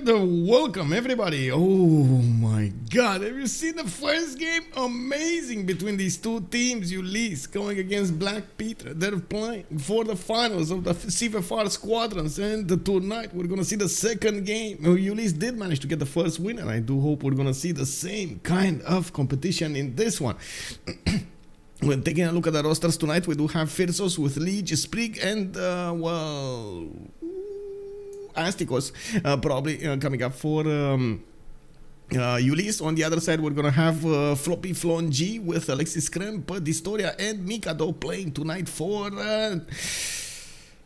and welcome everybody. Oh my god, have you seen the first game? Amazing between these two teams. Ulyss going against BlackPitre. They're playing for the finals of the CivFR Squadrons, and tonight we're gonna see the second game. Ulyss did manage to get the first win, and I do hope we're gonna see the same kind of competition in this one. When taking a look at the rosters tonight, we do have Phyrsos with Lege, Sprig, and well, Astikos probably coming up for Ulyss. On the other side, we're gonna have FloppyFloNG with Alexis, Krempp, dISTORIA, and Mikado playing tonight for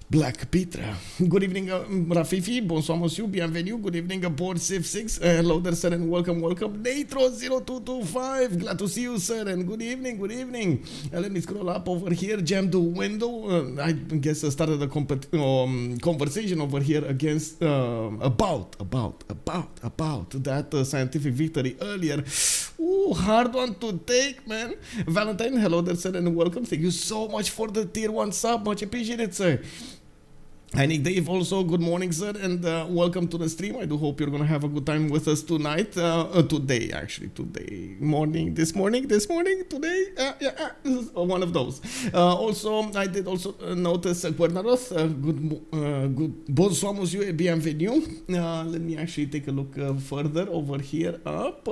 BlackPitre. Good evening, Rafifi. Bonsoir, monsieur. Bienvenue. Good evening aboard Civ6. Hello there, sir, and welcome. Natro0225. Glad to see you, sir, and good evening. Good evening. Let me scroll up over here. Jam the window. I guess I started a conversation over here against about that scientific victory earlier. Ooh, hard one to take, man. Valentine, hello there, sir, and welcome. Thank you so much for the tier 1 sub. Much appreciated, sir. Hi Nick Dave also, good morning, sir, and welcome to the stream. I do hope you're gonna have a good time with us tonight. Today, morning, this morning, today, this is one of those. Also, I did also notice Guernaroth, good bonsoir monsieur, bienvenue. Let me actually take a look further over here up.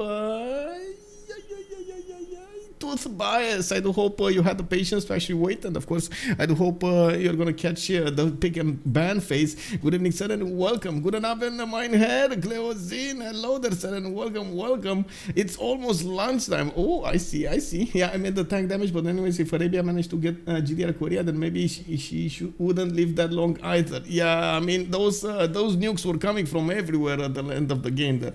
Tooth bias. I do hope you had the patience to actually wait, and of course I do hope you're gonna catch the pick and ban phase. Good evening, sir, and welcome. Good evening, mein Herr Cleozine. Hello there, sir, and welcome. It's almost lunchtime. Oh, I see. Yeah, I made the tank damage, but anyways, if Arabia managed to get GDR Korea, then maybe she wouldn't live that long either. Yeah, I mean those nukes were coming from everywhere at the end of the game there.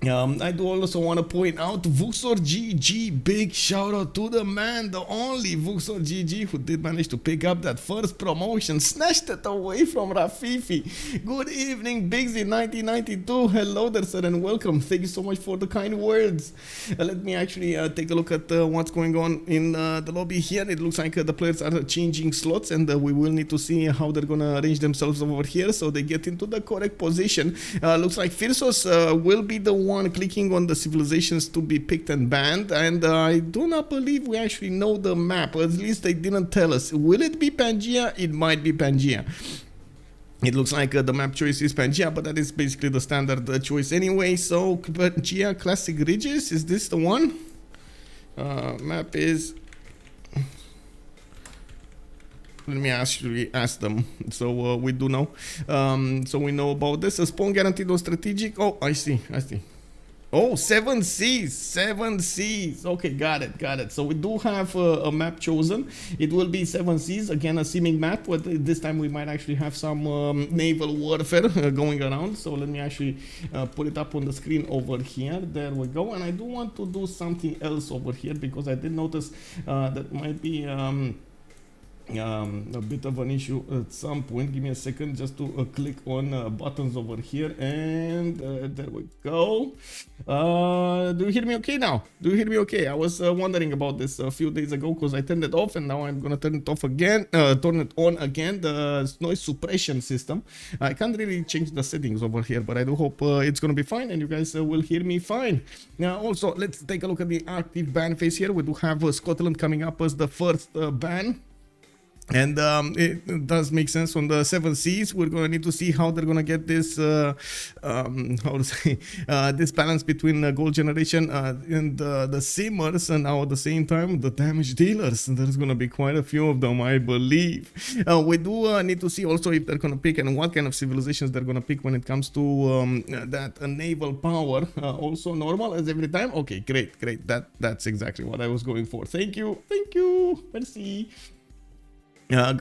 I do also want to point out Vuxor GG, big shout out to the man, the only Vuxor GG who did manage to pick up that first promotion, snatched it away from Rafifi. Good evening, Bigsy 1992, hello there, sir, and welcome. Thank you so much for the kind words. Let me actually take a look at what's going on in the lobby here. It looks like the players are changing slots, and we will need to see how they're gonna arrange themselves over here so they get into the correct position. Looks like Phyrsos will be the one clicking on the civilizations to be picked and banned, and I do not believe we actually know the map. At least they didn't tell us. Will it be Pangea? It might be Pangea. It looks like the map choice is Pangea, but that is basically the standard choice anyway. So Pangea Classic Ridges, is this the one? Map is... Let me actually ask them, so we do know. So we know about this. A spawn guaranteed on strategic. Oh, I see. Oh, 7 Seas. Okay, got it. So we do have a map chosen. It will be 7 Seas, again a seeming map, but this time we might actually have some naval warfare going around. So let me actually put it up on the screen over here. There we go. And I do want to do something else over here because I did notice that might be a bit of an issue at some point. Give me a second just to click on buttons over here, and there we go. Do you hear me okay now? I was wondering about this a few days ago because I turned it off, and now I'm gonna turn it off again, turn it on again, the noise suppression system. I can't really change the settings over here, but I do hope it's gonna be fine and you guys will hear me fine. Now also let's take a look at the active ban phase here. We do have Scotland coming up as the first ban. And it does make sense on the 7 Seas. We're gonna need to see how they're gonna get this this balance between gold generation and the simmers, and now at the same time the damage dealers. And there's gonna be quite a few of them, I believe. We do need to see also if they're gonna pick and what kind of civilizations they're gonna pick when it comes to that naval power. Also normal as every time. Okay, great. That's exactly what I was going for. Thank you, merci.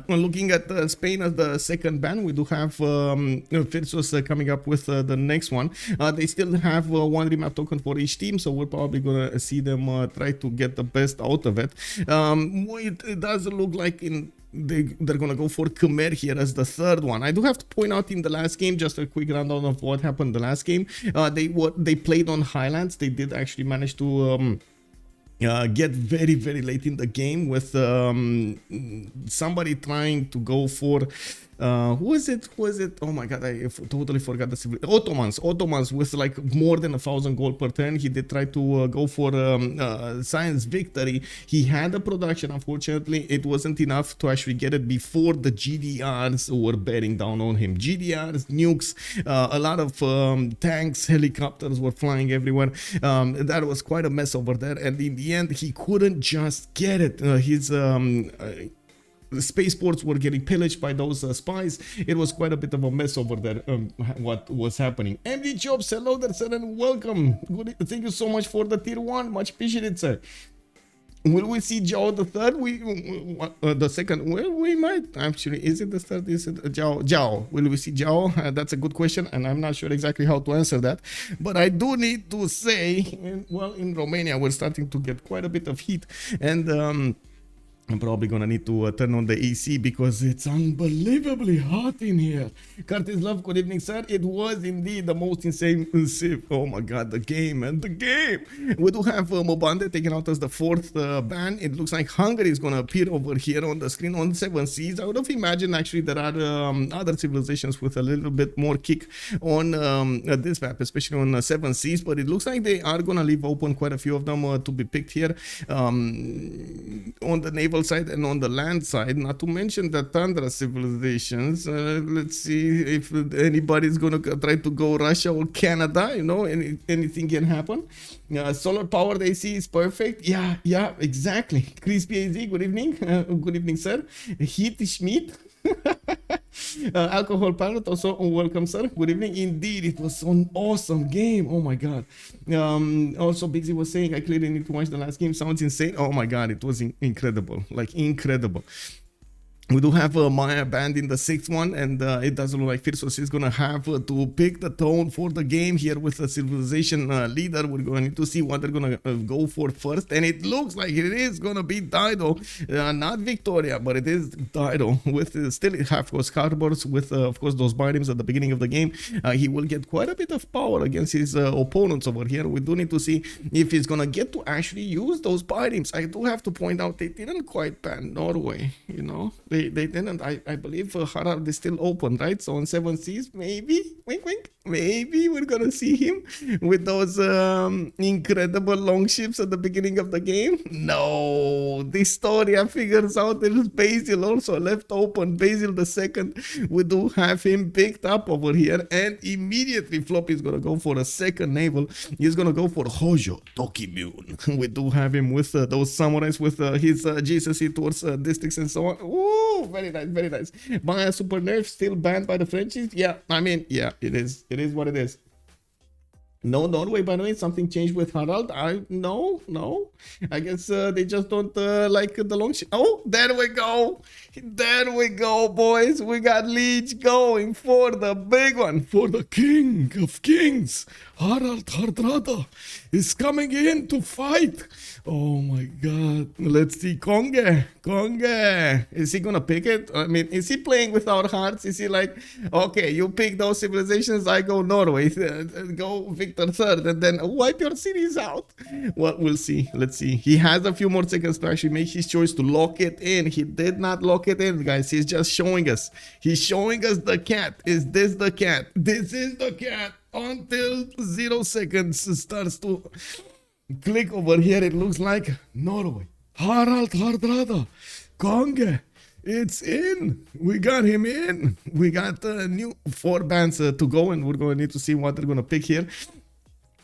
Looking at Spain as the second ban, we do have Phyrsos coming up with the next one. They still have one remap token for each team, so we're probably gonna see them try to get the best out of it. It does look like they're gonna go for Khmer here as the third one. I do have to point out in the last game, just a quick rundown of what happened the last game. They played on Highlands. They did actually manage to get very late in the game with somebody trying to go for Who is it? Who is it? Oh my god, I totally forgot the civil. Ottomans with like more than 1,000 gold per turn. He did try to go for science victory. He had a production. Unfortunately, it wasn't enough to actually get it before the GDRs were bearing down on him. GDRs, nukes, a lot of tanks, helicopters were flying everywhere. That was quite a mess over there, and in the end, he couldn't just get it. His the spaceports were getting pillaged by those spies. It was quite a bit of a mess over there, what was happening. MD Jobs, hello there, sir, and welcome. Good, thank you so much for the tier 1. Much appreciated, sir. Will we see Zhao the third? The second? Well, we might actually. Is it the third? Is it Zhao? Will we see Zhao? That's a good question, and I'm not sure exactly how to answer that. But I do need to say, well, in Romania, we're starting to get quite a bit of heat, and I'm probably gonna need to turn on the AC because it's unbelievably hot in here. Curtis Love, good evening, sir. It was indeed the most insane Civ. Oh my god, the game and the game. We do have Mobande taken out as the 4th ban. It looks like Hungary is gonna appear over here on the screen on 7 seas. I would have imagined actually there are other civilizations with a little bit more kick on this map, especially on 7 seas. But it looks like they are gonna leave open quite a few of them to be picked here on the naval side and on the land side, not to mention the Tundra civilizations. Let's see if anybody's gonna try to go Russia or Canada, you know, anything can happen. Solar powered AC is perfect. Yeah, exactly. Crispy AZ, good evening. Good evening, sir. Heat Schmidt. Alcohol Pilot, also welcome, sir. Good evening. Indeed, it was an awesome game. Oh my god. Also, Biggsy was saying I clearly need to watch the last game. Sounds insane. Oh my god, it was incredible. Like incredible. We do have Maya banned in the 6th one, and it doesn't look like Phyrsos is going to have to pick the tone for the game here with the civilization leader. We're going to need to see what they're going to go for first, and it looks like it is going to be Dido, not Victoria, but it is Dido with still half course harbors with, of course, those biomes at the beginning of the game. He will get quite a bit of power against his opponents over here. We do need to see if he's going to get to actually use those biomes. I do have to point out they didn't quite ban Norway, you know. They didn't. I believe Harald is still open, right? So on 7 seas, maybe, wink wink, maybe we're gonna see him with those incredible long ships at the beginning of the game. No, dISTORIA figures out there's Basil also left open. Basil the 2nd. We do have him picked up over here, and immediately Floppy is gonna go for a 2nd naval. He's gonna go for Hojo Tokimune. We do have him with those samurais with his GSC towards districts and so on. Ooh, very nice, very nice. Maya Super Nerf still banned by the Frenchies. Yeah, I mean, yeah, it is what it is. No, Norway, by the way, something changed with Harald. No. I guess they just don't like the long ship. Oh, there we go. There we go, boys. We got Lege going for the big one. For the king of kings. Harald Hardrada is coming in to fight. Oh my god. Let's see. Konge. Is he gonna pick it? I mean, is he playing with our hearts? Is he like, okay, you pick those civilizations, I go Norway. Go Victor third, and then wipe your cities out. Well, we'll see. Let's see. He has a few more seconds to actually make his choice to lock it in. He did not lock it in, guys. He's just showing us. He's showing us the cat. Is this the cat? This is the cat. Until 0 seconds starts to click over here, it looks like Norway. Harald Hardrada. Konge. It's in. We got him in. We got new 4 bands to go, and we're going to need to see what they're going to pick here.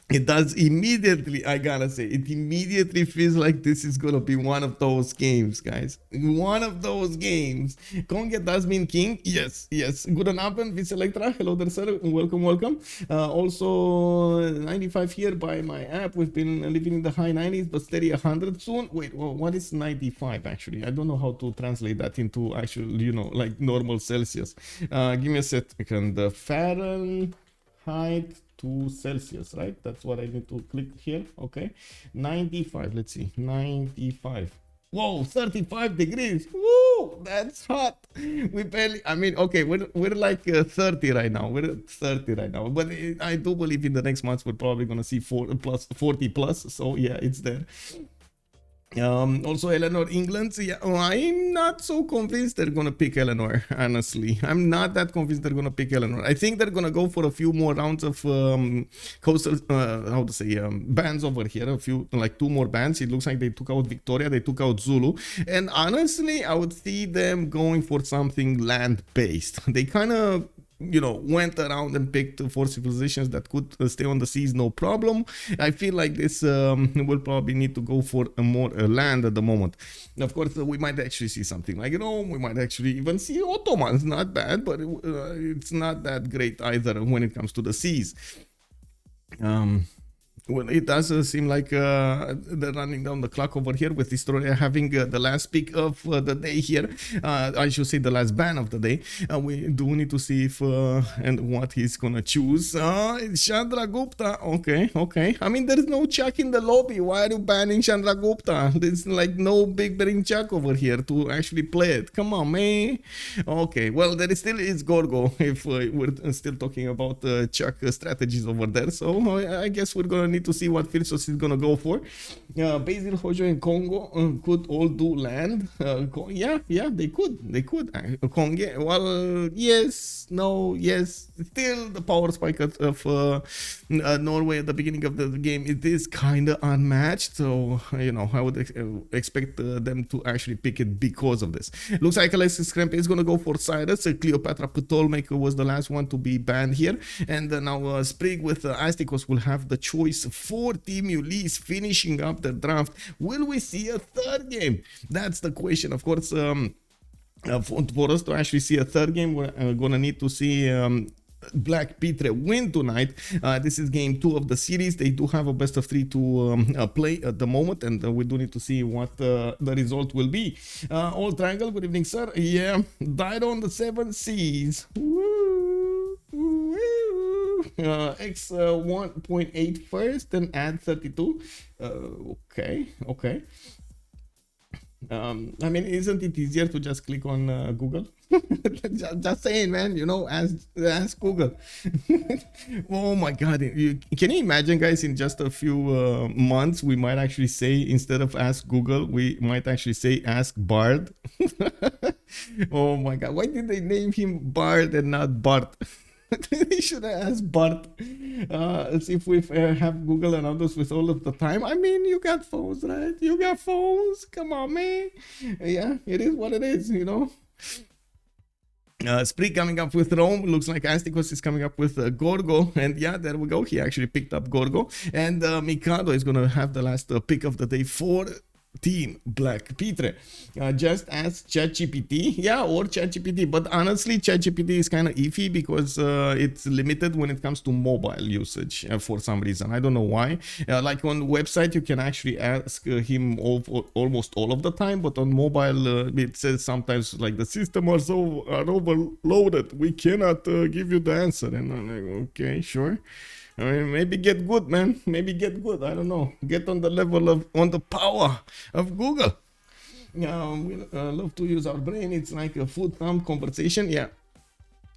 It does immediately, I gotta say, it immediately feels like this is gonna be one of those games, guys. One of those games. Konge does mean king. Yes. Good Abend, Vice Electra. Hello there, sir. Welcome. Also, 95 here by my app. We've been living in the high 90s, but steady 100 soon. Wait, well, what is 95 actually? I don't know how to translate that into actual, you know, like normal Celsius. Give me a second. The Fahrenheit to Celsius, right? That's what I need to click here. Okay, 95. Let's see, 95. Whoa, 35 degrees. Woo, that's hot. We barely, I mean, okay, we're like 30 right now. We're at 30 right now, but I do believe in the next months we're probably gonna see 40 plus. So yeah, it's there. Also Eleanor England, yeah, I'm not so convinced they're gonna pick Eleanor, honestly. I'm not that convinced they're gonna pick Eleanor. I think they're gonna go for a few more rounds of coastal, how to say, bands over here, a few, like 2 more bands. It looks like they took out Victoria, they took out Zulu, and honestly I would see them going for something land-based. They kind of, you know, went around and picked 4 civilizations that could stay on the seas, no problem. I feel like this will probably need to go for a more land at the moment. Of course, we might actually see something like Rome. We might actually even see Ottomans. Not bad, but it's not that great either when it comes to the seas. Well, it does seem like they're running down the clock over here with dISTORIA having the last pick of the day here. I should say the last ban of the day. We do need to see if and what he's gonna choose. Chandragupta. Okay. I mean, there's no Chuck in the lobby. Why are you banning Chandragupta? There's like no big brain Chuck over here to actually play it. Come on, man. Okay, well, there still is Gorgo if we're still talking about Chuck strategies over there. So I guess we're gonna need to see what Phyrsos is gonna go for. Basil, Hojo, and Congo could all do land. Yeah, they could. Congo, well, yes, no, yes. Still, the power spike of Norway at the beginning of the game, it is kind of unmatched. So, you know, I would expect them to actually pick it because of this. Looks like Alexis Krempp is gonna go for Cyrus. Cleopatra Ptolemy was the last one to be banned here, and now Sprig with Astikos will have the choice for Team Ulyss finishing up the draft. Will we see a 3rd game? That's the question. Of course, for us to actually see a 3rd game, we're gonna need to see BlackPitre win tonight. This is game 2 of the series. They do have a best of 3 to play at the moment, and we do need to see what the result will be. Old Triangle, good evening, sir. Yeah, died on the 7 seas. Woo, woo. X 1.8 first, then add 32. Okay. I mean, isn't it easier to just click on Google? just saying, man, you know, ask Google. Oh my god, can you imagine, guys, in just a few months we might actually say, instead of ask Google, we might actually say ask Bard. Oh my god, why did they name him Bard and not Bart? They should have asked Bart. Let's see if we have Google around us with all of the time. I mean, you got phones, right? You got phones. Come on, man. Yeah, it is what it is, you know. Sprig coming up with Rome. Looks like Astikos is coming up with Gorgo, and yeah, there we go. He actually picked up Gorgo, and Mikado is gonna have the last pick of the day for Team BlackPitre. Just ask ChatGPT, yeah, or ChatGPT, but honestly ChatGPT is kind of iffy because it's limited when it comes to mobile usage for some reason. I don't know why. Like on website you can actually ask him almost all of the time, but on mobile it says sometimes like the system are overloaded, we cannot give you the answer, and I'm like, okay, sure. I mean, maybe get good, man. Maybe get good. I don't know. Get on the level of, on the power of Google. We love to use our brain. It's like a food thumb conversation. Yeah.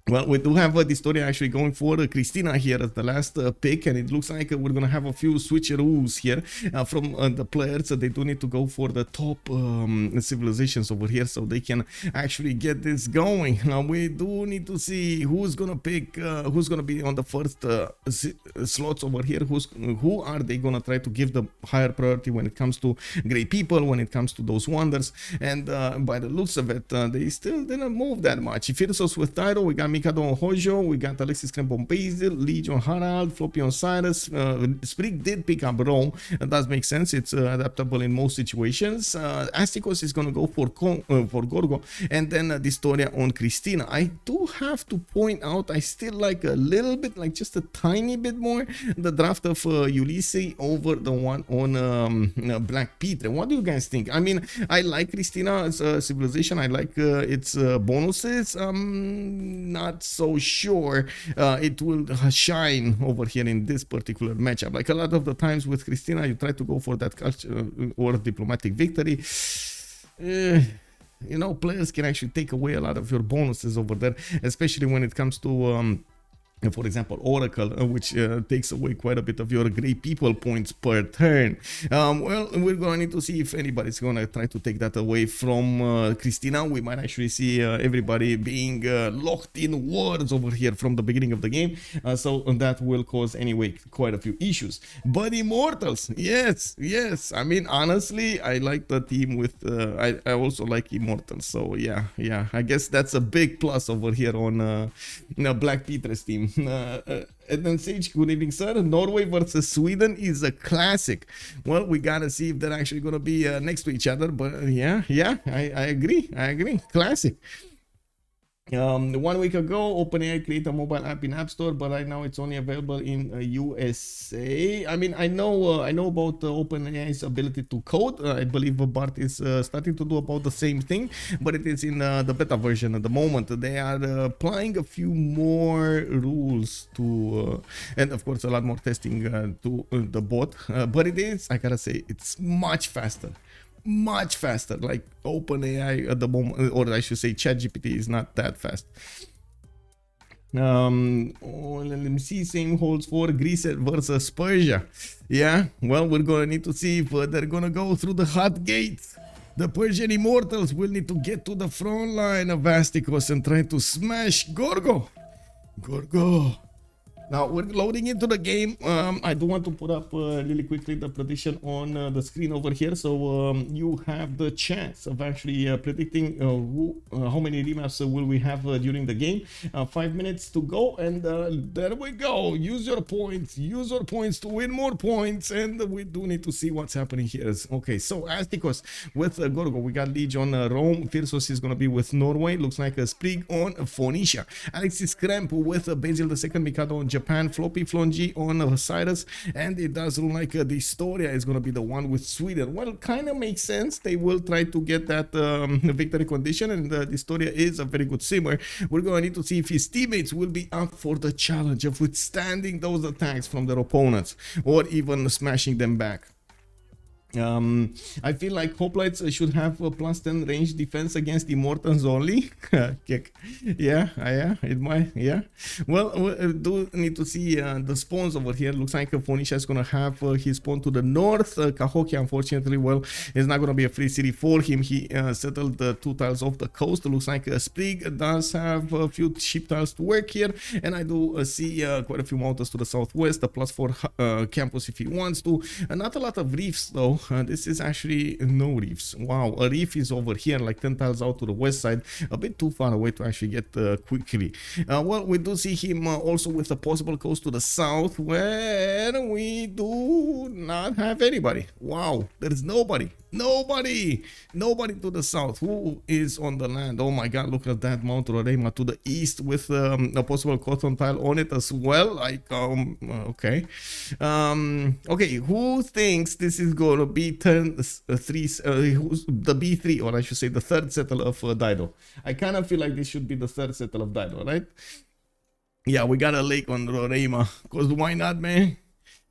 Well, we do have dISTORIA actually going for Christina here as the last pick, and it looks like we're going to have a few switcheroos here from the players. They do need to go for the top civilizations over here so they can actually get this going. Now, we do need to see who's going to pick, who's going to be on the first slots over here. Who are they going to try to give the higher priority when it comes to great people, when it comes to those wonders. And by the looks of it, they still didn't move that much. Phyrsos with Tyro, we got Mikado on Hojo, we got Alexis Krempp on Basil, Lege on Harald, Floppy on Cyrus. Sprig did pick up Rome. That does make sense. It's adaptable in most situations. Astikos is going to go for Gorgo, and then dISTORIA on Christina. I do have to point out, I still like a little bit, like just a tiny bit more, the draft of Ulyss over the one on BlackPitre. What do you guys think? I mean, I like Christina's civilization. I like its bonuses. Not so sure it will shine over here in this particular matchup. Like a lot of the times with Christina, you try to go for that culture or diplomatic victory. You know, players can actually take away a lot of your bonuses over there, especially when it comes to For example, Oracle, which takes away quite a bit of your great people points per turn. Well, we're going to need to see if anybody's going to try to take that away from Christina. We might actually see everybody being locked in wars over here from the beginning of the game. So that will cause, anyway, quite a few issues. But Immortals, yes. I mean, honestly, I like the team with... I also like Immortals. So, yeah. I guess that's a big plus over here on BlackPitre's team. And then Sage, good evening, sir. Norway versus Sweden is a classic. Well, we gotta see if they're actually gonna be next to each other. But yeah, I agree. Classic. 1 week ago, OpenAI created a mobile app in App Store, but right now it's only available in USA. I mean, I know about OpenAI's ability to code. I believe Bart is starting to do about the same thing, but it is in the beta version at the moment. They are applying a few more rules to, and of course, a lot more testing to the bot. But it is, I gotta say, it's much faster. Like OpenAI at the moment, or I should say ChatGPT is not that fast. Let me see, same holds for Greece versus Persia. Yeah, well, we're gonna need to see if they're gonna go through the hot gates. The Persian Immortals will need to get to the front line of Astikos and try to smash Gorgo. Now we're loading into the game. I do want to put up really quickly the prediction on the screen over here, so you have the chance of actually predicting how many remaps will we have during the game. 5 minutes to go, and there we go. Use your points to win more points, and we do need to see what's happening here. Okay, so Astikos with Gorgo, we got Lege on Rome. Phyrsos is gonna be with Norway. Looks like a Sprig on Phoenicia. Alexis Krempp with Basil II, Mikado on Japan, FloppyFloNG on Cyrus, and it does look like dISTORIA is going to be the one with Sweden. Well, kind of makes sense. They will try to get that victory condition, and dISTORIA is a very good simmer. We're going to need to see if his teammates will be up for the challenge of withstanding those attacks from their opponents, or even smashing them back. I feel like Hoplites should have a +10 range defense against Immortals only. Yeah, it might, yeah. Well, we do need to see the spawns over here. Looks like Phoenicia is gonna have his spawn to the north. Cahokia, unfortunately, well, is not gonna be a free city for him. He settled the 2 tiles off the coast. Looks like Sprig does have a few ship tiles to work here, and I do see quite a few mountains to the southwest, a +4 campus if he wants to. Not a lot of reefs though. This is actually no reefs. Wow, a reef is over here, like 10 tiles out to the west side, a bit too far away to actually get quickly. Well, we do see him also with a possible coast to the south, where we do not have anybody. Wow, there's nobody to the south. Who is on the land? Oh my god, look at that Mount Roraima to the east with a possible cotton tile on it as well. Like okay, who thinks this is gonna be turn 3, the B3, or I should say the third settle of Dido? I kind of feel like this should be the third settle of Dido, right? Yeah, we got a lake on Roraima, because why not, man?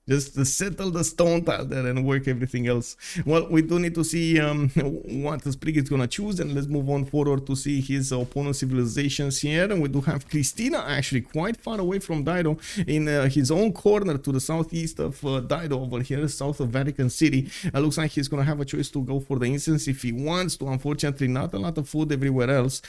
Just to settle the stone tile there and work everything else. Well, we do need to see what the Sprig is gonna choose, and let's move on forward to see his opponent civilizations here. And we do have Christina actually quite far away from Dido in his own corner to the southeast of Dido over here, south of Vatican City. Looks like he's gonna have a choice to go for the instance if he wants to. Unfortunately, not a lot of food everywhere else.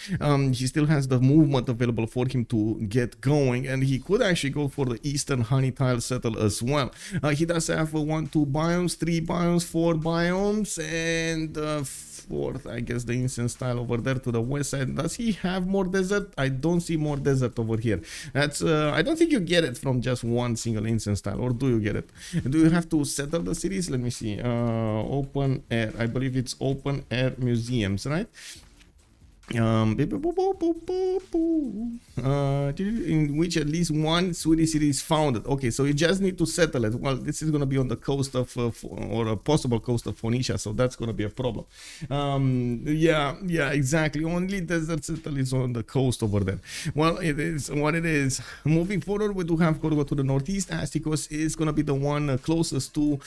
He still has the movement available for him to get going, and he could actually go for the eastern honey tile settle as well. He does have 1, 2 biomes, 3 biomes, 4 biomes, and 4th, I guess, the incense tile over there to the west side. Does he have more desert? I don't see more desert over here. That's I don't think you get it from just one single incense tile, or do you get it? Do you have to settle the cities? Let me see. Open air. I believe it's open air museums, right? In which at least one Swedish city is founded. Okay, so you just need to settle it. Well, this is going to be on the coast of or a possible coast of Phoenicia, so that's going to be a problem. Yeah, exactly. Only desert settle is on the coast over there. Well, it is what it is. Moving forward, we do have Gorgo to the northeast. Astikos is going to be the one closest to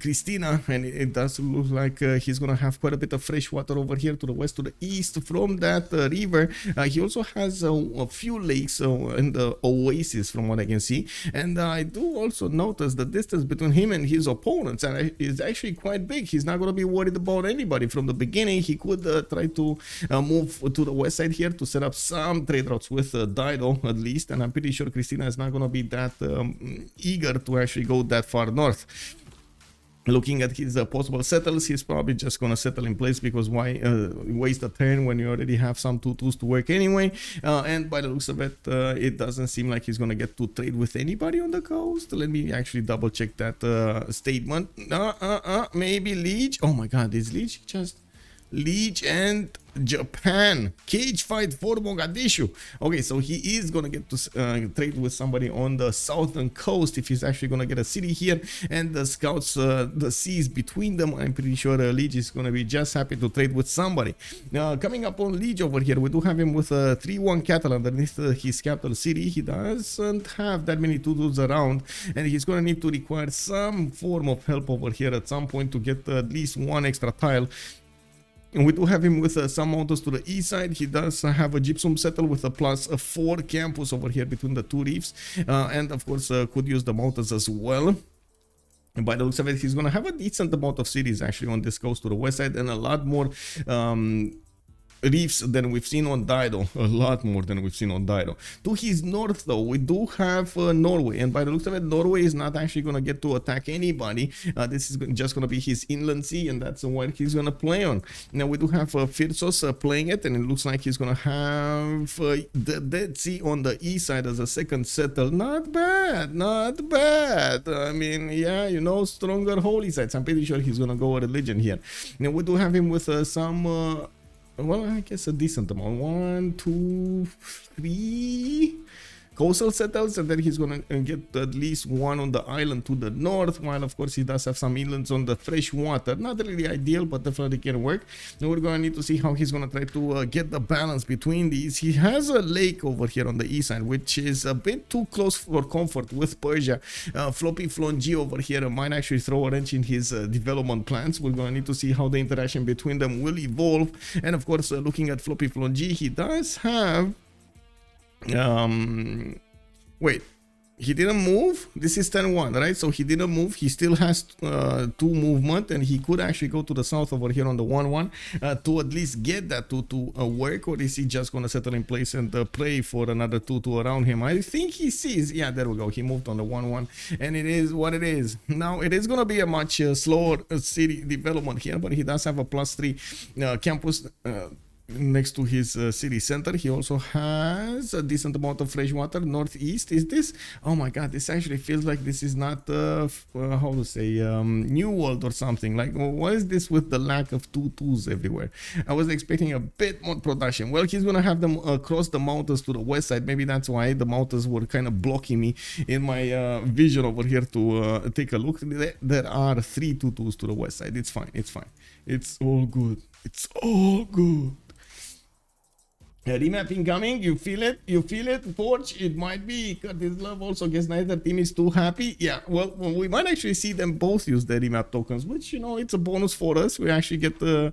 Christina, and it does look like he's going to have quite a bit of fresh water over here to the west, to the east. east from that river. He also has a few lakes and the oasis from what I can see, and I do also notice the distance between him and his opponents, and is actually quite big. He's not going to be worried about anybody from the beginning. He could try to move to the west side here to set up some trade routes with Dido at least, and I'm pretty sure Christina is not going to be that eager to actually go that far north. Looking at his possible settles, he's probably just gonna settle in place, because why waste a turn when you already have some 2/2s to work anyway. And by the looks of it, it doesn't seem like he's gonna get to trade with anybody on the coast. Let me actually double check that statement. Maybe Lege. Oh my god, is Lege just Lege and Japan cage fight for Mogadishu? Okay, so he is gonna get to trade with somebody on the southern coast if he's actually gonna get a city here, and the scouts the seas between them. I'm pretty sure Lege is gonna be just happy to trade with somebody. Coming up on Lege over here, we do have him with a 3-1 cattle underneath his capital city. He doesn't have that many 2/2s around, and he's gonna need to require some form of help over here at some point to get at least one extra tile. And we do have him with some mountains to the east side. He does have a gypsum settle with a +4 campus over here between the two reefs, and of course could use the mountains as well. And by the looks of it, he's gonna have a decent amount of cities actually on this coast to the west side, and a lot more reefs than we've seen on Dido. A lot more than we've seen on Dido. To his north though, we do have Norway, and by the looks of it, Norway is not actually going to get to attack anybody. This is just going to be his inland sea, and that's what he's going to play on. Now we do have Phyrsos playing it, and it looks like he's going to have the Dead Sea on the east side as a second settle. Not bad, not bad. I mean, yeah, you know, stronger holy sites. I'm pretty sure he's going to go with religion here. Now we do have him with some well, I guess a decent amount. 1, 2, 3 coastal settles, and then he's gonna get at least one on the island to the north, while of course he does have some inlands on the fresh water. Not really ideal, but definitely can work. Now we're gonna need to see how he's gonna try to get the balance between these. He has a lake over here on the east side, which is a bit too close for comfort with Persia. FloppyFloNG over here might actually throw a wrench in his development plans. We're gonna need to see how the interaction between them will evolve. And of course, looking at FloppyFloNG, he does have wait, he didn't move. This is 10-1, right? So he didn't move. He still has 2 movement, and he could actually go to the south over here on the 1-1 to at least get that 2-2 work. Or is he just gonna settle in place and pray for another 2-2 around him? I think he sees, yeah, there we go, he moved on the 1-1, and it is what it is. Now it is gonna be a much slower city development here, but he does have a +3 campus next to his city center. He also has a decent amount of fresh water northeast. Is this, oh my god, this actually feels like this is not how to say, New World or something. Like, what is this with the lack of 2/2s everywhere? I was expecting a bit more production. Well, he's gonna have them across the mountains to the west side. Maybe that's why the mountains were kind of blocking me in my vision over here to take a look. There are 3 2/2s to the west side. It's fine, it's fine, it's all good, it's all good. Remap incoming, you feel it, Forge. It might be Curtis Love also guess neither team is too happy. Yeah, well, we might actually see them both use the remap tokens, which, you know, it's a bonus for us. We actually get to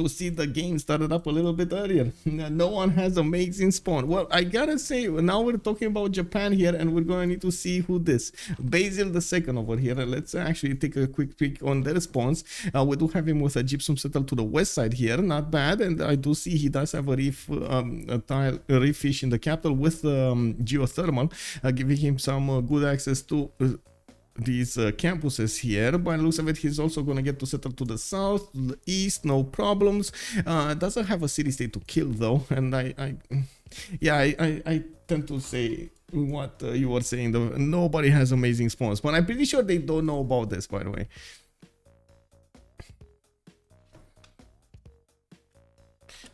see the game started up a little bit earlier. No one has amazing spawn. Well, I gotta say, now we're talking about Japan here, and we're gonna need to see who this Basil the second over here. Let's actually take a quick peek on their spawns. We do have him with a gypsum settle to the west side here, not bad, and I do see he does have a reef reef fish in the capital with geothermal, giving him some good access to these campuses here. By the looks of it, he's also going to get to settle to the south, to the east, no problems. Doesn't have a city state to kill though, and I tend to say what you were saying though. Nobody has amazing spawns, but I'm pretty sure they don't know about this, by the way.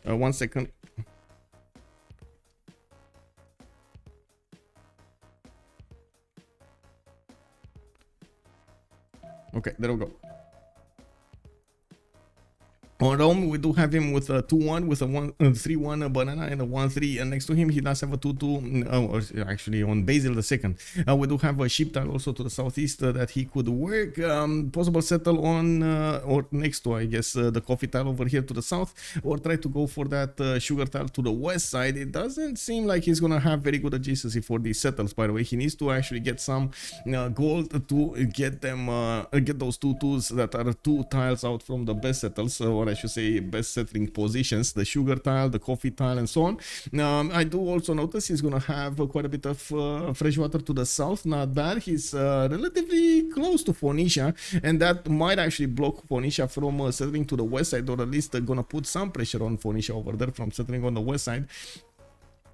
1 second. Okay, there we go. On Rome, we do have him with a 2-1 with a 3-1 banana and a 1-3, and next to him he does have a 2-2, or actually on Basil the second. We do have a ship tile also to the southeast that he could work. Possible settle on or next to, I guess, the coffee tile over here to the south, or try to go for that sugar tile to the west side. It doesn't seem like he's gonna have very good adjacency for these settles. By the way, he needs to actually get some gold to get them, get those 2-2s that are 2 tiles out from the best settles, or I should say best settling positions, the sugar tile, the coffee tile, and so on. I do also notice he's gonna have quite a bit of fresh water to the south. Not bad. He's relatively close to Phoenicia, and that might actually block Phoenicia from settling to the west side, or at least gonna put some pressure on Phoenicia over there from settling on the west side.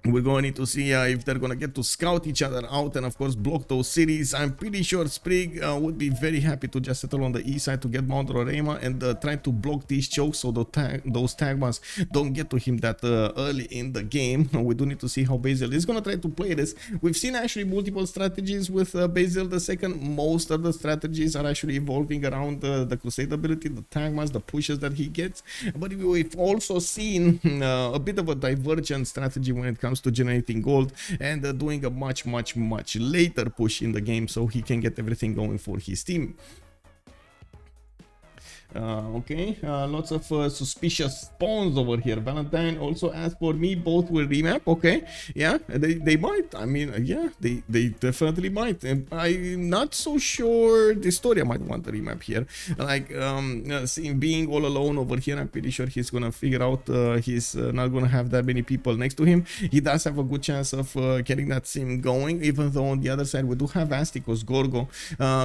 We're going to need to see if they're going to get to scout each other out and of course block those cities. I'm pretty sure Sprig would be very happy to just settle on the east side to get Mount Rorema and try to block these chokes so those tag ones don't get to him that early in the game. We do need to see how Basil is going to try to play this. We've seen actually multiple strategies with Basil the second. Most of the strategies are actually evolving around the Crusade ability, the tag ones, the pushes that he gets. But we've also seen a bit of a divergent strategy when it comes to generating gold and doing a much later push in the game so he can get everything going for his team. Okay, lots of suspicious spawns over here. Valentine also asked for me, both will remap. Okay, yeah, they might. I mean, yeah, they definitely might. And I'm not so sure dISTORIA might want the remap here. Like, seeing being all alone over here, I'm pretty sure he's gonna figure out he's not gonna have that many people next to him. He does have a good chance of getting that sim going, even though on the other side we do have Astikos, Gorgo.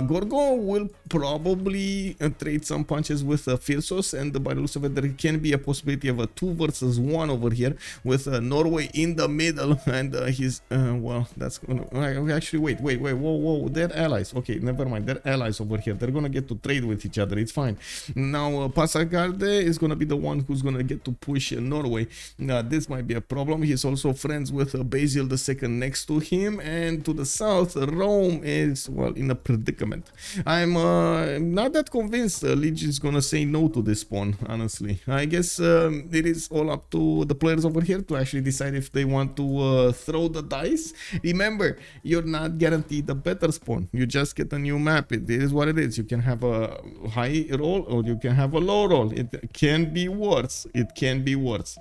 Gorgo will probably trade some punches with Phyrsos, and by the looks of it, there can be a possibility of a 2 versus 1 over here with Norway in the middle, and he's well, that's gonna actually wait, whoa, they're allies. Okay, never mind, they're allies over here. They're gonna get to trade with each other. It's fine. Now Passagarde is gonna be the one who's gonna get to push Norway. This might be a problem. He's also friends with Basil the second next to him, and to the south, Rome is, well, in a predicament. I'm not that convinced Lege is gonna say no to this spawn, honestly. I guess it is all up to the players over here to actually decide if they want to throw the dice. Remember, you're not guaranteed a better spawn. You just get a new map. It is what it is. You can have a high roll or you can have a low roll. It can be worse. It can be worse.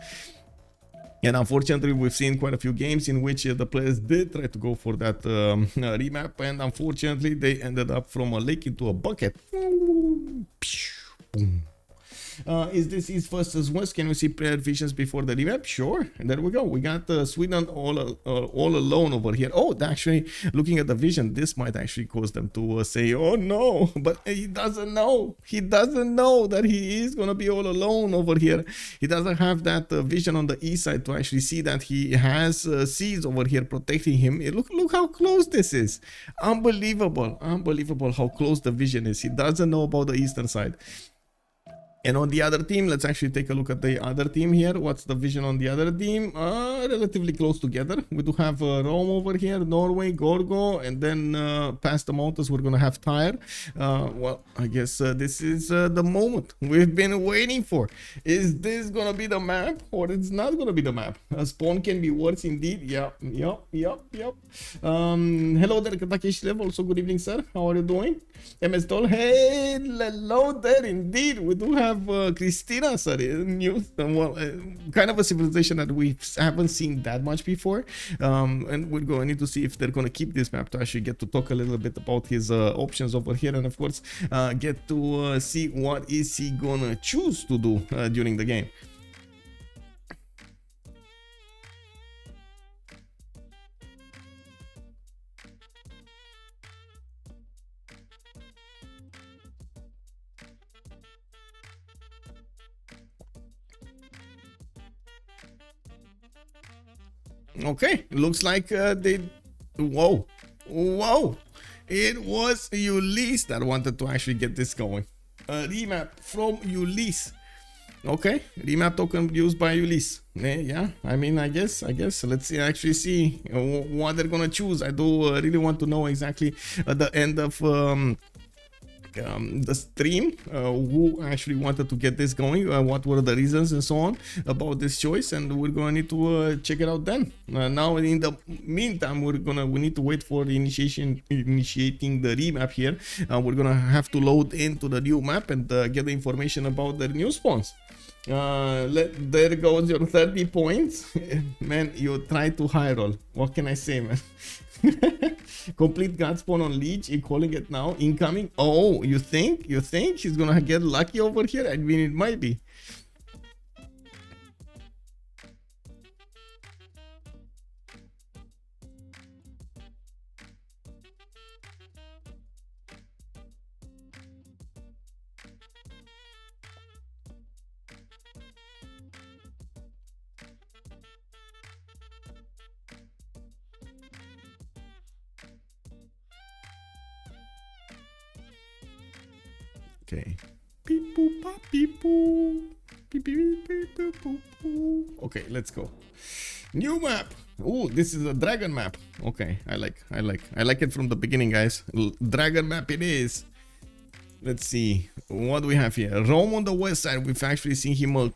And unfortunately, we've seen quite a few games in which the players did try to go for that remap, and unfortunately, they ended up from a lake into a bucket. Is this his first as West? Can we see player visions before the remap? Sure. And there we go. We got Sweden all alone over here. Oh, actually, looking at the vision, this might actually cause them to say, oh no, but he doesn't know. He doesn't know that he is going to be all alone over here. He doesn't have that vision on the east side to actually see that he has seas over here protecting him. Look how close this is. Unbelievable. Unbelievable how close the vision is. He doesn't know about the eastern side. And on the other team, let's actually take a look at the other team here. What's the vision on the other team? Relatively close together. We do have Rome over here, Norway, Gorgo, and then past the mountains, we're going to have Tyre. Well, I guess this is the moment we've been waiting for. Is this going to be the map or it's not going to be the map? A spawn can be worse indeed. Yep. Hello there, Katakish Lev. Also, good evening, sir. How are you doing? MS Doll. Hey, hello there indeed. We do have Christina, sorry, well, kind of a civilization that we haven't seen that much before, and we're going to need to see if they're going to keep this map to actually get to talk a little bit about his options over here, and of course get to see what is he gonna choose to do during the game. Okay, looks like they... Whoa. It was Ulyss that wanted to actually get this going. Remap from Ulyss. Okay, remap token used by Ulyss. Yeah, I mean, I guess. Let's actually see what they're gonna choose. I do really want to know exactly the end of the stream, who actually wanted to get this going, what were the reasons and so on about this choice, and we're gonna need to check it out then. Now in the meantime, we need to wait for the initiating the remap here. We're gonna have to load into the new map and get the information about the new spawns. There goes your 30 points. Man, you tried to high roll. What can I say, man? Complete god spawn on Lege, you calling it now, incoming. Oh, you think he's gonna get lucky over here? I mean, it might be. Okay. Okay, let's go. New map. Oh, this is a dragon map. Okay, I like it from the beginning, guys. Dragon map it is. Let's see what do we have here. Rome on the west side. We've actually seen him.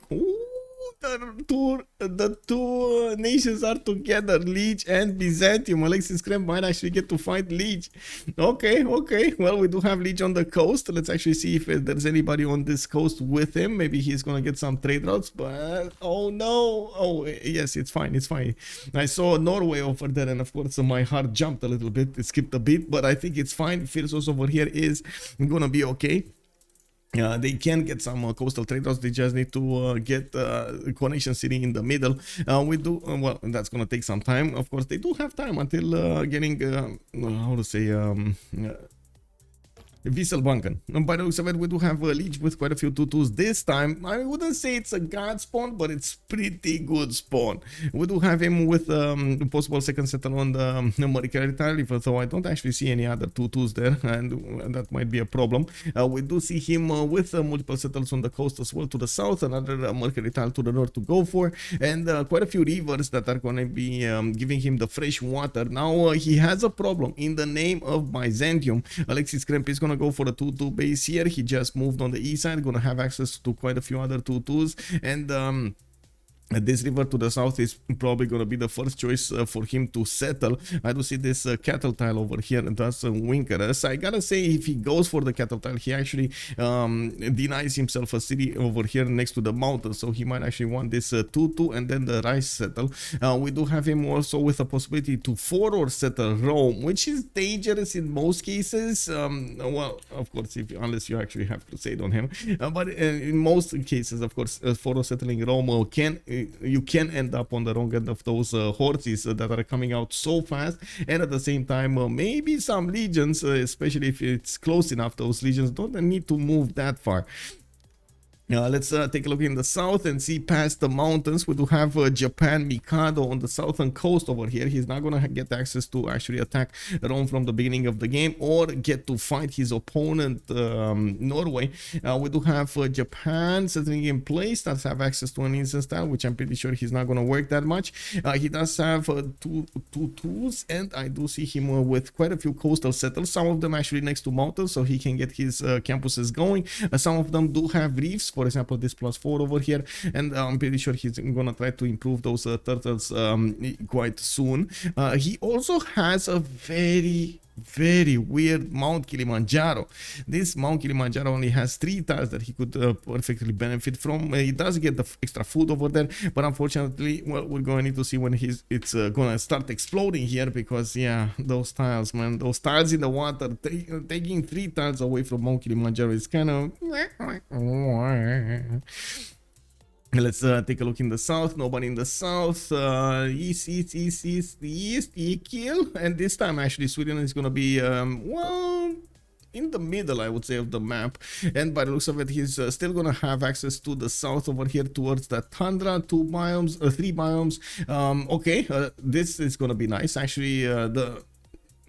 The two nations are together, Lege and Byzantium. Alexis Krempp might actually get to fight Lege. Okay. Well, we do have Lege on the coast. Let's actually see if there's anybody on this coast with him. Maybe he's gonna get some trade routes, but oh no. Oh yes, it's fine. I saw Norway over there, and of course my heart jumped a little bit. It skipped a bit, but I think it's fine. Phyrsos over here is gonna be okay. They can get some coastal trade routes. They just need to get connection city in the middle. Well, that's gonna take some time. Of course, they do have time until getting how to say Wieselbanken. By the looks of it, we do have a Lege with quite a few 2-2s this time. I wouldn't say it's a god spawn, but it's pretty good spawn. We do have him with possible second settle on the Mikado tile, though I don't actually see any other 2-2s there, and that might be a problem. We do see him with multiple settles on the coast as well to the south, another Mikado tile to the north to go for, and quite a few rivers that are going to be giving him the fresh water. Now he has a problem in the name of Byzantium. Alexis Krempp is going to go for a 2-2 base here. He just moved on the east side, going to have access to quite a few other 2-2s, and this river to the south is probably going to be the first choice for him to settle. I do see this cattle tile over here, and that's wink at us. I gotta say, if he goes for the cattle tile, he actually denies himself a city over here next to the mountain, so he might actually want this 2-2 and then the rice settle. We do have him also with a possibility to forward settle Rome, which is dangerous in most cases. Well, of course, unless you actually have crusade on him, but in most cases, of course, forward settling Rome you can end up on the wrong end of those horses that are coming out so fast, and at the same time maybe some legions, especially if it's close enough, those legions don't need to move that far. Let's take a look in the south and see past the mountains. We do have Japan Mikado on the southern coast over here. He's not going to get access to actually attack Rome from the beginning of the game or get to fight his opponent Norway. We do have Japan settling in place. Does have access to an instant style, which I'm pretty sure he's not going to work that much. He does have two tools, and I do see him with quite a few coastal settles, some of them actually next to mountains, so he can get his campuses going. Some of them do have reefs, for example this +4 over here, and I'm pretty sure he's gonna try to improve those turtles quite soon. He also has a very weird Mount Kilimanjaro. This Mount Kilimanjaro only has 3 tiles that he could perfectly benefit from. He does get the extra food over there, but unfortunately, well, we're going to need to see when it's gonna start exploding here, because yeah, those tiles, man, those tiles in the water, taking 3 tiles away from Mount Kilimanjaro is kind of Let's take a look in the south. Nobody in the south. East, kill. And this time, actually, Sweden is going to be, well, in the middle, I would say, of the map. And by the looks of it, he's still going to have access to the south over here towards the tundra. 3 biomes. Okay, this is going to be nice. Actually,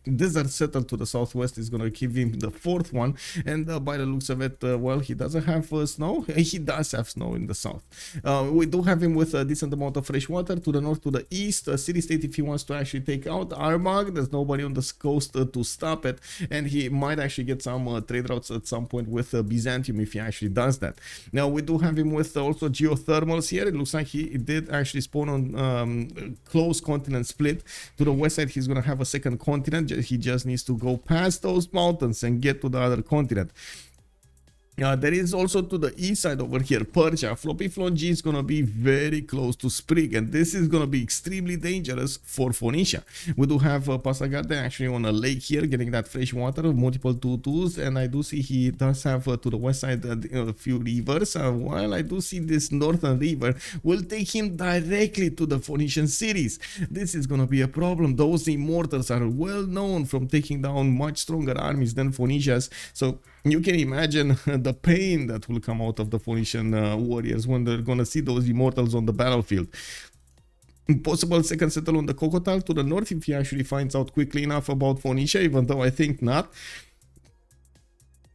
desert settled to the southwest is going to give him the fourth one. And by the looks of it, well, he doesn't have snow. He does have snow in the south. We do have him with a decent amount of fresh water to the north, to the east. City state, if he wants to actually take out Armagh, there's nobody on the coast to stop it, and he might actually get some trade routes at some point with Byzantium if he actually does that. Now we do have him with also geothermals here. It looks like he did actually spawn on close continent split. To the west side, he's going to have a second continent. He just needs to go past those mountains and get to the other continent. There is also to the east side over here, Persia. FloppyFloNG is going to be very close to Sprig, and this is going to be extremely dangerous for Phoenicia. We do have Pasagarte actually on a lake here, getting that fresh water, multiple 2-2s, and I do see he does have to the west side a few rivers. While I do see this northern river will take him directly to the Phoenician cities. This is going to be a problem. Those immortals are well known from taking down much stronger armies than Phoenicia's, so you can imagine the pain that will come out of the Phoenician warriors when they're gonna see those immortals on the battlefield. Possible second settle on the Crocodile to the north if he actually finds out quickly enough about Phoenicia, even though I think not.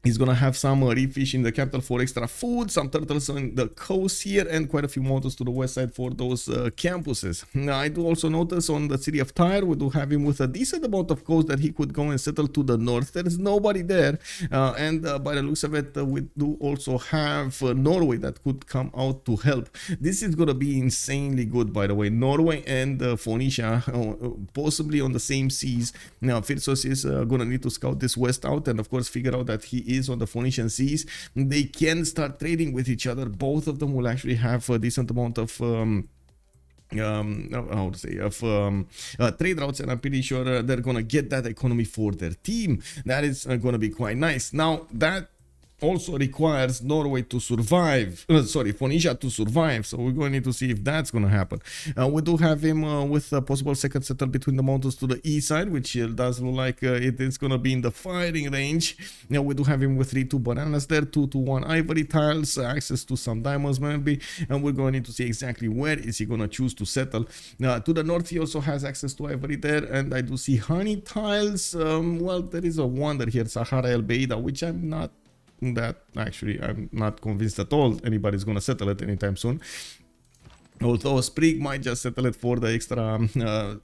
He's gonna have some reef fish in the capital for extra food, some turtles on the coast here, and quite a few mountains to the west side for those campuses. Now, I do also notice on the city of Tyre, we do have him with a decent amount of coast that he could go and settle to the north. There is nobody there, and by the looks of it, we do also have Norway that could come out to help. This is gonna be insanely good, by the way. Norway and Phoenicia, possibly on the same seas. Now, Phyrsos is gonna need to scout this west out, and of course figure out that he is on the Phoenician seas. They can start trading with each other. Both of them will actually have a decent amount of how to say, of trade routes, and I'm pretty sure they're gonna get that economy for their team. That is gonna be quite nice. Now that also requires Norway to survive, Phoenicia to survive, so we're going to need to see if that's going to happen. We do have him with a possible second settle between the mountains to the east side, which does look like it is going to be in the firing range. Now we do have him with 3-2 bananas there, 2-1 ivory tiles, access to some diamonds maybe, and we're going to need to see exactly where is he going to choose to settle. To the north he also has access to ivory there, and I do see honey tiles. Well, there is a wonder here, Sahara El Beida, which I'm not convinced at all anybody's gonna settle it anytime soon. Although Sprig might just settle it for the extra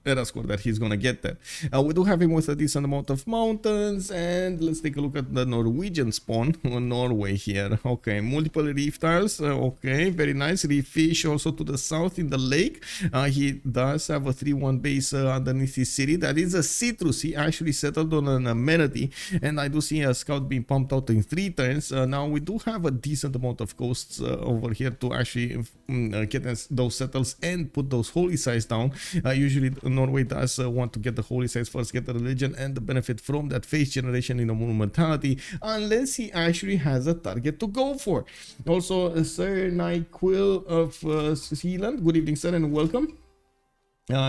era score that he's gonna get there. We do have him with a decent amount of mountains, and let's take a look at the Norwegian spawn on Norway here. Okay, multiple reef tiles. Okay, very nice. Reef fish also to the south in the lake. He does have a 3-1 base underneath his city. That is a citrus. He actually settled on an amenity, and I do see a scout being pumped out in 3 turns. Now we do have a decent amount of coasts over here to actually get those settles and put those holy sites down. Usually Norway does want to get the holy sites first, get the religion and the benefit from that phase generation in a monumentality, unless he actually has a target to go for. Also, Sir Nyquil of Zealand, good evening sir and welcome.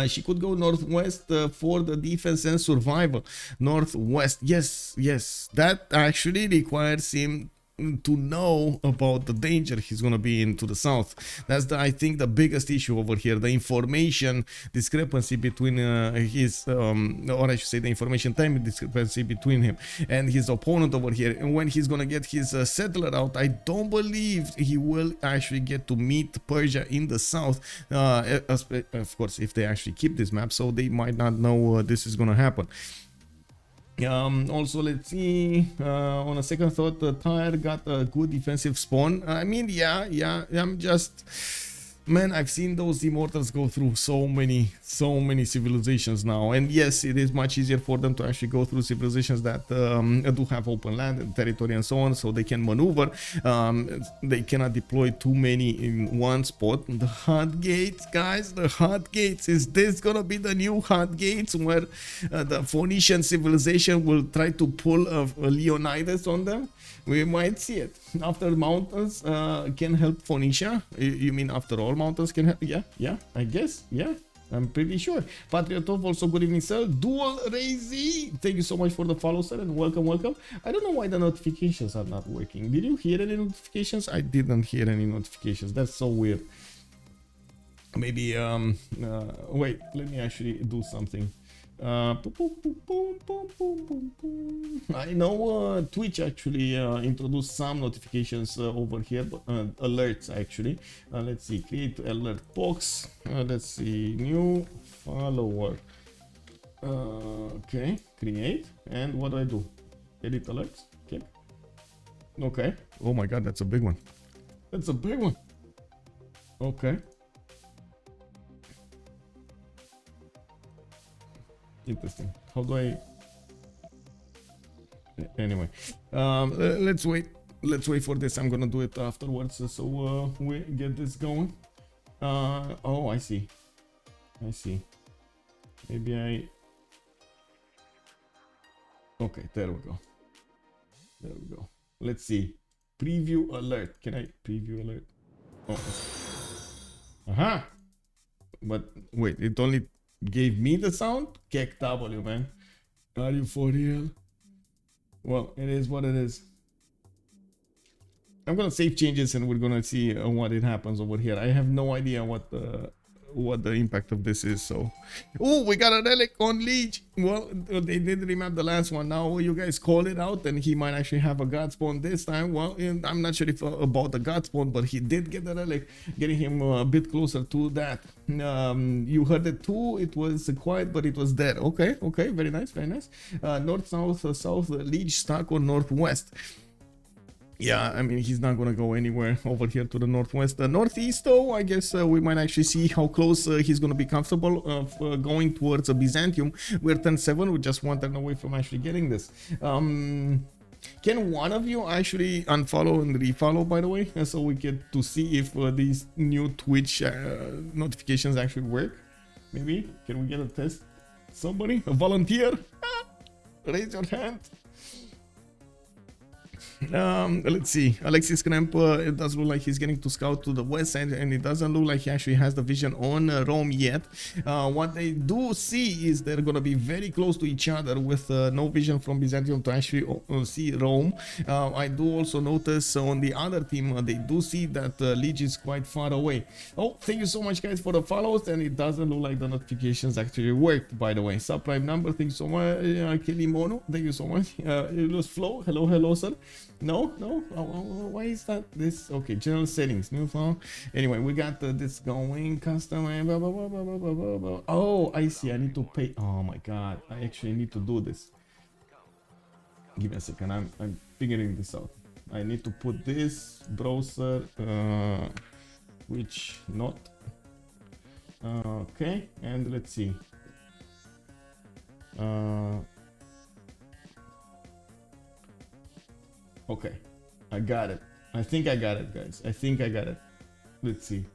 She could go northwest for the defense and survival. Northwest, yes, that actually requires him to know about the danger he's going to be in to the south. That's I think the biggest issue over here, the information discrepancy between his or I should say the information time discrepancy between him and his opponent over here. And when he's going to get his settler out, I don't believe he will actually get to meet Persia in the south, of course if they actually keep this map, so they might not know this is going to happen. Also, let's see, on a second thought, Tyre got a good defensive spawn. I mean, yeah, I'm just, man, I've seen those immortals go through so many civilizations now, and yes, it is much easier for them to actually go through civilizations that do have open land and territory and so on, so they can maneuver. They cannot deploy too many in one spot. The hot gates, guys, the hot gates, is this gonna be the new hot gates where the Phoenician civilization will try to pull a Leonidas on them? We might see it. After mountains can help Phoenicia. You mean after all mountains can help? Yeah, I guess, yeah, I'm pretty sure. Patriotov, also good evening sir. Dual Razy, thank you so much for the follow sir and welcome. I don't know why the notifications are not working. Did you hear any notifications? I didn't hear any notifications. That's so weird. Maybe wait, let me actually do something. I know Twitch actually introduced some notifications over here, but alerts actually. Let's see, create alert box. Let's see, new follower. Okay, create. And what do I do? Edit alerts. Okay. Okay. Oh my god, that's a big one. That's a big one. Okay. Interesting. How do I... Anyway, let's wait. Let's wait for this. I'm gonna do it afterwards, so we get this going. Oh, I see. I see. Maybe I... Okay, there we go. There we go. Let's see. Preview alert. Can I preview alert? Oh. Aha! But wait, it only gave me the sound? Kek W, man. Are you for real? Well, it is what it is. I'm gonna save changes and we're gonna see what it happens over here. I have no idea what the impact of this is. So, oh, we got a relic on Lege. Well, they did remap the last one. Now you guys call it out, and he might actually have a god spawn this time. Well, I'm not sure if about the god spawn, but he did get the relic, getting him a bit closer to that. You heard it too. It was quiet, but it was there. Okay, okay, very nice, very nice. North, south, south, Lege stuck or northwest. Yeah, I mean, he's not gonna go anywhere over here to the northwest. Northeast, though, I guess we might actually see how close he's gonna be comfortable of going towards Byzantium. We're 10-7, we're just one turn away from actually getting this. Can one of you actually unfollow and refollow, by the way, so we get to see if these new Twitch notifications actually work? Maybe? Can we get a test? Somebody? A volunteer? Raise your hand. Let's see. Alexis Krempp, it does look like he's getting to scout to the west side, and it doesn't look like he actually has the vision on Rome yet. What they do see is they're gonna be very close to each other with no vision from Byzantium to actually see Rome. I do also notice on the other team they do see that Lege is quite far away. Oh, thank you so much, guys, for the follows, and it doesn't look like the notifications actually worked, by the way. Subprime number, thank you so much. Kilimono, thank you so much. Ulyss Flow, hello, hello, sir. No, no, why is that this? Okay, general settings, new file. Anyway, we got this going, custom, blah, blah, blah, blah, blah, blah, blah. Oh, I see, I need to pay. Oh my god, I actually need to do this. Give me a second, I'm figuring this out. I need to put this browser, which not. Okay, and let's see. Okay, I got it. I think I got it, guys. I think I got it. Let's see.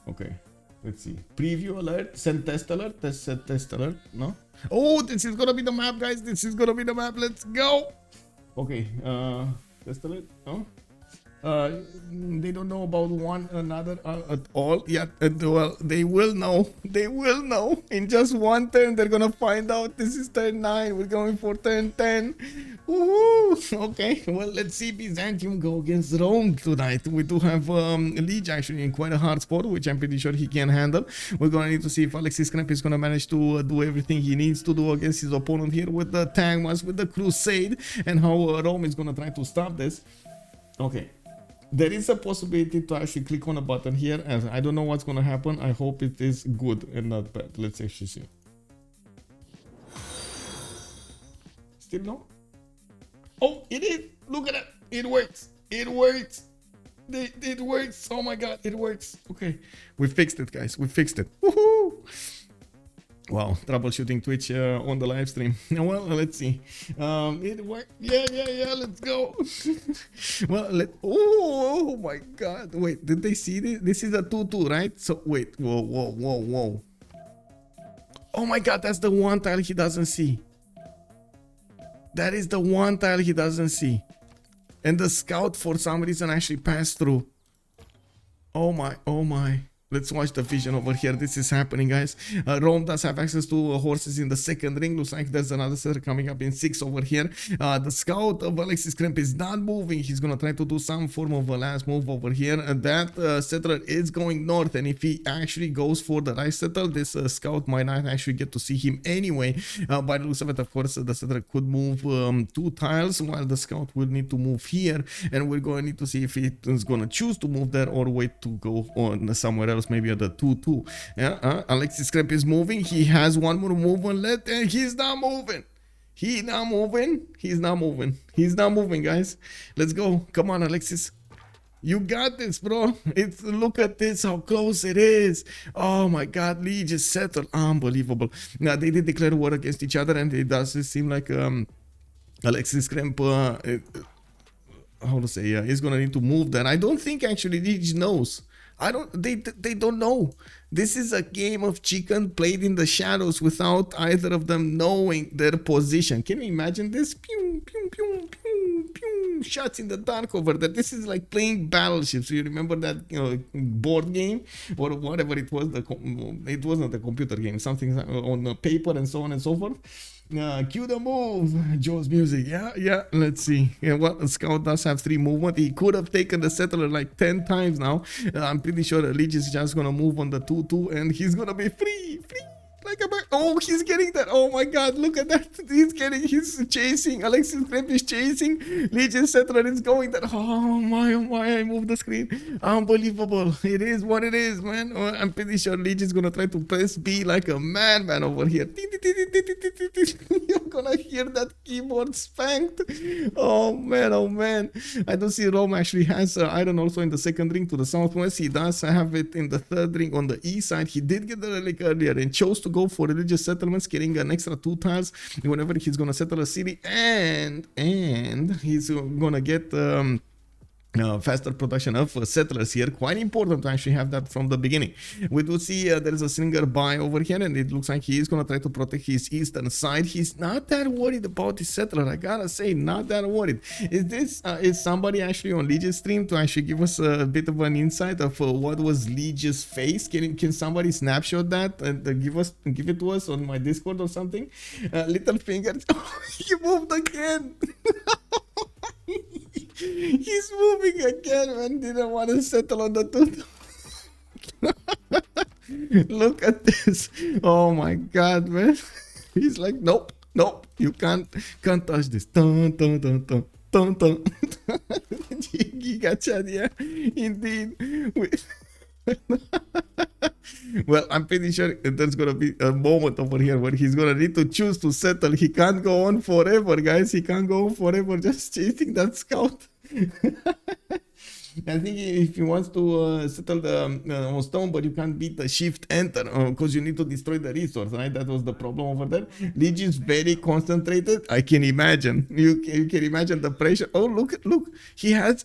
Okay, let's see. Preview alert, send test alert, test alert. No? Oh, this is gonna be the map, guys. This is gonna be the map. Let's go. Okay, test alert. No? They don't know about one another at all yet. Well, they will know. They will know. In just one turn, they're gonna find out. This is turn 9. We're going for turn 10. Woohoo! Okay, well, let's see Byzantium go against Rome tonight. We do have Lege actually in quite a hard spot, which I'm pretty sure he can handle. We're gonna need to see if Alexis Krempp is gonna manage to do everything he needs to do against his opponent here with the Tangmas, with the Crusade, and how Rome is gonna try to stop this. Okay. There is a possibility to actually click on a button here, and I don't know what's gonna happen. I hope it is good and not bad. Let's actually see. Still no? Oh, it is! Look at that! It works! It works! It works! Oh my god, it works! Okay, we fixed it, guys. We fixed it. Woohoo! Wow, troubleshooting Twitch on the live stream. Well, let's see. It worked. Yeah, let's go. Well, oh my god. Wait, did they see this? This is a 2-2, right? So, wait. Whoa. Oh my god, that's the one tile he doesn't see. That is the one tile he doesn't see. And the scout, for some reason, actually passed through. Oh my. Let's watch the vision over here. This is happening, guys. Rome does have access to horses in the second ring. Looks like there's another settler coming up in 6 over here. The scout of Alexis Krempp is not moving. He's gonna try to do some form of a last move over here. And that settler is going north. And if he actually goes for the right settler, this scout might not actually get to see him anyway. By the looks of it, of course, the settler could move 2 tiles, while the scout will need to move here. And we're going to need to see if it is gonna choose to move there or wait to go on somewhere else. Maybe at the 2-2. Yeah, Alexis Krempp is moving. He has one more movement left, and he's not moving. He's not moving. He's not moving. He's not moving, guys. Let's go. Come on, Alexis. You got this, bro. Look at this, how close it is. Oh my God, Lege just settled. Unbelievable. Now they did declare war against each other, and it does seem like Alexis Krempp, how to say, he's gonna need to move there. I don't think actually Lege knows. They don't know. This is a game of chicken played in the shadows without either of them knowing their position. Can you imagine this? Pew, pew, pew, pew, pew. Shots in the dark over there. This is like playing battleships. You remember that board game or whatever it was? It wasn't a computer game. Something on paper and so on and so forth. Cue the move. Joe's music. Yeah. Let's see. Yeah, well, Scout does have 3 movement. He could have taken the settler like 10 times now. I'm pretty sure Lege is just gonna move on the 2-2, and he's gonna be free. Like a bird. Oh, he's getting that. Oh my God, look at that. He's chasing. Alexis Krempp is chasing. Legion settler is going that. Oh my, I moved the screen. Unbelievable. It is what it is, man. I'm pretty sure Lege is gonna try to press B like a madman over here. You're gonna hear that keyboard spanked. Oh man. I don't see Rome actually has iron also in the second ring to the southwest. He does have it in the third ring on the east side. He did get the relic earlier and chose to go for religious settlements, getting an extra 2 tiles whenever he's gonna settle a city, and he's gonna get faster production of settlers here. Quite important to actually have that from the beginning. We do see there is a slinger by over here, and it looks like he is going to try to protect his eastern side. He's not that worried about his settler, I gotta say, not that worried. Is somebody actually on Lege's stream to actually give us a bit of an insight of what was Lege's face? Can somebody snapshot that and give it to us on my Discord or something? Little fingers. He moved again. He's moving again, man. Didn't want to settle on the 2. Look at this. Oh my God, man. He's like, nope, you can't touch this. Dun. Giga-chat, yeah, indeed. Well, I'm pretty sure there's gonna be a moment over here where he's gonna need to choose to settle. He can't go on forever, guys. He can't go on forever just chasing that scout. I think if he wants to settle the on stone, but you can't beat the shift enter because you need to destroy the resource, right? That was the problem over there. Lege is very concentrated. I can imagine. You can imagine the pressure. Oh, look! He has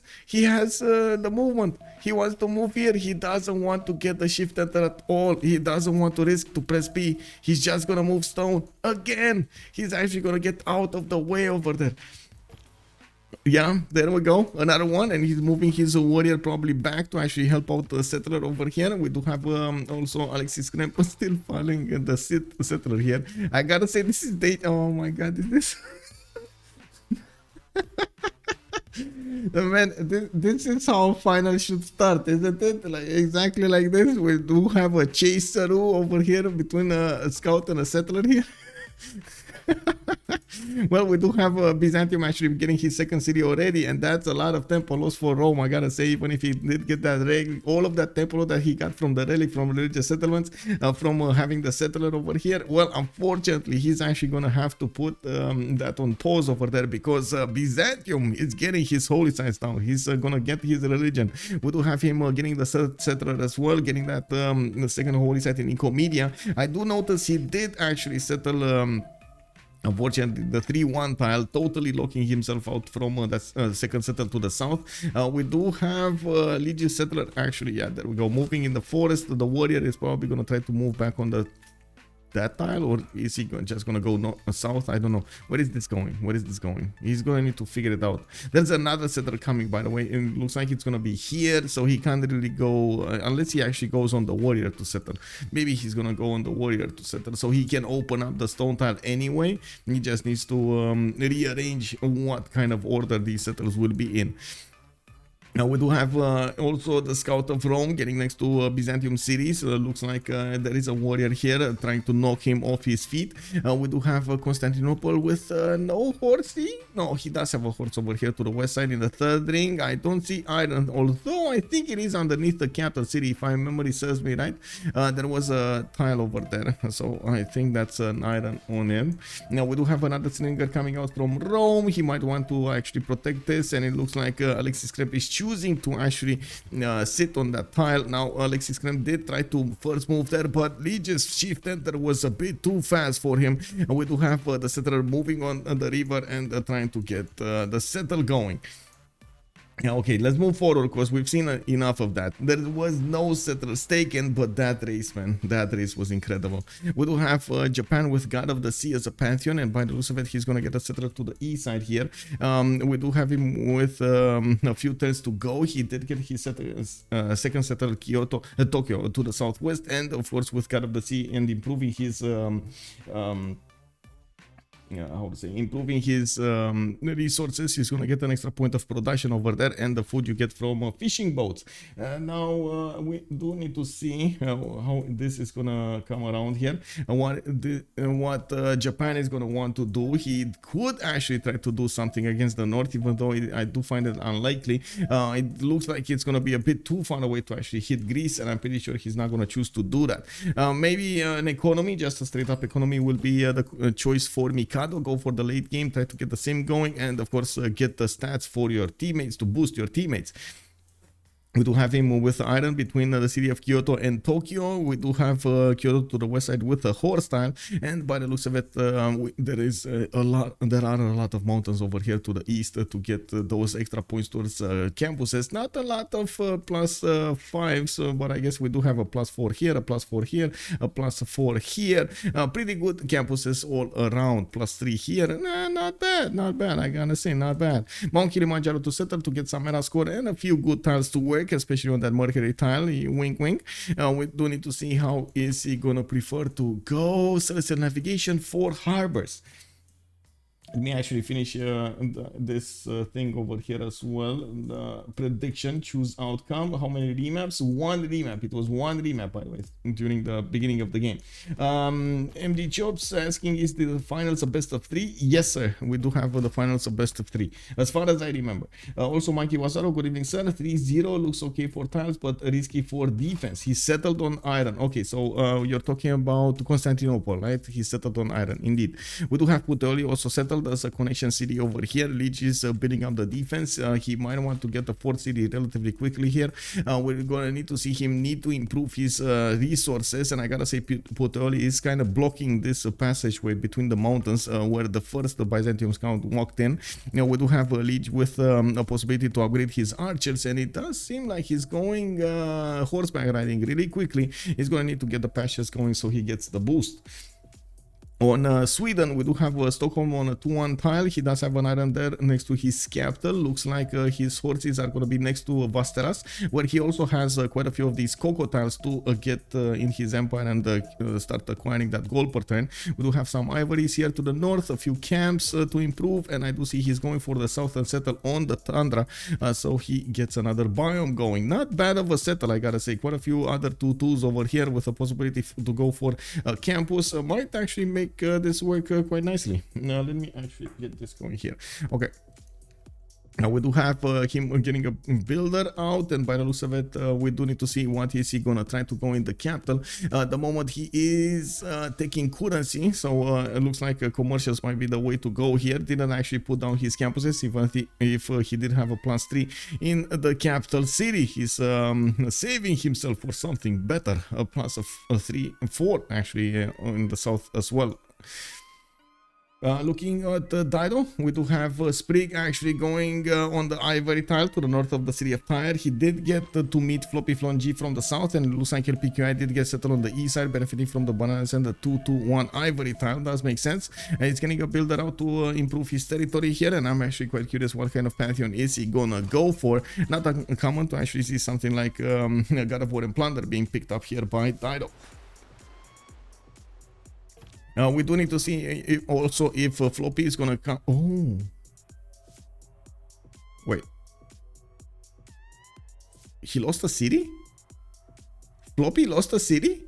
the movement. He wants to move here. He doesn't want to get the shift enter at all. He doesn't want to risk to press B. He's just gonna move stone again. He's actually gonna get out of the way over there. Yeah, there we go, another one, and he's moving his warrior probably back to actually help out the settler over here. We do have also Alexis Krempp still following the settler here. I gotta say, this is date. Oh my God, is this? Man, this is how final should start, isn't it? Like exactly like this. We do have a chaser over here between a scout and a settler here. Well, we do have Byzantium actually getting his second city already, and that's a lot of temple loss for Rome. I gotta say, even if he did get that relic, all of that temple that he got from the relic from religious settlements, from having the settler over here, well, unfortunately, he's actually gonna have to put that on pause over there because Byzantium is getting his holy sites now. He's gonna get his religion. We do have him getting the settler as well, getting that the second holy site in Nicomedia. I do notice he did actually settle. Unfortunately, the 3-1 tile totally locking himself out from that second settle to the south. We do have Lege settler actually, yeah, there we go, moving in the forest. The warrior is probably going to try to move back on the that tile, or is he just gonna go north, south? I don't know. Where is this going? Where is this going? He's gonna need to figure it out. There's another settler coming, by the way, and it looks like it's gonna be here, so he can't really go unless he actually goes on the warrior to settle. Maybe he's gonna go on the warrior to settle, so he can open up the stone tile anyway. He just needs to rearrange what kind of order these settlers will be in. Now we do have also the scout of Rome getting next to Byzantium cities. Looks like there is a warrior here trying to knock him off his feet. We do have Constantinople with no horsey. No, he does have a horse over here to the west side in the third ring. I don't see iron, although I think it is underneath the capital city, if my memory serves me right. There was a tile over there, so I think that's an iron on him. Now we do have another slinger coming out from Rome. He might want to actually protect this, and it looks like Alexis Krempp is choosing to actually sit on that tile. Now Alexis Krempp did try to first move there, but Lege's shift enter was a bit too fast for him. And we do have the settler moving on the river and trying to get the settle going. Yeah, okay, let's move forward because we've seen enough of that. There was no settlers taken, but that race, man, that race was incredible. We do have Japan with God of the Sea as a pantheon, and by the looks of it, he's gonna get a settler to the east side here. We do have him with a few turns to go. He did get his second settler Tokyo to the southwest, and of course with God of the Sea and improving his how to say, improving his resources, he's gonna get an extra point of production over there, and the food you get from fishing boats. Now we do need to see how this is gonna come around here, and what Japan is gonna want to do. He could actually try to do something against the north, even though I do find it unlikely. It looks like it's gonna be a bit too far away to actually hit Greece, and I'm pretty sure he's not gonna choose to do that. Maybe an economy, just a straight up economy, will be the choice for Mikado. Go for the late game, try to get the sim going, and of course get the stats for your teammates to boost your teammates. We do have him with iron between the city of Kyoto and Tokyo. We do have Kyoto to the west side with a horse tile, and by the looks of it, there are a lot of mountains over here to the east to get those extra points towards campuses. Not a lot of +5s, but I guess we do have a +4 here, a +4 here, a +4 here. Pretty good campuses all around. +3 here. Nah, not bad. I gotta say, not bad. Mount Kilimanjaro to settle to get some meta score and a few good tiles to work, especially on that Mercury tile. Wink wink. We do need to see how is he gonna prefer to go. Celestial navigation for harbors. Let me actually finish this thing over here as well. The prediction, choose outcome. How many remaps? One remap. It was one remap, by the way, during the beginning of the game. MD Jobs asking, is the finals a best of 3? Yes, sir. We do have the finals a best of 3, as far as I remember. Also, Mikey Wasaro, good evening, sir. 3-0 looks okay for tiles, but risky for defense. He settled on iron. Okay, so you're talking about Constantinople, right? He settled on iron, indeed. We do have Puteoli also settled as a connection city over here. Lege is building up the defense. He might want to get the fourth city relatively quickly here. We're gonna need to see him need to improve his resources, and I gotta say Puteoli is kind of blocking this passageway between the mountains where the first Byzantium scout walked in. Now we do have Lege with a possibility to upgrade his archers, and it does seem like he's going horseback riding really quickly. He's gonna need to get the pastures going so he gets the boost. On Sweden, we do have Stockholm on a 2-1 tile. He does have an iron there next to his capital. Looks like his horses are going to be next to Vasteras, where he also has quite a few of these cocoa tiles to get in his empire and start acquiring that gold per turn. We do have some ivories here to the north, a few camps to improve, and I do see he's going for the southern settle on the tundra, so he gets another biome going. Not bad of a settle, I gotta say. Quite a few other 2-2s over here with a possibility to go for a campus. Might actually make this work quite nicely. Now let me actually get this going here. Okay. Now we do have him getting a builder out, and by the looks of it, we do need to see what is he gonna try to go in the capital. The moment he is taking currency, so it looks like commercials might be the way to go here. Didn't actually put down his campuses, even if he did have a +3 in the capital city. He's saving himself for something better, a +3, 4 actually in the south as well. Looking at Dido, we do have Sprig actually going on the ivory tile to the north of the city of Tyre. He did get to meet FloppyFloNG from the south, and it looks like LPQI did get settled on the east side, benefiting from the bananas and the 2-2-1 ivory tile. Does make sense. And he's getting a builder out to improve his territory here, and I'm actually quite curious what kind of pantheon is he gonna go for. Not uncommon to actually see something like God of War and Plunder being picked up here by Dido. We do need to see also if Floppy is gonna come. Oh, wait, he lost a city? Floppy lost a city?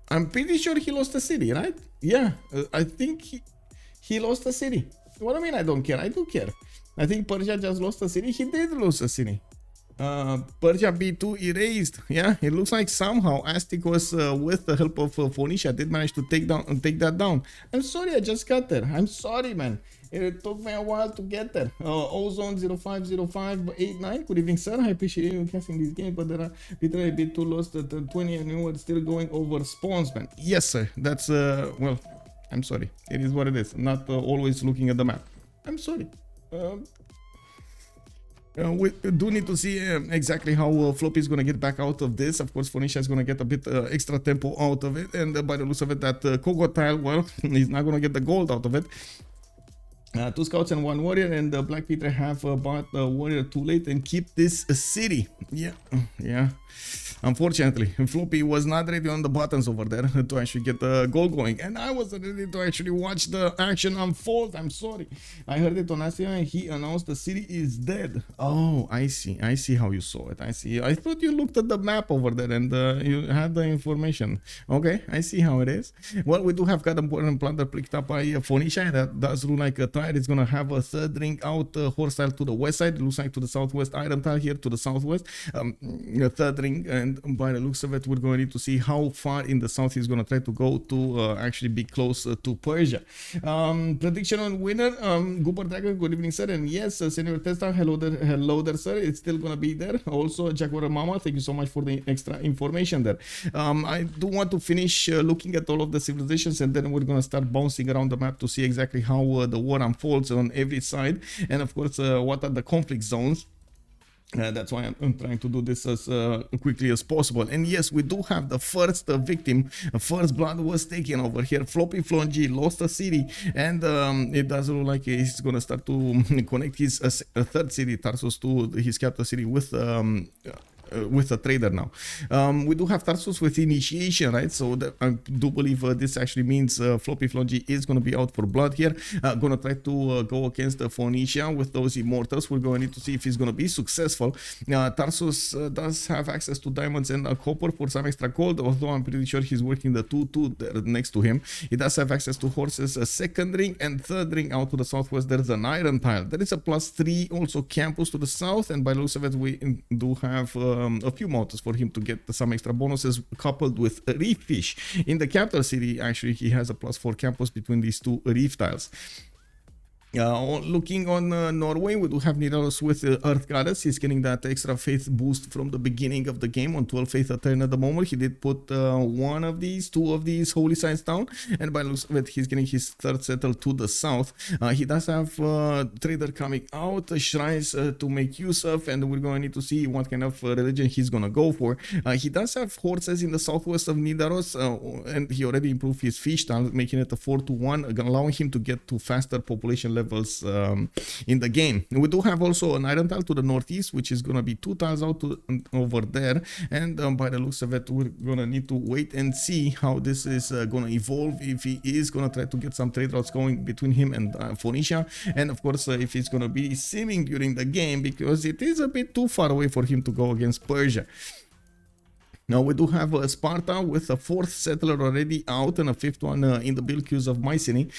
I'm pretty sure he lost a city, right? Yeah, I think he lost a city. What do you mean I don't care? I do care. I think Persia just lost a city. He did lose a city. Persia B2 erased. Yeah, it looks like somehow Astikos with the help of Phoenicia did manage to take that down. I'm sorry, I just got there. I'm sorry, man. It took me a while to get there. Ozone 050589. Good evening, sir. I appreciate you casting this game, but there are a bit too lost at 20 and you were still going over spawns, man. Yes, sir. That's well, I'm sorry. It is what it is. Not always looking at the map. I'm sorry. We do need to see exactly how Floppy is going to get back out of this. Of course, Phoenicia is going to get a bit extra tempo out of it. And by the looks of it, that Coco tile, well, he's not going to get the gold out of it. 2 scouts and 1 warrior, and BlackPitre have bought the warrior too late and keep this city. Yeah. Unfortunately, Floppy was not ready on the buttons over there to actually get the goal going, and I wasn't ready to actually watch the action unfold. I'm sorry. I heard it on Asia and he announced the city is dead. Oh, I see how you saw it. I thought you looked at the map over there and you had the information. Okay, I see how it is. Well, we do have got important plunder picked up by Phoenicia. That does look like a tire. It's gonna have a third ring out horse tile to the west side. It looks like to the southwest, iron tile here to the southwest. A third ring, and by the looks of it, we're going to need to see how far in the south he's going to try to go to actually be close to Persia. Prediction on winner, Gooper Dagger, good evening, sir. And yes, Senior Testa, hello there, sir. It's still going to be there. Also, Jaguar Mama, thank you so much for the extra information there. I do want to finish looking at all of the civilizations, and then we're going to start bouncing around the map to see exactly how the war unfolds on every side, and of course, what are the conflict zones. That's why I'm trying to do this as quickly as possible. And yes, we do have the first victim. First blood was taken over here. FloppyFloNG lost a city, and it does look like he's gonna start to connect his third city, Tarsus, to his capital city with a trader now. We do have Tarsus with initiation, right? So I do believe this actually means FloppyFloNG is going to be out for blood here. Going to try to go against Phoenicia with those immortals. We're going to need to see if he's going to be successful. Tarsus does have access to diamonds and copper for some extra gold, although I'm pretty sure he's working the 2-2 there next to him. He does have access to horses, a second ring and third ring out to the southwest. There's an iron tile. There is a +3 also campus to the south, and by the looks of it, we do have a few mountains for him to get some extra bonuses coupled with reef fish. In the capital city, actually, he has a +4 campus between these two reef tiles. Looking on Norway, we do have Nidaros with Earth Goddess. He's getting that extra faith boost from the beginning of the game on 12 faith a turn at the moment. He did put two of these holy sites down, and by the looks of it, he's getting his third settle to the south. He does have trader coming out, shrines to make use of, and we're going to need to see what kind of religion he's going to go for. He does have horses in the southwest of Nidaros, and he already improved his fish tile, making it a 4-1, allowing him to get to faster population levels in the game. We do have also an iron tile to the northeast, which is going to be 2 tiles out over there, and by the looks of it, we're going to need to wait and see how this is going to evolve, if he is going to try to get some trade routes going between him and Phoenicia, and of course if it's going to be simming during the game, because it is a bit too far away for him to go against Persia. Now we do have Sparta with a 4th settler already out and a 5th one in the build queues of Mycenae.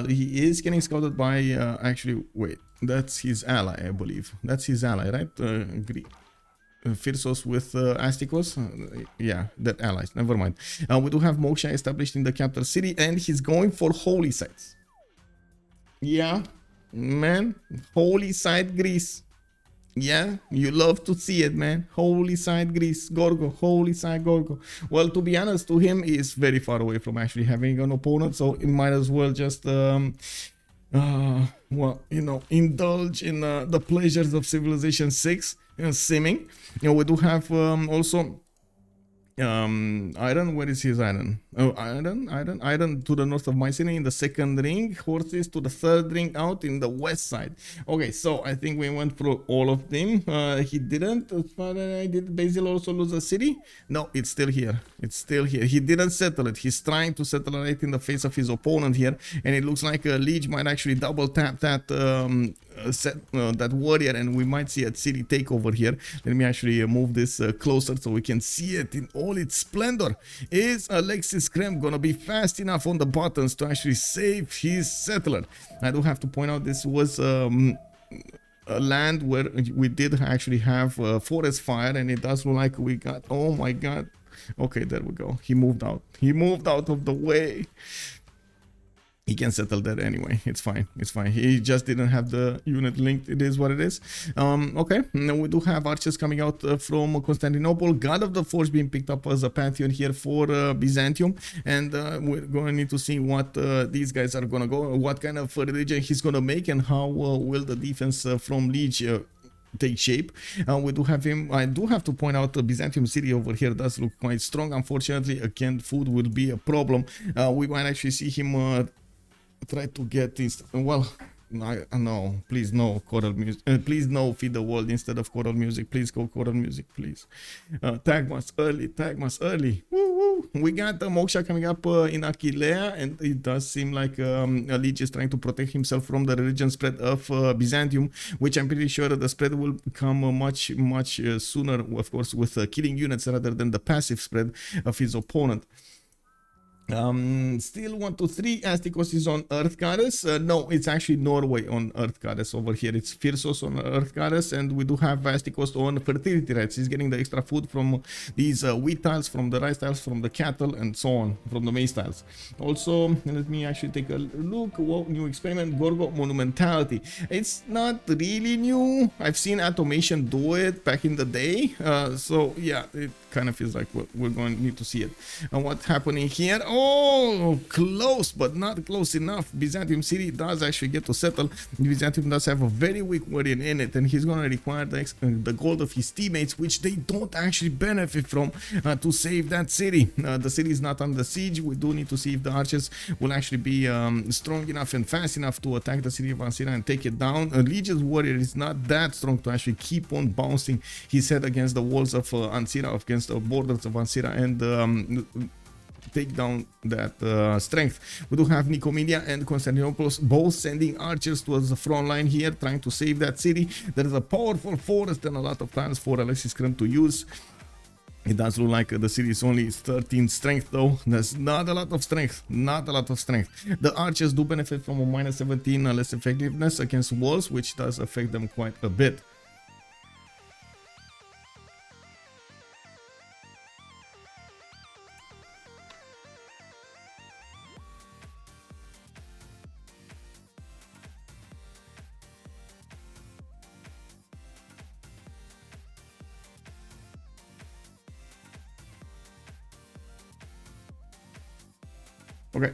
He is getting scouted by, actually, wait, that's his ally, I believe. That's his ally, right? Phyrsos with Astikos. Yeah, that allies, never mind. We do have Moksha established in the capital city, and he's going for holy sites. Yeah, man, holy site Greece. Yeah, you love to see it, man. Holy side Greece, Gorgo, holy side Gorgo. Well, to be honest, to him, he is very far away from actually having an opponent, so he might as well just, well, you know, indulge in the pleasures of Civilization 6, simming. You know, we do have also iron. Where is his iron? Oh, iron to the north of Mycenae in the second ring, horses to the third ring out in the west side. Okay, so I think we went through all of them. He didn't, as far as I did. Basil also lose a city? No, it's still here. It's still here. He didn't settle it. He's trying to settle it in the face of his opponent here, and it looks like Lege might actually double tap that that warrior, and we might see a city takeover here. Let me actually move this closer so we can see it in all its splendor. Is Alexis Krempp gonna be fast enough on the buttons to actually save his settler? I do have to point out this was a land where we did actually have forest fire, and it does look like we got, oh my god, okay, there we go. He moved out. He moved out of the way. He can settle that anyway. It's fine. It's fine. He just didn't have the unit linked. It is what it is. Okay. Now we do have archers coming out from Constantinople. God of the Forge being picked up as a pantheon here for Byzantium. And we're going to need to see what these guys are going to go. What kind of religion he's going to make, and how will the defense from Lege take shape. We do have him. I do have to point out the Byzantium city over here does look quite strong. Unfortunately, again, food will be a problem. We might actually see him try to get this. Well, no, please no choral music. Please no feed the world instead of choral music. Please go choral music, please. Tag us early. Tag us early. Woo woo. We got the Moksha coming up in Aquileia, and it does seem like Lege is trying to protect himself from the religion spread of Byzantium, which I'm pretty sure the spread will come much sooner, of course, with killing units rather than the passive spread of his opponent. Still 1 to 3. Astikos is on Earth Goddess. No, it's actually Norway on Earth Goddess over here. It's Phyrsos on Earth Goddess, and we do have Astikos on fertility rights. He's getting the extra food from these wheat tiles, from the rice tiles, from the cattle, and so on, from the maize tiles. Also, let me actually take a look. Whoa, new experiment, Gorgo Monumentality. It's not really new. I've seen Automation do it back in the day. So yeah, it kind of feels like we're going to need to see it. And what's happening here? Oh, close, but not close enough. Byzantium city does actually get to settle. Byzantium does have a very weak warrior in it, and he's going to require the gold of his teammates, which they don't actually benefit from, to save that city. The city is not under siege. We do need to see if the archers will actually be strong enough and fast enough to attack the city of Ansira and take it down. Legion's warrior is not that strong to actually keep on bouncing his head against the walls of Ansira, against the borders of Ansira, and take down that strength. We do have Nicomedia and Constantinople both sending archers towards the front line here, trying to save that city. There is a powerful forest and a lot of tiles for Alexis Krempp to use. It does look like the city is only 13 strength though. There's not a lot of strength. Not a lot of strength. The archers do benefit from a minus 17 less effectiveness against walls, which does affect them quite a bit. Okay.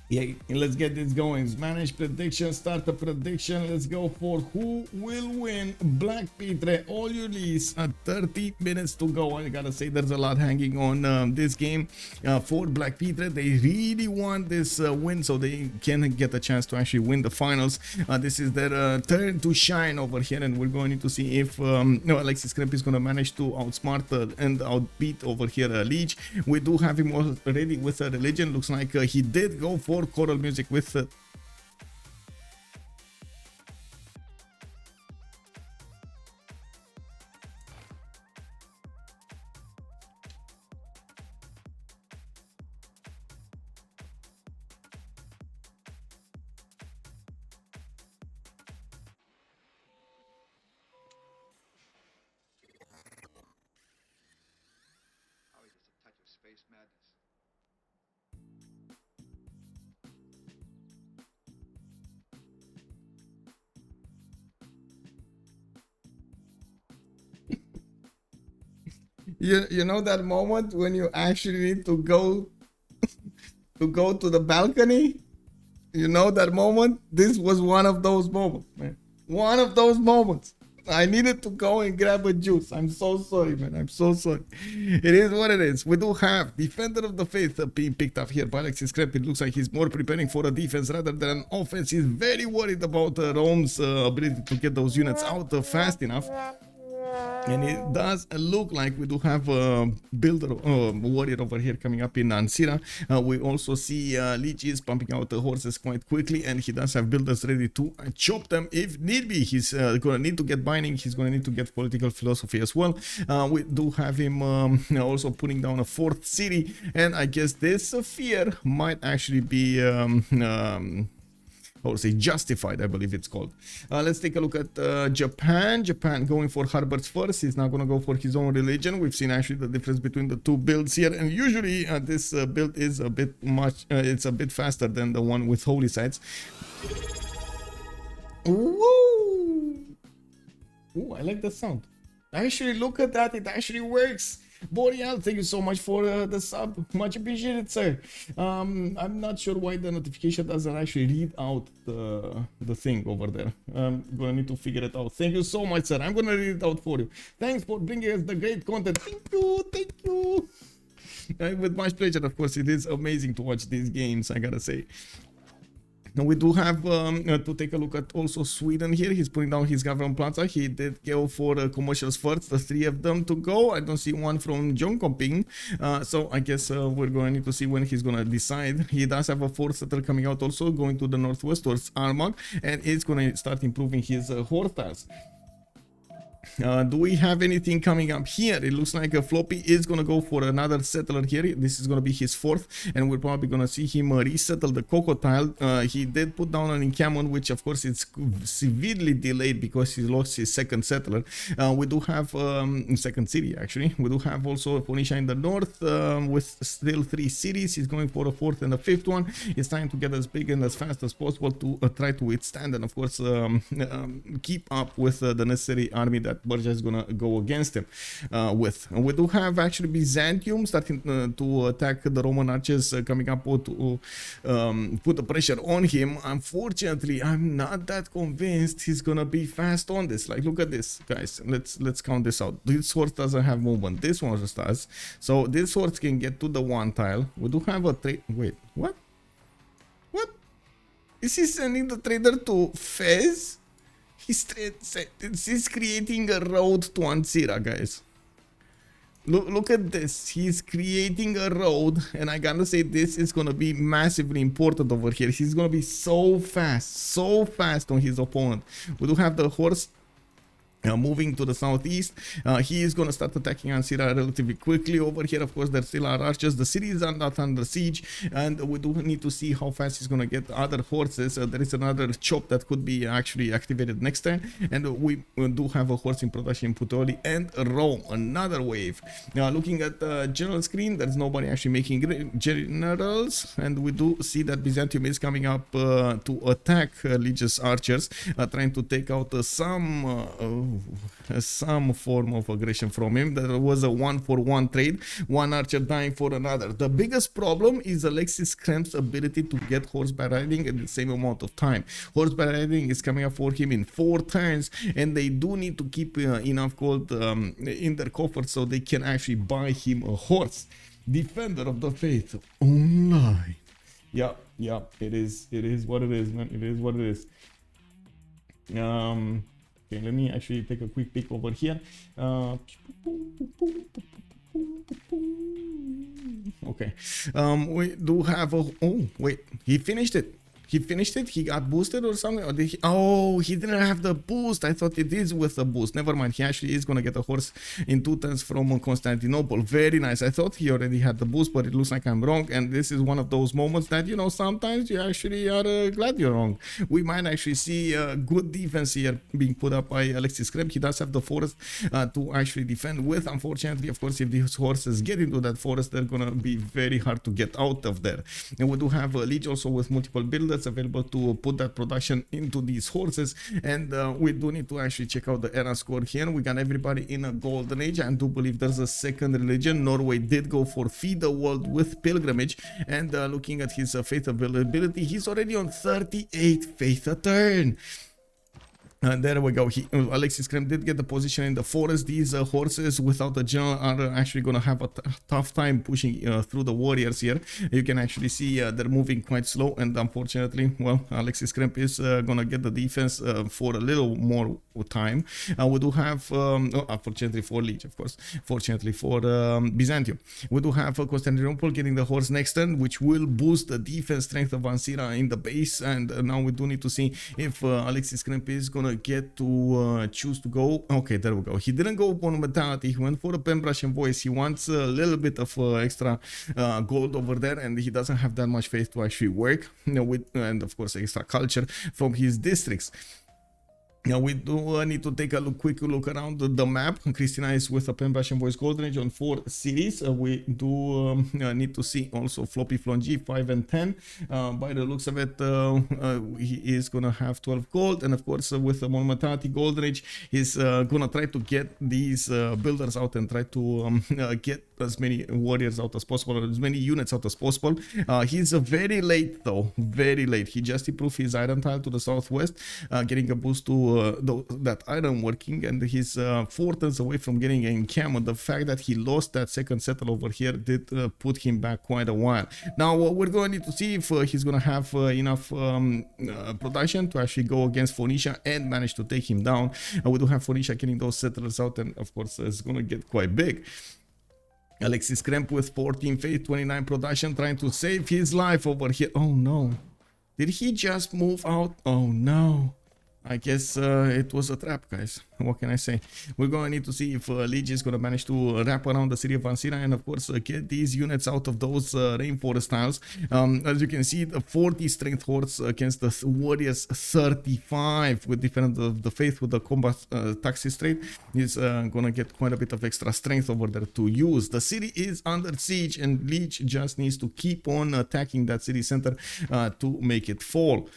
Yeah, let's get this going. Manage prediction, start the prediction. Let's go for who will win. BlackPitre or Ulyss at 30 minutes to go. I gotta say, there's a lot hanging on this game for BlackPitre. They really want this win so they can get a chance to actually win the finals. This is their turn to shine over here, and we're going to see if Alexis Krempp is going to manage to outsmart and outbeat over here Lege. We do have him already with a religion. Looks like he did go for choral music with You know that moment when you actually need to go to the balcony? You know that moment? This was one of those moments, man. One of those moments. I needed to go and grab a juice. I'm so sorry, man. I'm so sorry. It is what it is. We do have Defender of the Faith being picked up here by Alexis Krempp. It looks like he's more preparing for a defense rather than an offense. He's very worried about Rome's ability to get those units out fast enough. And it does look like we do have a builder, warrior over here coming up in Ansira. We also see Lege is pumping out the horses quite quickly, and he does have builders ready to chop them if need be. He's gonna need to get binding. He's gonna need to get political philosophy as well. We do have him also putting down a fourth city, and I guess this fear might actually be or say justified, I believe it's called. Let's take a look at Japan. Japan going for harbors first. He's not going to go for his own religion. We've seen actually the difference between the two builds here, and usually this build is a bit much. It's a bit faster than the one with holy sites. Woo! Ooh, I like the sound. Actually, look at that. It actually works. Boreal, thank you so much for the sub. Much appreciated, sir. I'm not sure why the notification doesn't actually read out the thing over there. I'm gonna need to figure it out. Thank you so much, sir. I'm gonna read it out for you. Thanks for bringing us the great content. Thank you, thank you. With much pleasure, of course. It is amazing to watch these games, I gotta say. Now we do have to take a look at also Sweden here. He's putting down his government plaza. He did go for commercials first, the three of them to go. I don't see one from Jönköping, so I guess we're going to need to see when he's going to decide. He does have a fourth settler coming out also, going to the northwest towards Armagh, and it's going to start improving his horse tiles. Do we have anything coming up here? It looks like Floppy is going to go for another settler here. This is going to be his fourth, and we're probably going to see him resettle the crocodile. He did put down an encampment, which of course is severely delayed because he lost his second settler. We do have second city actually. We do have also Phoenicia in the north with still 3 cities. He's going for a fourth and a fifth one. He's trying to get as big and as fast as possible to try to withstand and of course keep up with the necessary army that Borgia is gonna go against him with. And we do have actually Byzantium starting to attack the Roman archers coming up to put the pressure on him. Unfortunately, I'm not that convinced he's gonna be fast on this. Like, look at this, guys. Let's count this out. This horse doesn't have movement. This one just does. So this horse can get to the one tile. We do have a trade. Wait, what? What? Is he sending the trader to Fez? He's creating a road to Ansira, guys. Look at this. He's creating a road, and I gotta say this is gonna be massively important over here. He's gonna be so fast on his opponent. We do have the horse moving to the southeast. He is going to start attacking Ansira relatively quickly. Over here, of course, there still are archers. The city is not under siege, and we do need to see how fast he's going to get other horses. There is another chop that could be actually activated next time, and we do have a horse in production in Puteoli and Rome, another wave. Now, looking at the general screen, there's nobody actually making generals, and we do see that Byzantium is coming up to attack Lege's archers, trying to take out some form of aggression from him. There was a 1-for-1 trade, one archer dying for another. The biggest problem is Alexis Krempp's ability to get horseback riding in the same amount of time. Horseback riding is coming up for him in 4 turns, and they do need to keep enough gold in their coffers so they can actually buy him a horse. Defender of the Faith online. Yeah, it is what it is, man. It is what it is. Okay, let me actually take a quick peek over here. Okay, we do have a... Oh, wait, he finished it. He finished it? He got boosted or something? Or did he... Oh, he didn't have the boost. I thought it is with the boost. Never mind. He actually is going to get a horse in 2 turns from Constantinople. Very nice. I thought he already had the boost, but it looks like I'm wrong. And this is one of those moments that, you know, sometimes you actually are glad you're wrong. We might actually see good defense here being put up by Alexis Krempp. He does have the forest to actually defend with. Unfortunately, of course, if these horses get into that forest, they're going to be very hard to get out of there. And we do have Lege also with multiple builders. builders available to put that production into these horses. And we do need to actually check out the era score here. We got everybody in a golden age. I do believe there's a second religion. Norway did go for feed the world with pilgrimage, and looking at his faith availability, he's already on 38 faith a turn. And there we go. Alexis Krempp did get the position in the forest. These horses without the general are actually going to have a tough time pushing through the warriors here. You can actually see they're moving quite slow, and unfortunately, well, Alexis Krempp is going to get the defense for a little more time. We do have, unfortunately for Lege, of course, fortunately for Byzantium, we do have Constantinople getting the horse next turn, which will boost the defense strength of Vansira in the base. And now we do need to see if Alexis Krempp is going to get to choose to go. Okay, there we go. He didn't go upon mentality. He went for a pen brush and voice. He wants a little bit of extra gold over there, and he doesn't have that much faith to actually work, with, and of course extra culture from his districts. Now we do need to take a quick look around the map. Christina is with a pen brush and voice golden age on 4 cities. We do need to see also FloppyFloNG 5 and 10. By the looks of it, he is gonna have 12 gold, and of course with the Monumentality golden age, he's gonna try to get these builders out and try to get as many warriors out as possible, as many units out as possible. He's very late though, very late. He just improved his iron tile to the southwest, getting a boost to that iron working, and he's 4 turns away from getting a encampment. The fact that he lost that second settle over here did put him back quite a while. Now we're going to need to see if he's going to have enough production to actually go against Phoenicia and manage to take him down. We do have Phoenicia getting those settlers out, and of course it's going to get quite big. Alexis Krempp with 14 faith, 29 production, trying to save his life over here. Oh no, did he just move out? Oh no, I guess it was a trap, guys. What can I say? We're going to need to see if Lege is going to manage to wrap around the city of Vansira and, of course, get these units out of those rainforest tiles. As you can see, the 40 strength horse against the warriors 35 with Defender of the Faith with the combat taxis trade is going to get quite a bit of extra strength over there to use. The city is under siege, and Lege just needs to keep on attacking that city center to make it fall.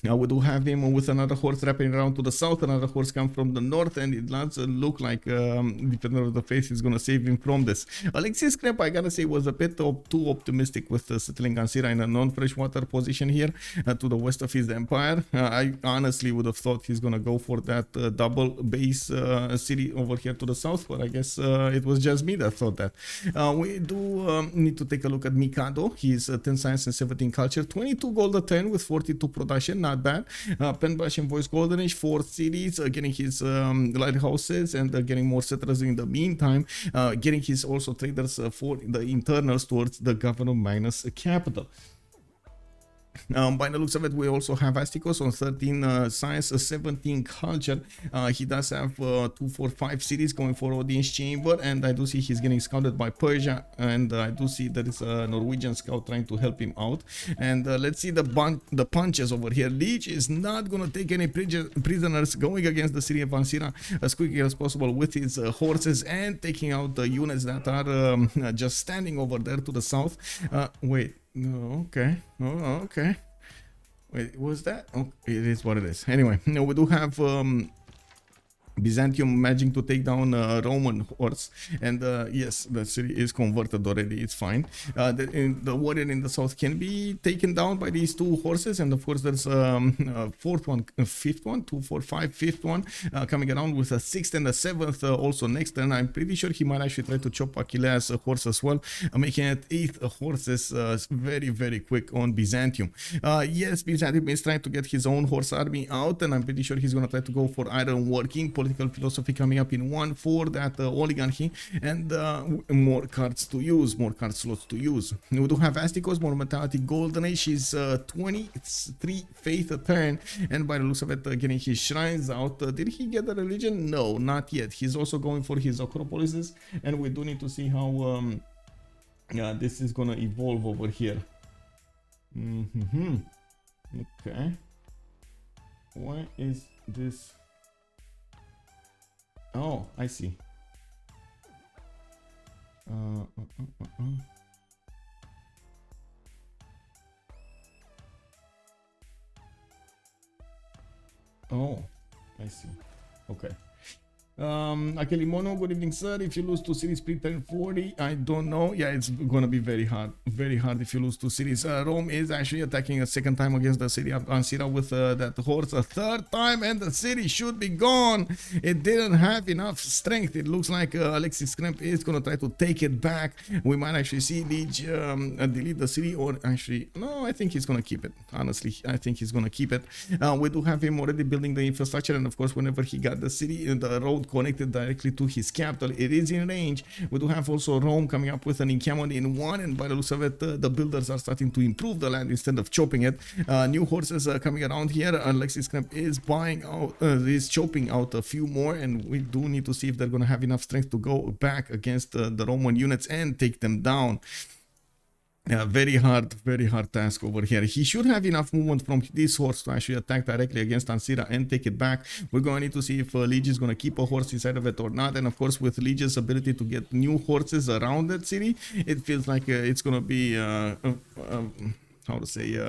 Now we do have him with another horse wrapping around to the south, another horse come from the north, and it does look like Defender of the Faith is going to save him from this. Alexis Krempp, I gotta say, was a bit too optimistic with settling Ansira in a non-freshwater position here to the west of his empire. I honestly would have thought he's going to go for that double base city over here to the south, but I guess it was just me that thought that. We do need to take a look at Mikado. He's 10 science and 17 culture, 22 gold a 10 with 42 production. Not bad. Pen brush and voice golden age, 4 cities, getting his lighthouses and getting more settlers in the meantime, getting his also traders for the internals towards the governor Magnus capital. By the looks of it, we also have Astikos on 13 science, 17 culture. He does have 2, 4, 5 cities going for audience chamber, and I do see he's getting scouted by Persia, and I do see there is a Norwegian scout trying to help him out. And let's see the punches over here. Lege is not going to take any prisoners, going against the city of Vansira as quickly as possible with his horses and taking out the units that are just standing over there to the south. Wait. No, okay. Oh, okay. Wait, was that? Oh, it is what it is. Anyway, no, we do have Byzantium managing to take down Roman horse, and yes, the city is converted already. It's fine. The warrior in the south can be taken down by these 2 horses, and of course there's a 4th one, 5th one, 2, 4, 5, 5th one coming around with a 6th and a 7th also next turn. I'm pretty sure he might actually try to chop Achilles' horse as well, making it 8 horses very, very quick on Byzantium. Yes, Byzantium is trying to get his own horse army out, and I'm pretty sure he's going to try to go for iron working, political philosophy coming up in 1 for that oligarchy, and more cards to use, more card slots to use. We do have Astikos, Monumentality golden age. She's 23 faith a turn, and by the looks of it, getting his shrines out. Did he get the religion? No, not yet. He's also going for his acropolises, and we do need to see how this is gonna evolve over here. Okay, why is this? Oh, I see. Oh, I see. Okay. Akelimono, good evening, sir. If you lose 2 series pre-turn 40, I don't know. Yeah, it's gonna be very hard if you lose 2 series. Rome is actually attacking a second time against the city of Ansira with that horse a third time, and the city should be gone. It didn't have enough strength. It looks like Alexis Krempp is gonna try to take it back. We might actually see Lege delete the city, or actually, no, I think he's gonna keep it. Honestly, I think he's gonna keep it. We do have him already building the infrastructure, and of course, whenever he got the city, the road connected directly to his capital, it is in range. We do have also Rome coming up with an encampment in one, and by the looks of it, the builders are starting to improve the land instead of chopping it. New horses are coming around here. Alexis Krempp is buying out, is chopping out a few more, and we do need to see if they're going to have enough strength to go back against the Roman units and take them down. Yeah, very hard task over here. He should have enough movement from this horse to actually attack directly against Ansira and take it back. We're going to need to see if Lege is going to keep a horse inside of it or not. And of course, with Lege's ability to get new horses around that city, it feels like it's going to be, how to say,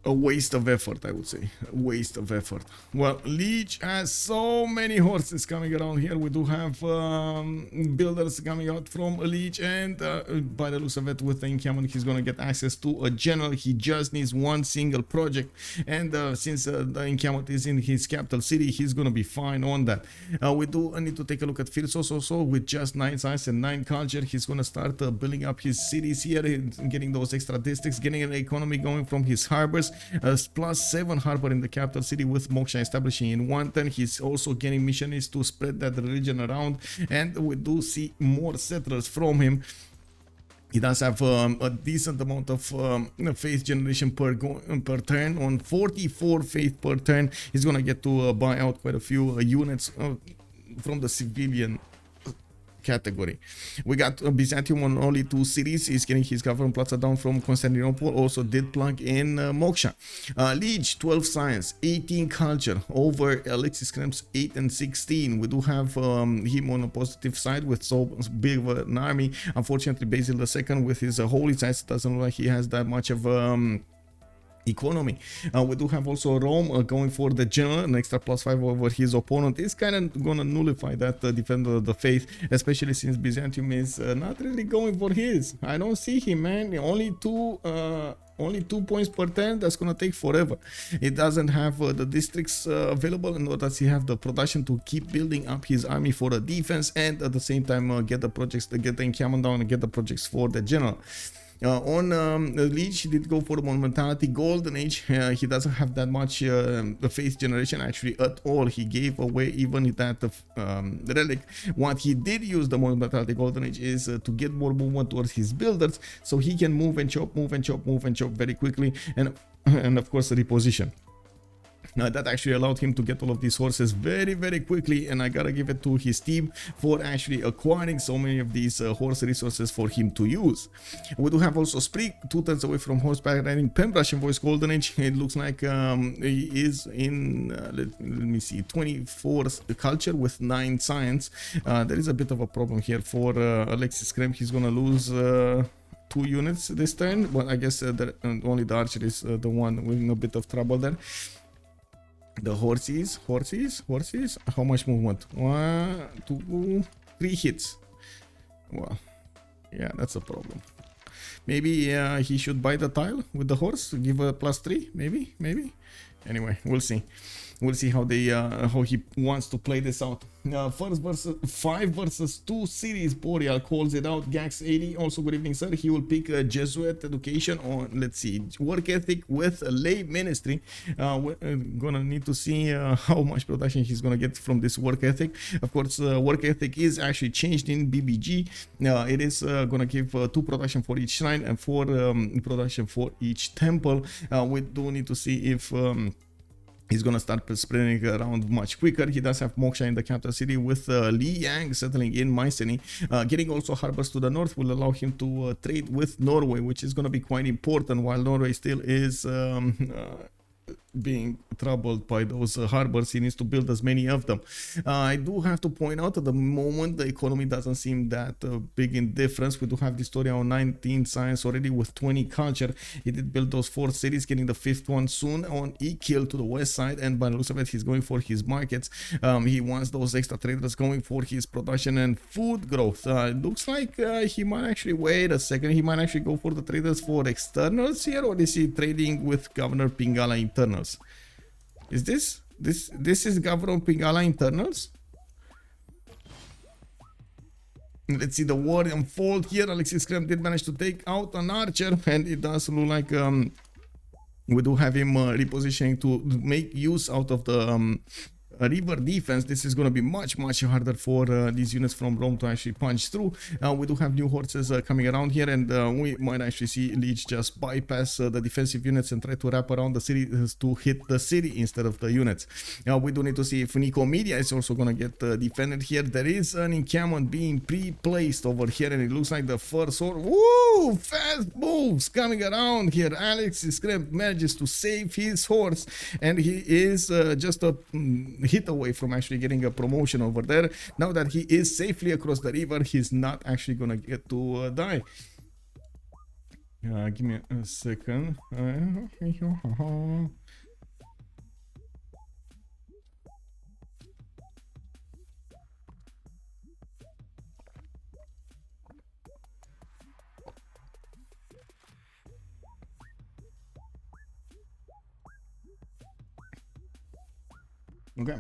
a waste of effort, I would say. A waste of effort. Well, Lege has so many horses coming around here. We do have builders coming out from Lege, and by the looks of it, with the encampment, he's going to get access to a general. He just needs one single project, and since the encampment is in his capital city, he's going to be fine on that. We do need to take a look at Phyrsos also. With just 9 science and 9 culture, he's going to start building up his cities here, getting those extra districts, getting an economy going from his harbors. +7 harbor in the capital city with Moksha establishing in one turn. He's also getting missionaries to spread that religion around, and we do see more settlers from him. He does have a decent amount of faith generation per turn. On 44 faith per turn, he's gonna get to buy out quite a few units from the civilian category. We got Byzantium on only 2 cities. He's getting his government plaza down from Constantinople. Also did plug in Moksha. Lege 12 science, 18 culture over Alexis Krempp's 8 and 16. We do have him on a positive side with so big of an army. Unfortunately, Basil II with his holy sites doesn't look like he has that much of economy. We do have also Rome going for the general, an extra +5 over his opponent. Is kind of gonna nullify that defender of the faith, especially since Byzantium is not really going for his. I don't see him, man. Only two points per turn. That's gonna take forever. It doesn't have the districts available, nor does he have the production to keep building up his army for the defense, and at the same time get the projects to get the encampment down and get the projects for the general. On Lege, he did go for the Monumentality Golden Age. He doesn't have that much faith generation actually at all. He gave away even that relic. What he did use the Monumentality Golden Age is to get more movement towards his builders, so he can move and chop very quickly, and of course reposition. That actually allowed him to get all of these horses very quickly, and I gotta give it to his team for actually acquiring so many of these horse resources for him to use. We do have also Sprig, 2 turns away from horseback riding, Pembrasian Voice Golden Age. It looks like he is in, let me see, 24 culture with 9 science. There is a bit of a problem here for Alexis Krempp. He's gonna lose 2 units this turn, but I guess only the archer is the one with a bit of trouble there. The horses, how much movement? 1, 2, 3 hits. Well, yeah, that's a problem. Maybe he should buy the tile with the horse, give a +3, maybe. Anyway, we'll see. We'll see how he wants to play this out. First versus 5 versus 2 series. Boreal calls it out. Gax 80. Also, good evening, sir. He will pick Jesuit education on, let's see, work ethic with a lay ministry. We're gonna need to see how much production he's gonna get from this work ethic. Of course, work ethic is actually changed in BBG. It is gonna give 2 production for each shrine and 4 production for each temple. We do need to see if he's gonna start spreading around much quicker. He does have Moksha in the capital city with Li Yang settling in Mycenae. Getting also harbors to the north will allow him to trade with Norway, which is gonna be quite important, while Norway still is being troubled by those harbors. He needs to build as many of them. I do have to point out at the moment the economy doesn't seem that big in difference. We do have dISTORIA on 19 science already with 20 culture. He did build those 4 cities, getting the 5th one soon on Ekill to the west side, and by the looks of it, he's going for his markets. He wants those extra traders going for his production and food growth. Looks like he might actually wait a second. He might actually go for the traders for externals here, or is he trading with Governor Pingala internals? Is this is Governor Pingala internals? Let's see the war unfold here. Alexis Krempp did manage to take out an archer, and it does look like we do have him repositioning to make use out of the river defense. This is going to be much harder for these units from Rome to actually punch through. We do have new horses coming around here, and we might actually see Lege just bypass the defensive units and try to wrap around the city to hit the city instead of the units. We do need to see if Nico Media is also going to get defended here. There is an encampment being pre-placed over here, and it looks like the first sword. Woo! Fast moves coming around here. Alexis Krempp manages to save his horse, and he is just a hit away from actually getting a promotion over there. Now that he is safely across the river, he's not actually gonna get to die. Give me a second. Okay.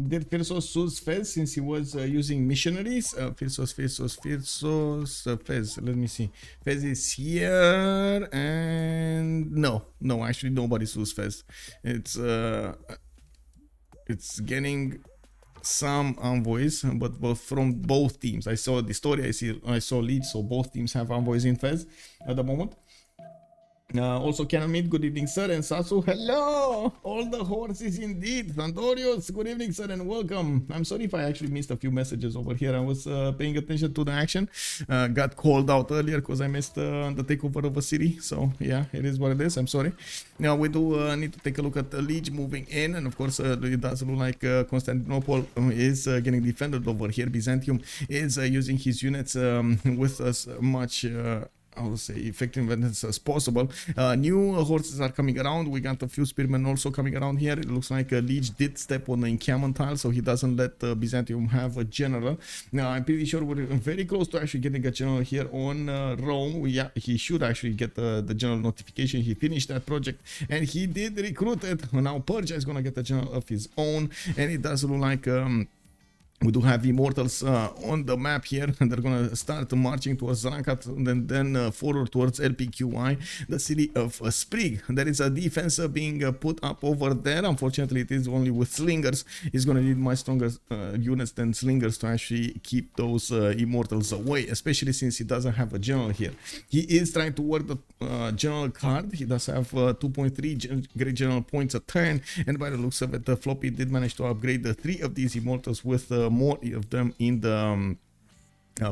Did Phyrsos choose Fez since he was using missionaries? Phyrsos, Fez. Let me see. Fez is here, and no, actually nobody choose Fez. It's getting some envoys, but from both teams. I saw dISTORIA, I saw Lege, so both teams have envoys in Fez at the moment. Also, Canon Meet, good evening, sir, and Sasu, hello! All the horses indeed. Sandorios, good evening, sir, and welcome. I'm sorry if I actually missed a few messages over here. I was paying attention to the action. Got called out earlier because I missed the takeover of a city. So, yeah, it is what it is. I'm sorry. Now, we do need to take a look at the Lege moving in, and of course, it does look like Constantinople is getting defended over here. Byzantium is using his units with as much I would say effective weapons as possible. New horses are coming around. We got a few spearmen also coming around here. It looks like Lege did step on the encampment tile, so he doesn't let Byzantium have a general. Now, I'm pretty sure we're very close to actually getting a general here on Rome. Yeah, he should actually get the general notification. He finished that project, and he did recruit it. Now, Persia is going to get a general of his own, and it does look like we do have immortals on the map here, and they're gonna start marching towards Rankat and then forward towards LPQI, the city of Sprig. There is a defense being put up over there. Unfortunately, it is only with slingers. He's gonna need much stronger units than slingers to actually keep those immortals away, especially since he doesn't have a general here. He is trying to work the general card. He does have 2.3 great general points a turn, and by the looks of it, Floppy did manage to upgrade the 3 of these immortals with more of them in the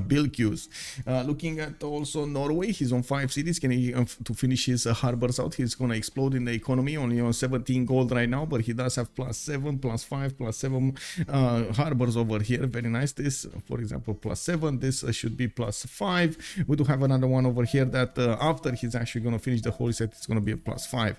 build queues. Looking at also Norway, he's on 5 cities. Can he to finish his harbors out? He's gonna explode in the economy, only on 17 gold right now, but he does have +7, +5, +7 harbors over here. Very nice. This, for example, +7. This should be +5. We do have another one over here that after he's actually gonna finish the holy set, it's gonna be a +5.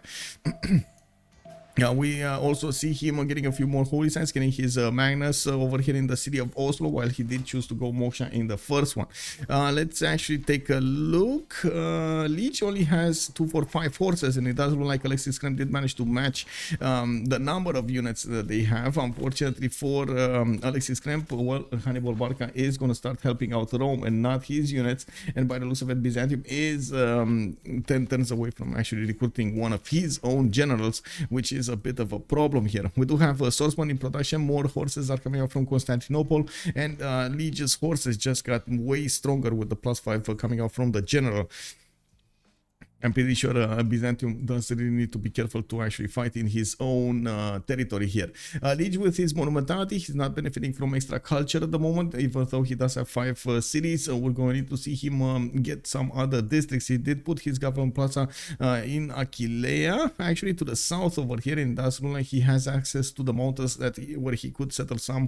We also see him getting a few more holy sites, getting his Magnus over here in the city of Oslo, while he did choose to go Moksha in the first one. Let's actually take a look. Lege only has 2, 4, 5 horses, and it does look like Alexis Krempp did manage to match the number of units that they have. Unfortunately for Alexis Krempp, well, Hannibal Barca is going to start helping out Rome and not his units, and by the looks of it, Byzantium is 10 turns away from actually recruiting one of his own generals, which is a bit of a problem here. We do have a swordsman in production. More horses are coming out from Constantinople, and Lege's horses just got way stronger with the +5 coming out from the general. I'm pretty sure Byzantium does really need to be careful to actually fight in his own territory here. Lege with his monumentality, he's not benefiting from extra culture at the moment, even though he does have 5 cities. We're going to need to see him get some other districts. He did put his government plaza in Aquileia, actually to the south over here, and does look like he has access to the mountains where he could settle some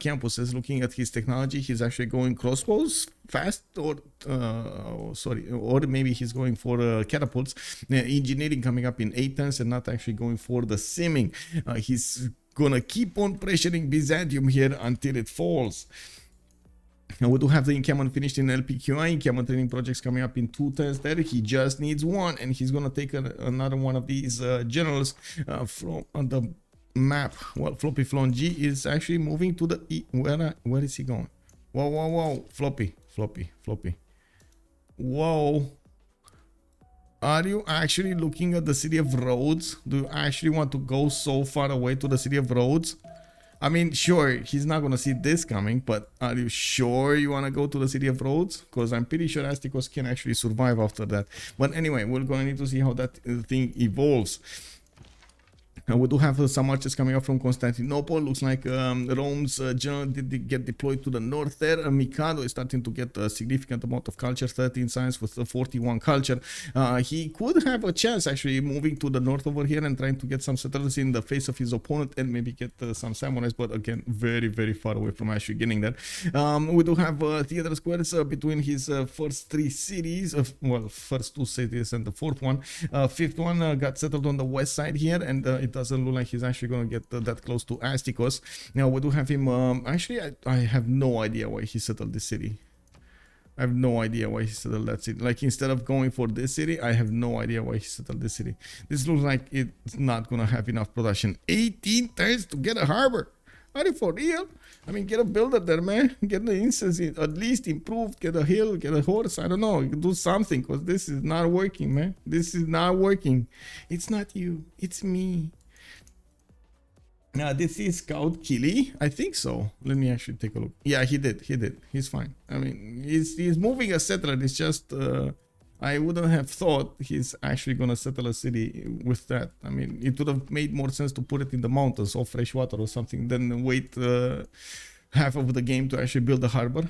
campuses. Looking at his technology, he's actually going crossbows fast, or or maybe he's going for catapults. Engineering coming up in 8 turns and not actually going for the simming. He's gonna keep on pressuring Byzantium here until it falls. And we do have the encampment finished in LPQI. Encampment training projects coming up in 2 turns there. He just needs 1, and he's gonna take another one of these generals from the map. Well, FloppyFloNG is actually moving to the E. Where is he going? Whoa, Floppy. Whoa. Are you actually looking at the city of Rhodes? Do you actually want to go so far away to the city of Rhodes? I mean, sure, he's not going to see this coming, but are you sure you want to go to the city of Rhodes? Because I'm pretty sure Astikos can actually survive after that. But anyway, we're going to need to see how that thing evolves. We do have some marches coming up from Constantinople. Looks like Rome's general did get deployed to the north there. Mikado is starting to get a significant amount of culture, 13 science with 41 culture. He could have a chance actually moving to the north over here and trying to get some settlers in the face of his opponent and maybe get some samurais, but again, very, very far away from actually getting there. We do have theater squares between his first 3 cities, well, first 2 cities and the 4th one. 5th one got settled on the west side here, and it doesn't look like he's actually going to get that close to Astikos. Now we do have him, actually I have no idea why he settled this city. I have no idea why he settled that city. Like, instead of going for this city, I have no idea why he settled this city. This looks like it's not going to have enough production. 18 turns to get a harbor. Are you for real? I mean, get a builder there, man. Get the instance at least improved. Get a hill, get a horse. I don't know. You can do something, because this is not working, man. This is not working. It's not you. It's me. Now, this is Scout Killy. I think so. Let me actually take a look. Yeah, he did. He's fine. I mean, he's moving a settler. It's just... I wouldn't have thought he's actually gonna settle a city with that. I mean, it would have made more sense to put it in the mountains or fresh water or something than wait half of the game to actually build a harbor.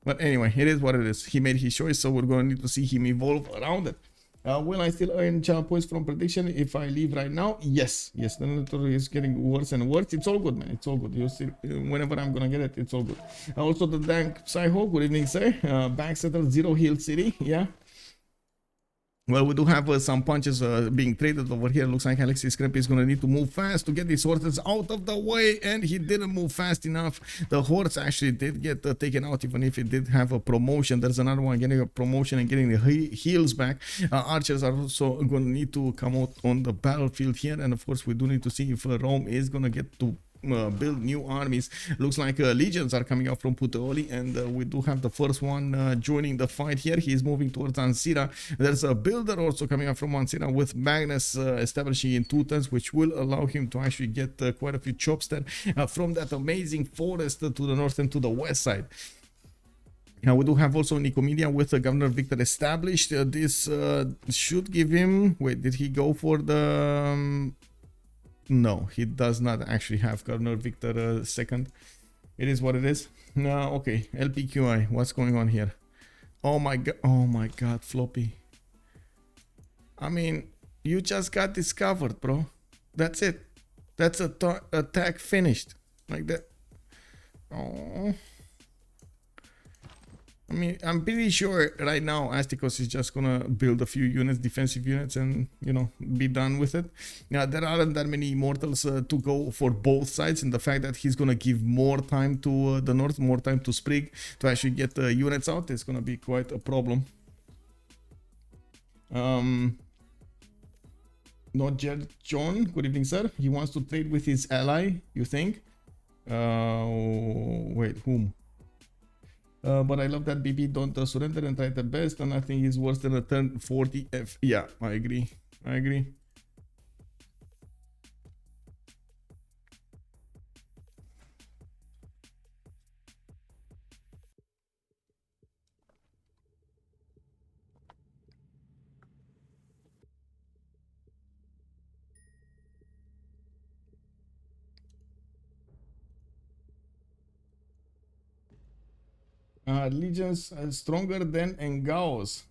But anyway, it is what it is. He made his choice, so we're gonna need to see him evolve around it. Will I still earn channel points from prediction if I leave right now? Yes. The military is getting worse and worse. It's all good, man. It's all good. You see, whenever I'm gonna get it, it's all good. Also, the dank Psycho. Good evening, sir. Back settled 0 Hill City. Yeah. Well, we do have some punches being traded over here. Looks like Alexis Krempp is going to need to move fast to get these horses out of the way, and he didn't move fast enough. The horse actually did get taken out, even if it did have a promotion. There's another one getting a promotion and getting the heals back. Archers are also going to need to come out on the battlefield here, and of course, we do need to see if Rome is going to get to build new armies. Looks like legions are coming out from Puteoli, and we do have the first one joining the fight here. He is moving towards Ansira. There's a builder also coming out from Ansira with Magnus establishing in 2 turns, which will allow him to actually get quite a few chops there from that amazing forest to the north and to the west side. Now we do have also Nicomedia with Governor Victor established. This should give him... Wait, did he go for the... No, he does not actually have Governor Victor second. It is what it is. No, okay. LPQI, what's going on here? Oh my god, Floppy. I mean, you just got discovered, bro. That's it. That's attack finished. Like that. Oh. I mean, I'm pretty sure right now Astikos is just gonna build a few units, defensive units, and, you know, be done with it. Now, there aren't that many immortals to go for both sides, and the fact that he's gonna give more time to the north, more time to Sprig to actually get the units out, is gonna be quite a problem. Not Jed John, good evening, sir. He wants to trade with his ally, you think? Wait, whom? But I love that BP don't surrender and try the best, and nothing is worse than a turn 40F. Yeah, I agree. Legions stronger than Engaos.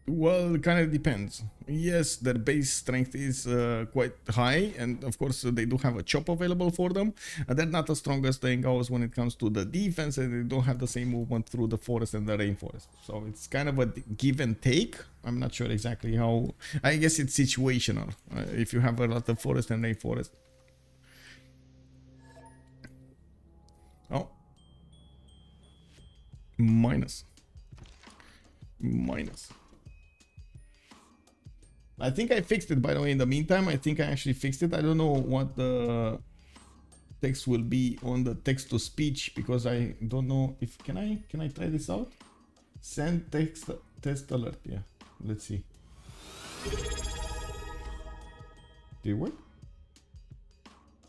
Well, it kind of depends. Yes, their base strength is quite high, and of course they do have a chop available for them. They're not as strong as the Engaos when it comes to the defense, and they don't have the same movement through the forest and the rainforest. So it's kind of a give and take. I'm not sure exactly how. I guess it's situational. If you have a lot of forest and rainforest. Oh. Minus. I think I fixed it, by the way. In the meantime, I think I actually fixed it. I don't know what the text will be on the text to speech, because I don't know if can I try this out. Send test alert. Yeah, let's see. Did it work?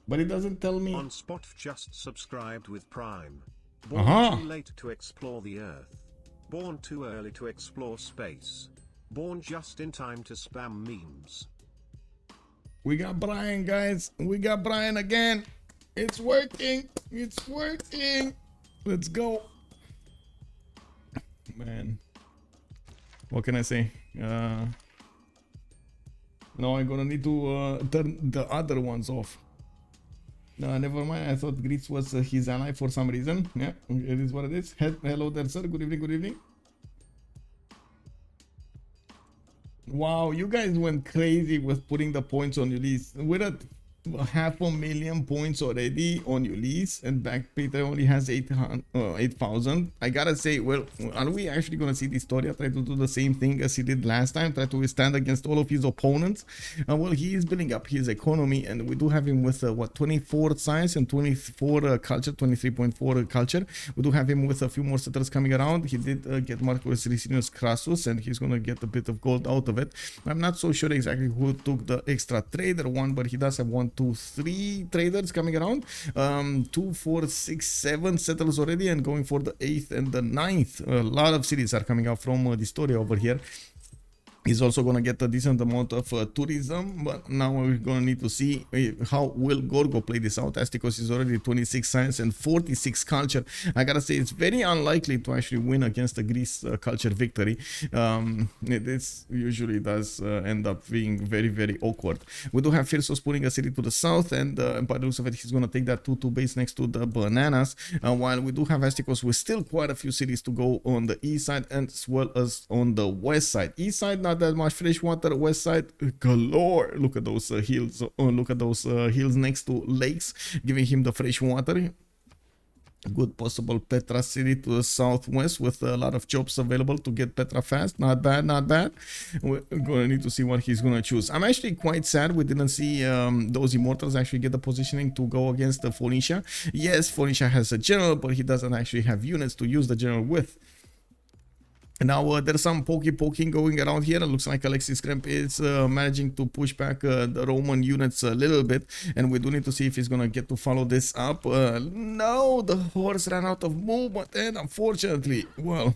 But it doesn't tell me. OnSpot just subscribed with Prime. Born too late to explore the Earth. Born too early to explore space. Born just in time to spam memes. We got Brian, guys. We got Brian again. It's working. It's working. Let's go. Man. What can I say? No, I'm gonna need to turn the other ones off. No, never mind. I thought Greece was his ally for some reason. Yeah, it is what it is. Hello there, sir. Good evening. Good evening. Wow, you guys went crazy with putting the points on Ulyss. We're at 500,000 points already on Ulyss, and BlackPitre only has 8,000. I gotta say, well, are we actually gonna see dISTORIA try to do the same thing as he did last time, try to stand against all of his opponents? Well, he is building up his economy, and we do have him with what, 24 science and 24 culture, 23.4 culture. We do have him with a few more settlers coming around. He did get Marcus Licinius Crassus, and he's gonna get a bit of gold out of it. I'm not so sure exactly who took the extra trader one, but he does have 1, 2, 3 traders coming around. 2, 4, 6, 7 settlers already, and going for the 8th and the 9th. A lot of cities are coming out from dISTORIA over here. He's also going to get a decent amount of tourism, but now we're going to need to see how will Gorgo play this out. Astikos is already 26 science and 46 culture. I gotta say, it's very unlikely to actually win against the Greece culture victory. This usually does end up being very, very awkward. We do have Phyrsos putting a city to the south, and by the looks of it, he's going to take that 2-2 base next to the bananas, while we do have Astikos with still quite a few cities to go on the east side as well as on the west side. East side, not that much fresh water. West side, galore. Look at those hills. Look at those hills next to lakes, giving him the fresh water. Good possible Petra city to the southwest with a lot of jobs available to get Petra fast. Not bad, not bad. We're gonna need to see what he's gonna choose. I'm actually quite sad we didn't see those immortals actually get the positioning to go against the Phoenicia. Yes, Phoenicia has a general, but he doesn't actually have units to use the general with. Now there's some poking going around here. It looks like Alexis Krempp is managing to push back the Roman units a little bit, and we do need to see if he's gonna get to follow this up. No, the horse ran out of movement, and unfortunately, well,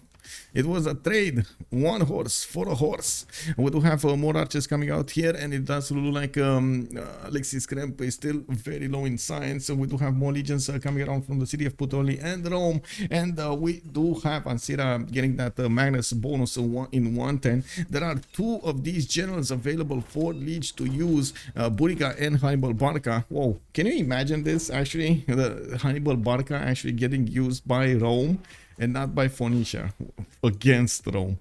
it was a trade. One horse for a horse. We do have more archers coming out here, and it does look like Alexis Krempp is still very low in science. So we do have more legions coming around from the city of Puteoli and Rome, and we do have Ansira getting that Magnus bonus in 110. There are 2 of these generals available for Lege to use, Burica and Hannibal Barca. Whoa, can you imagine this actually? The Hannibal Barca actually getting used by Rome and not by Phoenicia against Rome.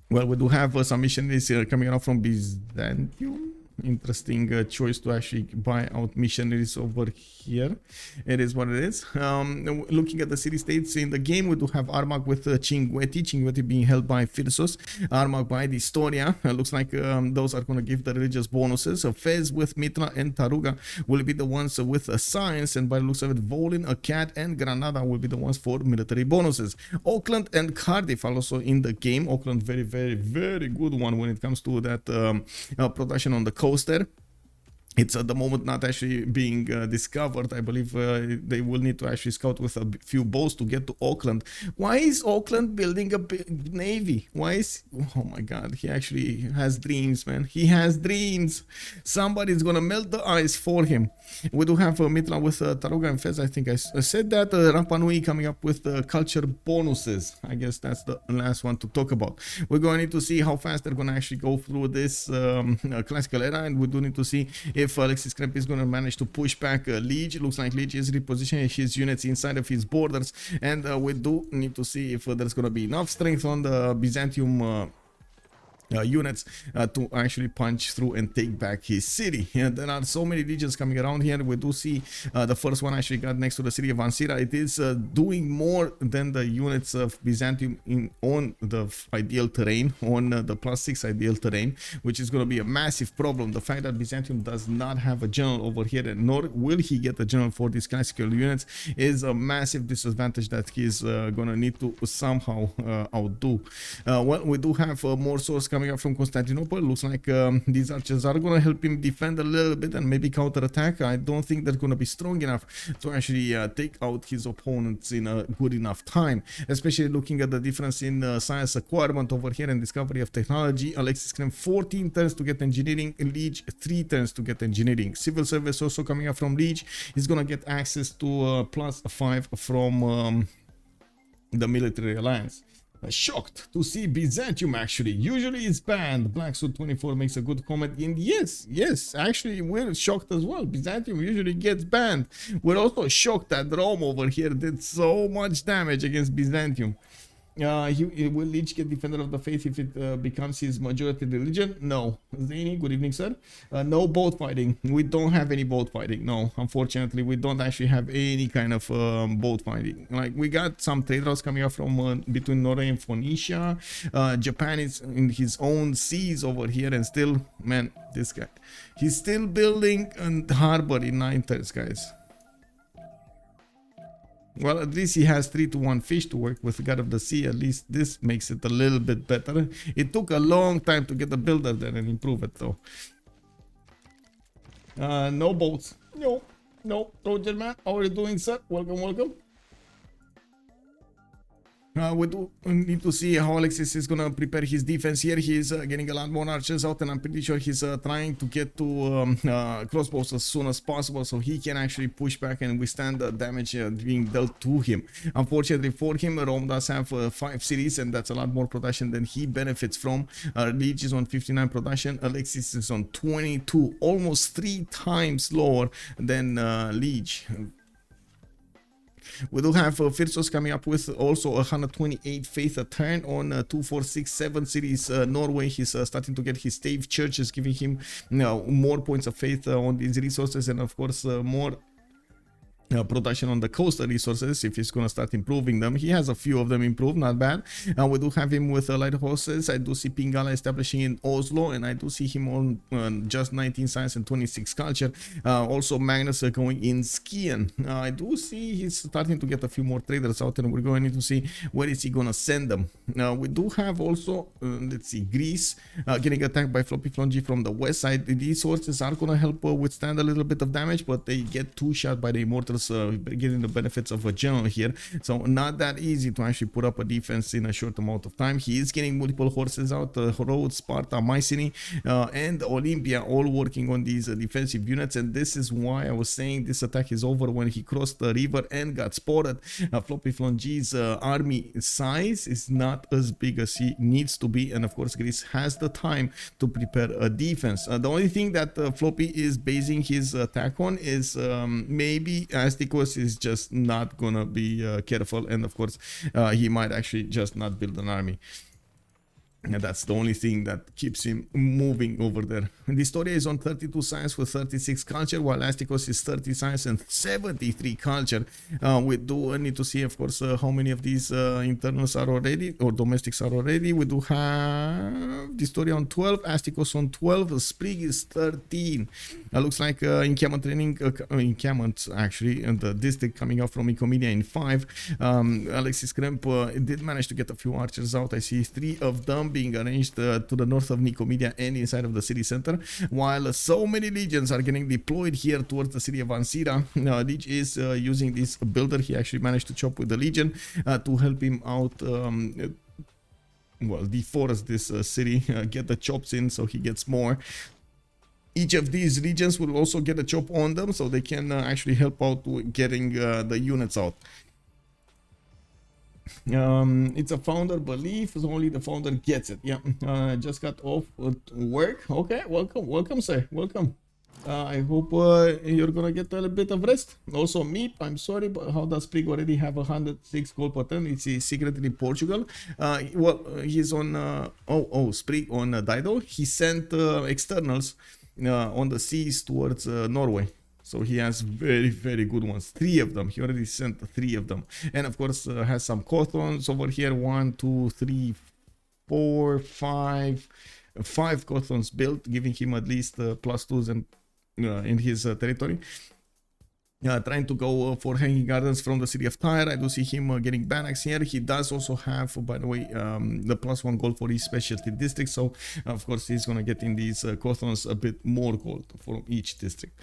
Well, we do have some missionaries coming out from Byzantium. Interesting choice to actually buy out missionaries over here. It is what it is. Looking at the city-states in the game, we do have Armagh with Cinguetti being held by Phyrsos, Armagh by dISTORIA. Looks like those are going to give the religious bonuses. Fez with Mitra and Taruga will be the ones with science, and by the looks of it, Volin, Cat, and Granada will be the ones for military bonuses. Auckland and Cardiff are also in the game. Auckland, very, very, very good one when it comes to that production on the coast there. it's at the moment not actually being discovered. I believe they will need to actually scout with a few boats to get to Auckland. Why is Auckland building a big navy? Why is... Oh my god, he actually has dreams, man. He has dreams. Somebody's gonna melt the ice for him. We do have Mitla with Taruga and Fez. I think I said that. Rapa Nui coming up with culture bonuses. I guess that's the last one to talk about. We're going to need to see how fast they're gonna actually go through this classical era, and we do need to see if Alexis Krempp is going to manage to push back Lege. It looks like Lege is repositioning his units inside of his borders, and we do need to see if there's going to be enough strength on the Byzantium units to actually punch through and take back his city. And there are so many legions coming around here. We do see the first one actually got next to the city of Ansira. It is doing more than the units of Byzantium on the ideal terrain, on the +6 ideal terrain, which is going to be a massive problem. The fact that Byzantium does not have a general over here, and nor will he get a general for these classical units, is a massive disadvantage that he's going to need to somehow outdo. Well, we do have more source coming up from Constantinople. Looks like these archers are going to help him defend a little bit and maybe counterattack. I don't think they're going to be strong enough to actually take out his opponents in a good enough time, especially looking at the difference in science acquirement over here and discovery of technology. Alexis Krempp 14 turns to get engineering, Lege 3 turns to get engineering. Civil service also coming up from Lege. He's going to get access to +5 from the military alliance. Shocked to see Byzantium actually. Usually it's banned. Black Suit 24 makes a good comment. And yes, actually we're shocked as well. Byzantium usually gets banned. We're also shocked that Rome over here did so much damage against Byzantium. Will Lege get Defender of the Faith if it becomes his majority religion? No. Zaini, good evening, sir. No boat fighting. We don't have any boat fighting. No, unfortunately, we don't actually have any kind of boat fighting. Like, we got some trade routes coming up from between Norway and Phoenicia. Japan is in his own seas over here, and still, man, this guy, he's still building a harbor in 9 turns, guys. Well, at least he has 3-to-1 fish to work with, God of the Sea. At least this makes it a little bit better. It took a long time to get the builder there and improve it, though. No boats. No, Roger, man. How are you doing, sir? Welcome. We do need to see how Alexis is gonna prepare his defense here. He's getting a lot more archers out, and I'm pretty sure he's trying to get to crossbows as soon as possible, so he can actually push back and withstand the damage being dealt to him. Unfortunately for him, Rome does have 5 cities, and that's a lot more production than he benefits from. Lege is on 59 production. Alexis is on 22, almost 3 times lower than Lege. We do have Phyrsos coming up with also 128 faith a turn on 2, 4, 6, 7 cities. Norway, he's starting to get his stave churches, giving him more points of faith on these resources, and of course more production on the coastal resources if he's gonna start improving them. He has a few of them improved, not bad. We do have him with light horses. I do see Pingala establishing in Oslo, and I do see him on just 19 science and 26 culture. Also Magnus going in Skian. I do see he's starting to get a few more traders out, and we're going to see where is he gonna send them. We do have also let's see, Greece getting attacked by FloppyFloNG from the west side. These horses are gonna help withstand a little bit of damage, but they get 2 shot by the immortals, getting the benefits of a general here, so not that easy to actually put up a defense in a short amount of time. He is getting multiple horses out, Rhodes, Sparta, Mycenae, and Olympia, all working on these defensive units, and this is why I was saying this attack is over when he crossed the river and got spotted. FloppyFloNG's army size is not as big as he needs to be, and of course Greece has the time to prepare a defense. The only thing that Floppy is basing his attack on is maybe Astikos is just not gonna be careful, and of course he might actually just not build an army. And that's the only thing that keeps him moving over there. dISTORIA is on 32 science with 36 culture, while Astikos is 30 science and 73 culture. We do need to see, of course, how many of these internals are already, or domestics are already. We do have dISTORIA on 12, Astikos on 12, Sprig is 13. Looks like encampment training, encampment actually, and the district coming out from Icomedia in 5. Alexis Krempp did manage to get a few archers out. I see 3 of them being arranged to the north of Nicomedia and inside of the city center, while so many legions are getting deployed here towards the city of Ansira. Lege is using this builder. He actually managed to chop with the legion to help him out, well, deforest this city, get the chops in so he gets more. Each of these regions will also get a chop on them, so they can actually help out with getting the units out. It's a founder belief, so only the founder gets it. Yeah, just got off work. Okay, welcome, sir. Welcome. I hope you're gonna get a little bit of rest. Also, Meep, I'm sorry, but how does Sprig already have 106 gold per turn? It's secretly in Portugal. Well, he's on Sprig on Dido. He sent externals on the seas towards Norway. So he has very, very good ones. 3 of them. He already sent 3 of them. And of course has some Cothons over here. 1, 2, 3, 4, 5. 5 Cothons built, giving him at least +2s and in his territory. Trying to go for Hanging Gardens from the city of Tyre. I do see him getting Banax here. He does also have, by the way, the +1 gold for his specialty district. So, of course, he's going to get in these Cothons a bit more gold from each district.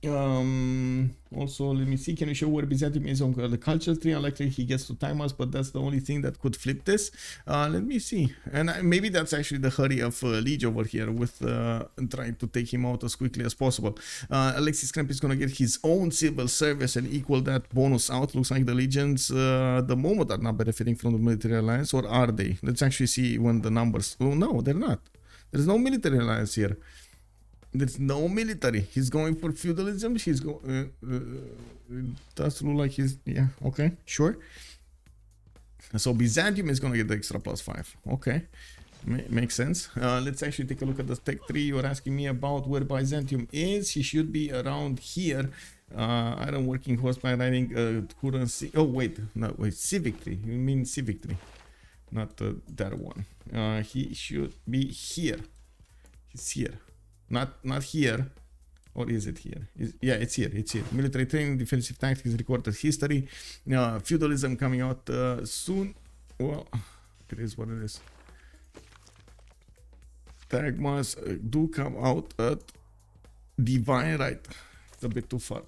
Also, let me see, can you show where Byzantium is on the culture tree? Likely he gets to time us, but that's the only thing that could flip this. Let me see, and maybe that's actually the hurry of Lege over here with trying to take him out as quickly as possible. Alexis Krempp is gonna get his own civil service and equal that bonus out. Looks like the legions the moment are not benefiting from the military alliance, or are they? Let's actually see when the numbers. Oh no, they're not. There's no military alliance here. There's no military. He's going for feudalism. He's going. Does look like he's. Yeah. Okay. Sure. So Byzantium is gonna get the extra +5. Okay. Makes sense. Let's actually take a look at the tech tree. You're asking me about where Byzantium is. He should be around here. Iron working horseback riding. Currency. Oh wait. No wait. Civic tree. You mean civic tree? Not that one. He should be here. He's here. Not here, or is it here? Yeah, it's here. It's here. Military training, defensive tactics, recorded history, feudalism coming out soon. Well, it is what it is. Tagmas do come out at divine right. It's a bit too far.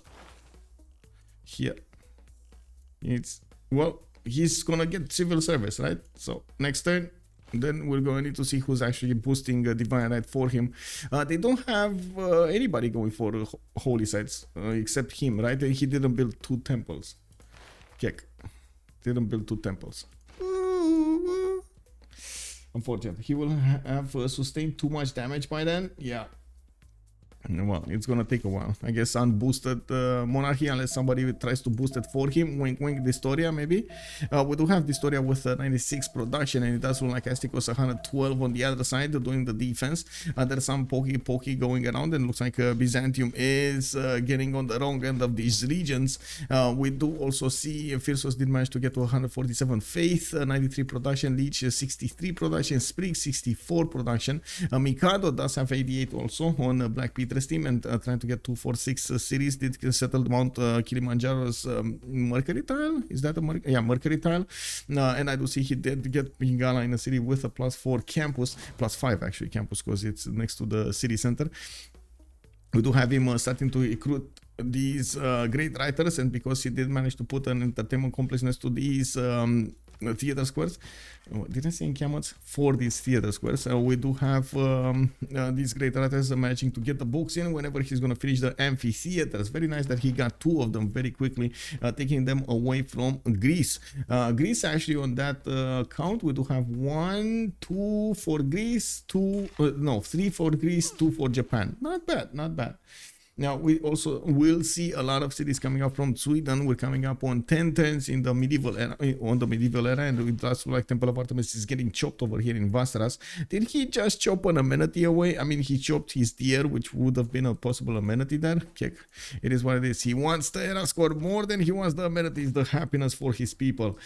Here, it's well. He's gonna get civil service, right? So next turn. Then we're going to need to see who's actually boosting Divine Right for him. They don't have anybody going for holy sites except him, right? He didn't build 2 temples. Kek. Didn't build 2 temples. Unfortunately, he will have sustained too much damage by then. Yeah. Well, it's gonna take a while. I guess unboosted monarchy, unless somebody tries to boost it for him. Wink wink, dISTORIA maybe. We do have dISTORIA with 96 production, and it does look like Astikos 112 on the other side doing the defense. There's some pokey going around, and looks like Byzantium is getting on the wrong end of these regions. We do also see Phyrsos did manage to get to 147 faith, 93 production, Lege 63 production, Sprig 64 production. Mikado does have 88 also on BlackPitre team, and trying to get 246 series. Did settle Mount Kilimanjaro's Mercury tile. Is that a Mercury tile? And I do see he did get Hingala in a city with a +4 campus, +5 actually campus, because it's next to the city center. We do have him starting to recruit these great writers, and because he did manage to put an entertainment complex next to these theater squares. Did I say encampments? For these theater squares. We do have these great writers managing to get the books in whenever he's going to finish the amphitheaters. Very nice that he got 2 of them very quickly, taking them away from Greece. Greece actually on that count, we do have 1, 2 for Greece, 3 for Greece, 2 for Japan. Not bad, not bad. Now, we also will see a lot of cities coming up from Sweden. We're coming up on 10 turns in the medieval era, and it does look like Temple of Artemis is getting chopped over here in Vasaras. Did he just chop an amenity away? I mean, he chopped his deer, which would have been a possible amenity there. Check. It is what it is. He wants the era score more than he wants the amenities, the happiness for his people.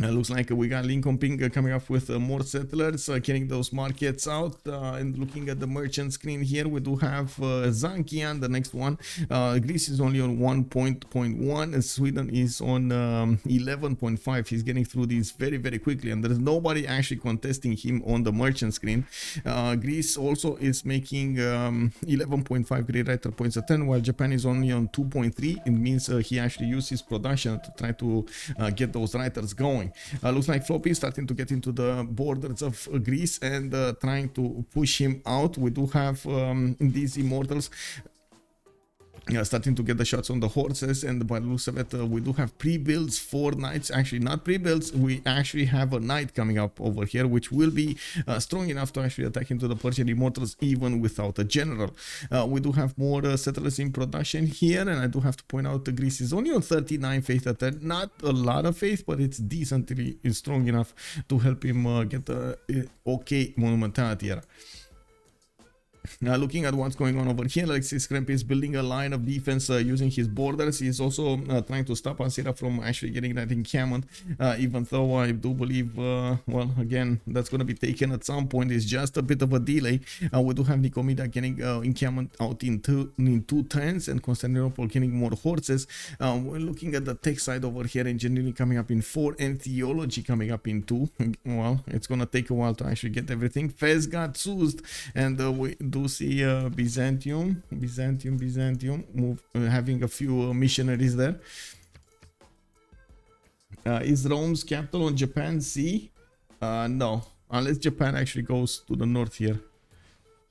Looks like we got Lincoln Ping coming up with more settlers, getting those markets out. And looking at the merchant screen here, we do have Zankian, the next one. Greece is only on 1.1, and Sweden is on 11.5. He's getting through these very, very quickly, and there's nobody actually contesting him on the merchant screen. Greece also is making 11.5 great writer points a 10, while Japan is only on 2.3. It means he actually used his production to try to get those writers going. Looks like Floppy is starting to get into the borders of Greece and trying to push him out. We do have these immortals starting to get the shots on the horses, and by the looks of it, we do have pre-builds for knights. Actually, not pre-builds, we actually have a knight coming up over here, which will be strong enough to actually attack into the Persian immortals even without a general. We do have more settlers in production here, and I do have to point out that Greece is only on 39 faith at that. Not a lot of faith, but it's decently strong enough to help him get the okay monumentality era. Now, looking at what's going on over here, Alexis Krempp is building a line of defense using his borders. He's also trying to stop Ansira from actually getting that encampment, even though I do believe, well, again, that's going to be taken at some point. It's just a bit of a delay. We do have Nicomedia getting encampment out in two turns, and Constantinople getting more horses. We're looking at the tech side over here, engineering coming up in 4 and theology coming up in 2. Well, it's going to take a while to actually get everything. Fez got Suzed, and we do see Byzantium move, having a few missionaries there. Is Rome's capital on Japan Sea? No, unless Japan actually goes to the north here,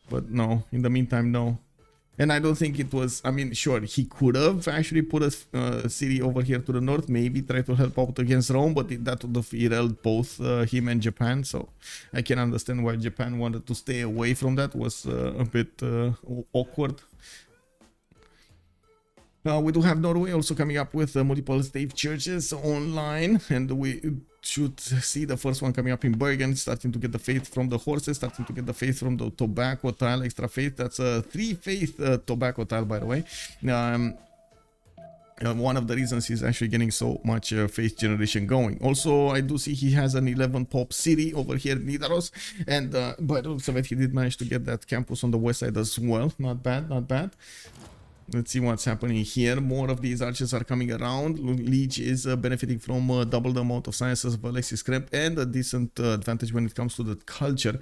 but no, in the meantime, no. And I don't think it was, I mean, sure, he could have actually put a city over here to the north, maybe try to help out against Rome, but that would have derailed both him and Japan. So I can understand why Japan wanted to stay away from that. Was a bit awkward. We do have Norway also coming up with multiple state churches online, and we should see the first one coming up in Bergen, starting to get the faith from the horses, starting to get the faith from the tobacco tile, extra faith. That's a 3 faith tobacco tile, by the way. One of the reasons he's actually getting so much faith generation going. Also, I do see he has an 11 pop city over here, Nidaros, and by the looks of it, he did manage to get that campus on the west side as well. Not bad, not bad. Let's see what's happening here. More of these archers are coming around. Lege is benefiting from double the amount of sciences of Alexis Krempp and a decent advantage when it comes to the culture.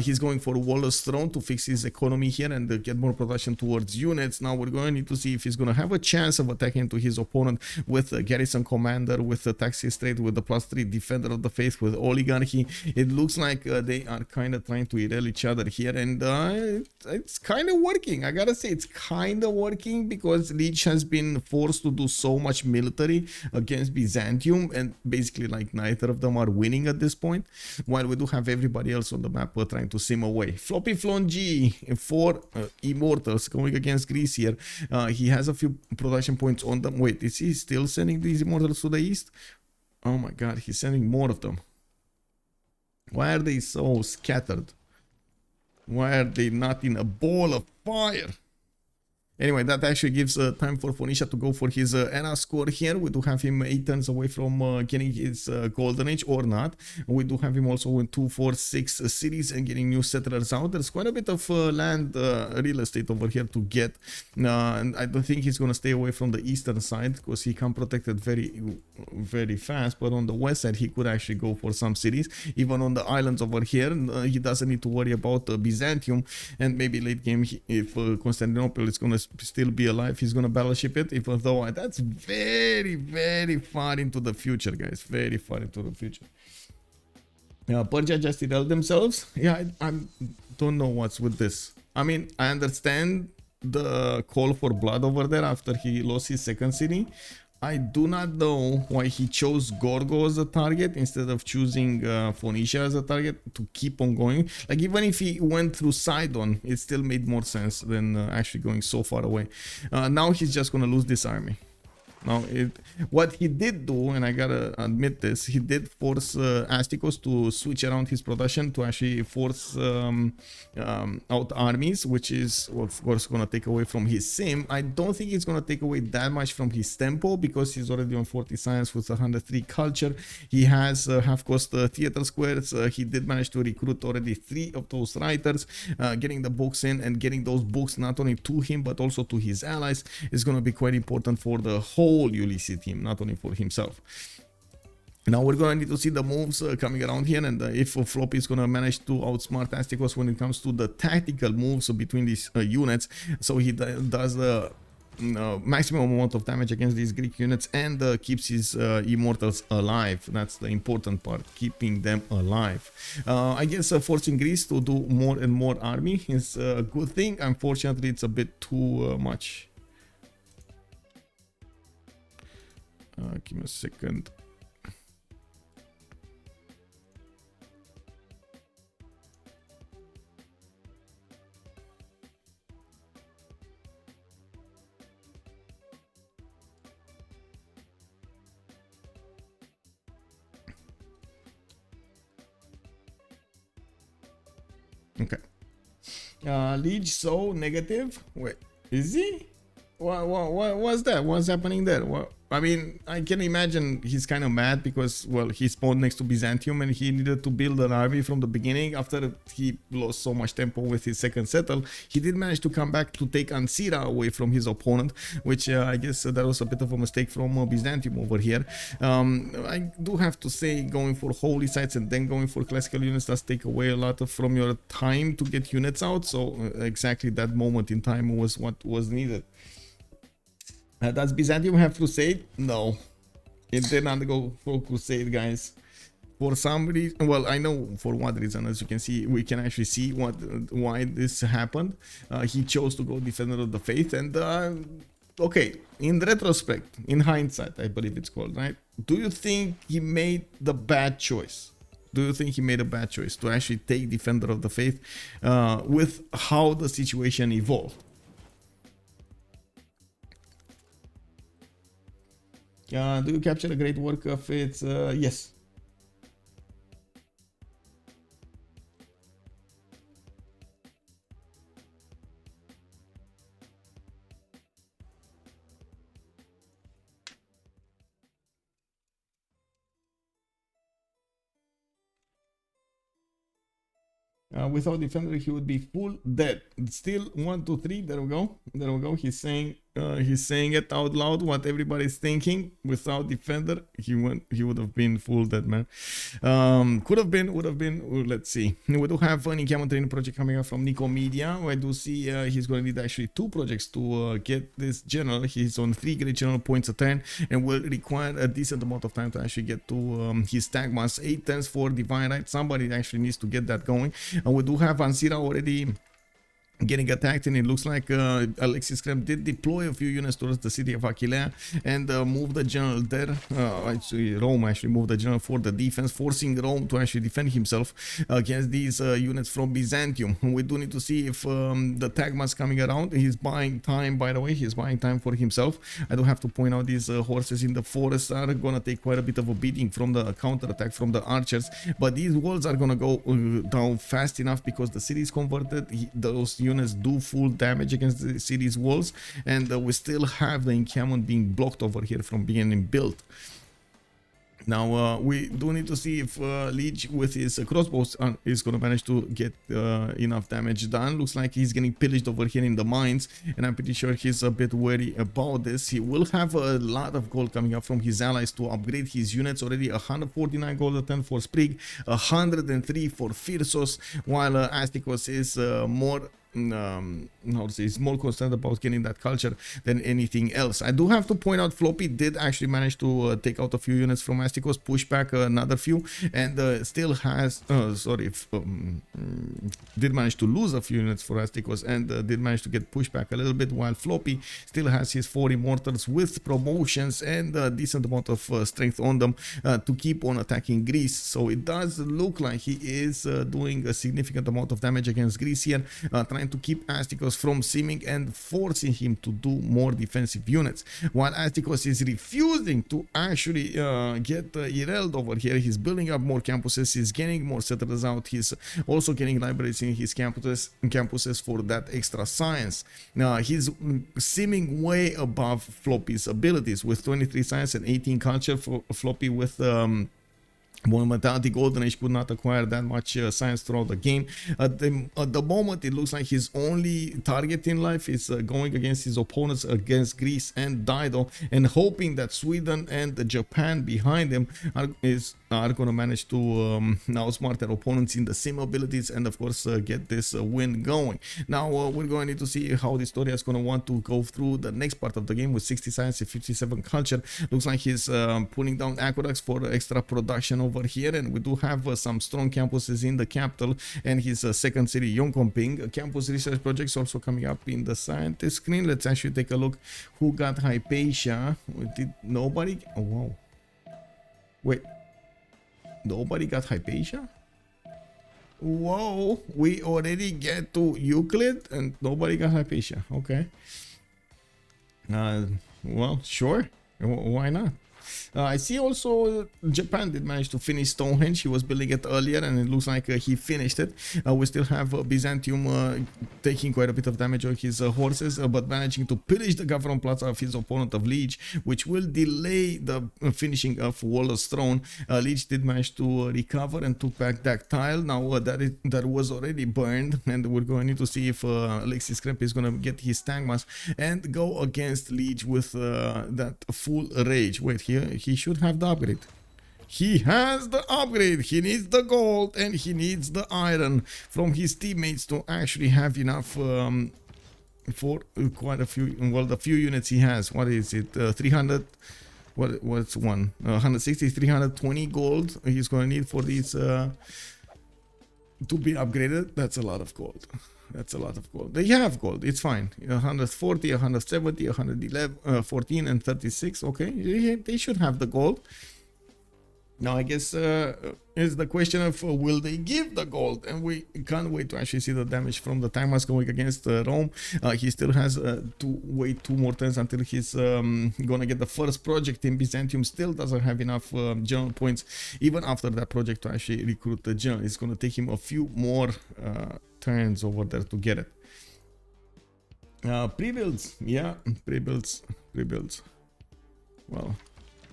He's going for Waller's throne to fix his economy here and get more production towards units. Now we're going to need to see if he's going to have a chance of attacking into his opponent with a garrison commander, with the taxi trade, with the +3 defender of the faith, with oligarchy. It looks like they are kind of trying to derail each other here, and it's kind of working. I gotta say, it's kind of working, because Lege has been forced to do so much military against Byzantium, and basically like neither of them are winning at this point, while we do have everybody else on the map trying to sim away. FloppyFloNG for immortals going against Greece here. He has a few production points on them. Wait, is he still sending these immortals to the east? Oh my god, he's sending more of them. Why are they so scattered? Why are they not in a ball of fire? Anyway, that actually gives time for Phoenicia to go for his era score here. We do have him 8 turns away from getting his golden age, or not. We do have him also in 2, 4, 6 cities and getting new settlers out. There's quite a bit of land real estate over here to get. And I don't think he's going to stay away from the eastern side, because he can protect it very fast. But on the west side, he could actually go for some cities. Even on the islands over here, he doesn't need to worry about Byzantium. And maybe late game, if Constantinople is going to still be alive, he's gonna battleship it, even though that's very far into the future, guys. Very far into the future. Persia just derailed themselves. Yeah, I don't know what's with this. I mean, I understand the call for blood over there after he lost his second city. I do not know why he chose Gorgo as a target instead of choosing Phoenicia as a target to keep on going. Like, even if he went through Sidon, it still made more sense than actually going so far away. Now he's just going to lose this army. Now, what he did do, and I gotta admit this, he did force Astikos to switch around his production to actually force out armies, which is, of course, gonna take away from his sim. I don't think it's gonna take away that much from his tempo because he's already on 40 science with 103 culture. He has half-cost theater squares. He did manage to recruit already 3 of those writers. Getting the books in and getting those books not only to him but also to his allies is gonna be quite important for the whole Ulyss team, not only for himself. Now we're gonna need to see the moves coming around here, and if Floppy is gonna manage to outsmart Astikos when it comes to the tactical moves between these units, so he does the maximum amount of damage against these Greek units and keeps his immortals alive. That's the important part, keeping them alive. I guess forcing Greece to do more and more army is a good thing. Unfortunately, it's a bit too much. Give me a second. Okay. Lege so negative. Wait, is he? What's that? What's happening there? I mean, I can imagine he's kind of mad because, well, he spawned next to Byzantium and he needed to build an army from the beginning. After he lost so much tempo with his second settle, he did manage to come back to take Ancira away from his opponent, which I guess that was a bit of a mistake from Byzantium over here. I do have to say, going for holy sites and then going for classical units does take away a lot from your time to get units out. So exactly that moment in time was what was needed. Does Byzantium have crusade? No, it did not go for crusade, guys. For some reason, well, I know for what reason. As you can see, we can actually see why this happened. He chose to go defender of the faith, and okay, in retrospect, in hindsight, I believe it's called, right? Do you think he made the bad choice? Do you think he made a bad choice to actually take defender of the faith with how the situation evolved? Do you capture a great work of it? Yes. Without defender, he would be full dead. Still 1, 2, 3. There we go. There we go. He's saying it out loud. What everybody's thinking. Without defender, he would have been full dead, man. Could have been. Would have been. Let's see. We do have an encampment training project coming up from Nico Media. I do see he's going to need actually 2 projects to get this general. He's on 3 great general points a turn and will require a decent amount of time to actually get to his tag mass. 8 turns for divine right. Somebody actually needs to get that going. We do have Ancira already getting attacked, and it looks like Alexis Krempp did deploy a few units towards the city of Aquileia and move the general there. Actually, Rome actually moved the general for the defense, forcing Rome to actually defend himself against these units from Byzantium. We do need to see if the Tagmas coming around. He's buying time, by the way. He's buying time for himself. I do have to point out these horses in the forest are gonna take quite a bit of a beating from the counterattack from the archers, but these walls are gonna go down fast enough because the city is converted. Those units do full damage against the city's walls, and we still have the encampment being blocked over here from being built. Now we do need to see if Lege with his crossbows is going to manage to get enough damage done. Looks like he's getting pillaged over here in the mines, and I'm pretty sure he's a bit wary about this. He will have a lot of gold coming up from his allies to upgrade his units. Already 149 gold a turn for Sprig, 103 for Phyrsos, while Astikos is more he's more concerned about getting that culture than anything else. I do have to point out Floppy did actually manage to take out a few units from Astikos, push back another few, and still has did manage to lose a few units for Astikos, and did manage to get pushed back a little bit, while Floppy still has his 4 immortals with promotions and a decent amount of strength on them to keep on attacking Greece. So it does look like he is doing a significant amount of damage against Greece here, trying trying to keep Astikos from simming and forcing him to do more defensive units. While Astikos is refusing to actually get Ireld over here, he's building up more campuses, he's getting more settlers out, he's also getting libraries in his campuses for that extra science. He's simming way above Floppy's abilities with 23 science and 18 culture. For Floppy with Momentality Golden Age could not acquire that much science throughout the game. At the moment, it looks like his only target in life is going against his opponents, against Greece and Dido, and hoping that Sweden and Japan behind him are going to manage to outsmart their opponents in the sim abilities and of course get this win going. Now we're going to need to see how dISTORIA is going to want to go through the next part of the game with 60 science and 57 culture. Looks like he's putting down aqueducts for extra production over here, and we do have some strong campuses in the capital and his second city, Yonkomping. Campus research projects also coming up in the scientist screen. Let's actually take a look who got Hypatia. Did nobody? Oh wow, wait, nobody got Hypatia? Whoa, we already get to Euclid and nobody got Hypatia. Okay, well, sure, why not? I see also Japan did manage to finish Stonehenge. He was building it earlier and it looks like he finished it. We still have Byzantium taking quite a bit of damage on his horses, but managing to pillage the government plaza of his opponent of Lege, which will delay the finishing of Waller's throne. Lege did manage to recover and took back that tile. Now that was already burned, and we're going to need to see if Alexis Krempp is going to get his Tagmas and go against Lege with that full rage. Wait, here he should have the upgrade. He has the upgrade. He needs the gold and he needs the iron from his teammates to actually have enough for quite a few. Well, the few units he has. What is it? 300. What's one? 160, 320 gold. He's going to need for these to be upgraded. That's a lot of gold. That's a lot of gold. They have gold. It's fine. 140, 170, 111, 14, and 36. Okay, they should have the gold. Now, I guess is the question of will they give the gold? And we can't wait to actually see the damage from the Tagmas going against Rome. He still has to wait 2 more turns until he's gonna get the first project in Byzantium. Still doesn't have enough general points even after that project to actually recruit the general. It's gonna take him a few more turns over there to get it. Pre-builds, yeah, pre-builds. Well,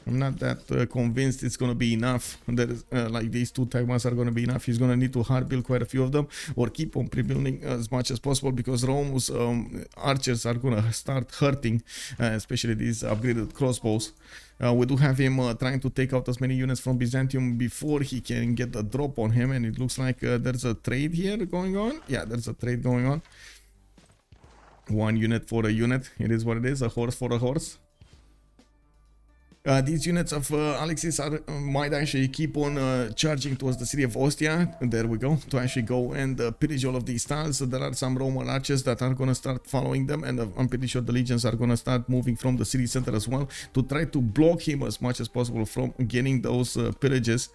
I'm not that convinced it's going to be enough. There is like these 2 Tagmas are going to be enough. He's going to need to hard build quite a few of them or keep on pre-building as much as possible, because Rome's archers are going to start hurting, especially these upgraded crossbows. We do have him trying to take out as many units from Byzantium before he can get a drop on him, and it looks like there's a trade here going on. Yeah, there's a trade going on. 1 unit for a unit. It is what it is. A horse for a horse. These units of Alexis might actually keep on charging towards the city of Ostia. There we go, to actually go and pillage all of these tiles. So there are some Roman archers that are going to start following them, and I'm pretty sure the legions are going to start moving from the city center as well to try to block him as much as possible from getting those pillages.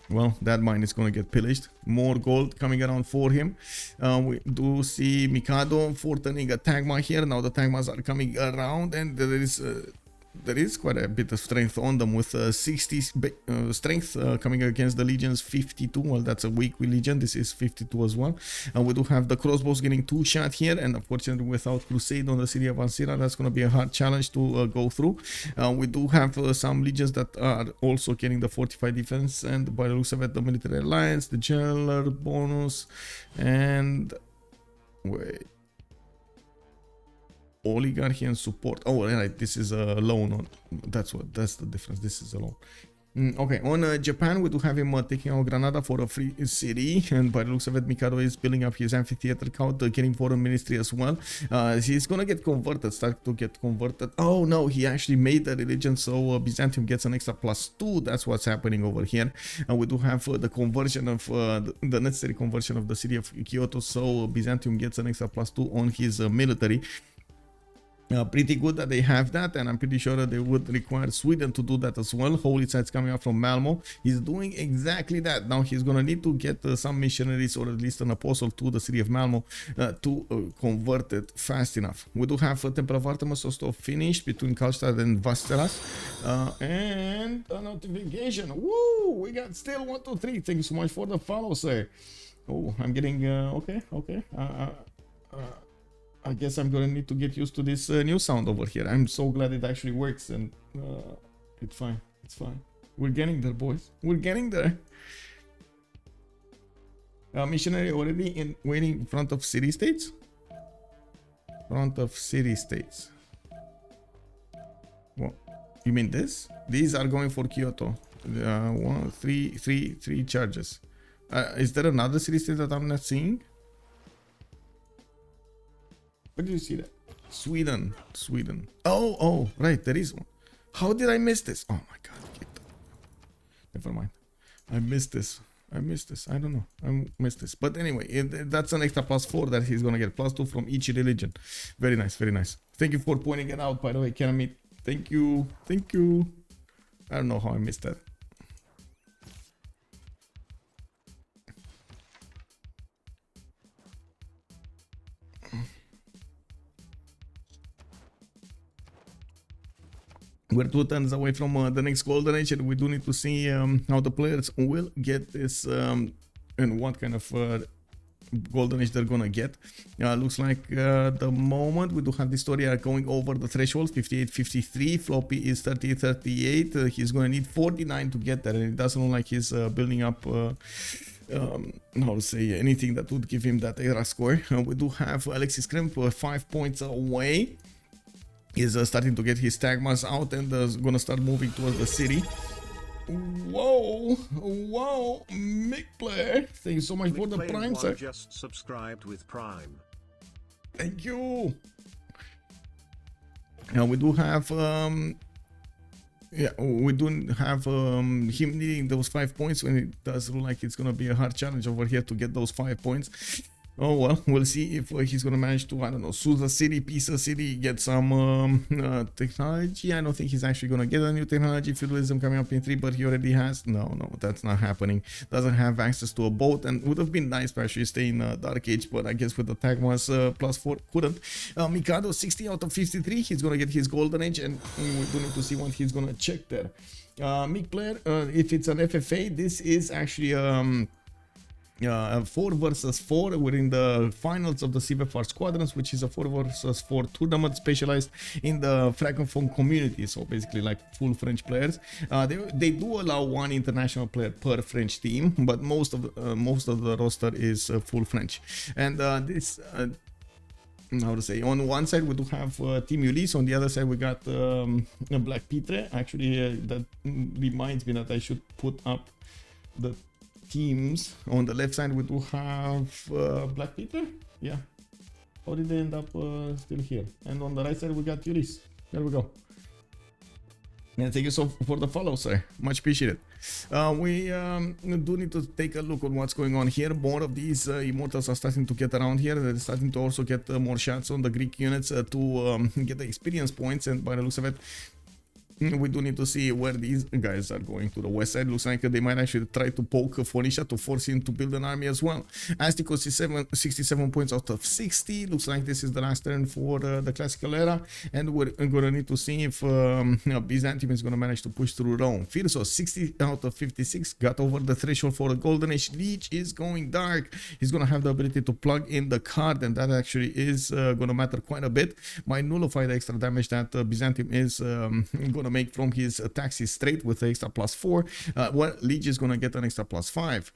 Well, that mine is going to get pillaged. More gold coming around for him. We do see Mikado forturning a Tagma here. Now the Tagmas are coming around, and there is quite a bit of strength on them with 60 strength coming against the legions 52. Well, that's a weak legion. This is 52 as well. We do have the crossbows getting 2 shot here, and unfortunately without crusade on the city of Ansira, that's going to be a hard challenge to go through. We do have some legions that are also getting the fortified defense, and by the looks of it, the military alliance, the general bonus, and wait, oligarchy and support. Oh, right, this is a loan on. That's the difference. This is a loan. Okay, on Japan, we do have him taking out Granada for a free city, and by the looks of it, Mikado is building up his amphitheater count, getting foreign ministry as well. He's gonna get converted, start to get converted. Oh no, he actually made the religion, so Byzantium gets an extra +2. That's what's happening over here. We do have the conversion of the necessary conversion of the city of Kyoto, so Byzantium gets an extra +2 on his military. Pretty good that they have that, and I'm pretty sure that they would require Sweden to do that as well. Holy Sites coming out from Malmo. He's doing exactly that. Now he's gonna need to get some missionaries or at least an apostle to the city of Malmo to convert it fast enough. We do have Temple of Artemis also finished between Karlstad and Vasteras, and a notification. Woo! We got still 1, 2, 3. Thank you so much for the follow, sir. Oh, I'm getting okay. I guess I'm gonna need to get used to this new sound over here. I'm so glad it actually works, and it's fine. It's fine. We're getting there, boys. We're getting there. Missionary already waiting in front of city-states? Front of city-states. Well, you mean this? These are going for Kyoto. 3 charges. Is there another city-state that I'm not seeing? Where did you see that? Sweden. Oh, right, there is one. How did I miss this? Oh my god. Never mind. I missed this. I don't know. I missed this. But anyway, that's an extra +4 that he's gonna get. +2 from each religion. Very nice, very nice. Thank you for pointing it out, by the way, Kermit. Thank you. I don't know how I missed that. We're 2 turns away from the next golden age, and we do need to see how the players will get this and what kind of golden age they're gonna get. Looks like the moment we do have dISTORIA going over the threshold, 58-53. Floppy is 30-38. He's gonna need 49 to get there, and it doesn't look like he's building up how to say, anything that would give him that era score. We do have Alexis Krempp 5 points away. He's starting to get his tagmas out and gonna start moving towards the city. Whoa, Mick Player, thank you so much for the Prime, sir. Just subscribed with Prime. Thank you. Now we do have him needing those 5 points, when it does look like it's gonna be a hard challenge over here to get those 5 points. Oh well, we'll see if he's gonna manage to, I don't know, sue the city, piece the city, get some technology. I don't think he's actually gonna get a new technology, feudalism coming up in 3, but he already has. No, that's not happening. Doesn't have access to a boat, and would have been nice to actually stay in Dark Age, but I guess with the Tagmas +4 couldn't. Mikado 60 out of 53. He's gonna get his golden age, and we do need to see what he's gonna check there. Mick Player, if it's an FFA, this is actually 4 versus 4. We're in the finals of the CivFR Squadrons, which is a 4 versus 4 tournament specialized in the Francophone community, so basically like full French players. They do allow 1 international player per French team, but most of the roster is full French. And this how to say, on one side we do have Team Ulyss, on the other side we got BlackPitre. Actually, that reminds me that I should put up the teams. On the left side we do have BlackPitre. Yeah, how did they end up still here? And on the right side we got Ulyss. There we go. And thank you so for the follow, sir. Much appreciated. We do need to take a look on what's going on here. More of these immortals are starting to get around here. They're starting to also get more shots on the Greek units to get the experience points, and by the looks of it, we do need to see where these guys are going. To the west side, looks like they might actually try to poke Phoenicia to force him to build an army as well. Astikos is 67 points out of 60. Looks like this is the last turn for the classical era, and we're gonna need to see if Byzantium is gonna manage to push through Rome. Phyrsos 60 out of 56 got over the threshold for the golden age. Lege is going dark. He's gonna have the ability to plug in the card, and that actually is gonna matter quite a bit. Might nullify the extra damage that Byzantium is gonna make from his taxis straight with the extra +4. Well, Lege is gonna get an extra +5.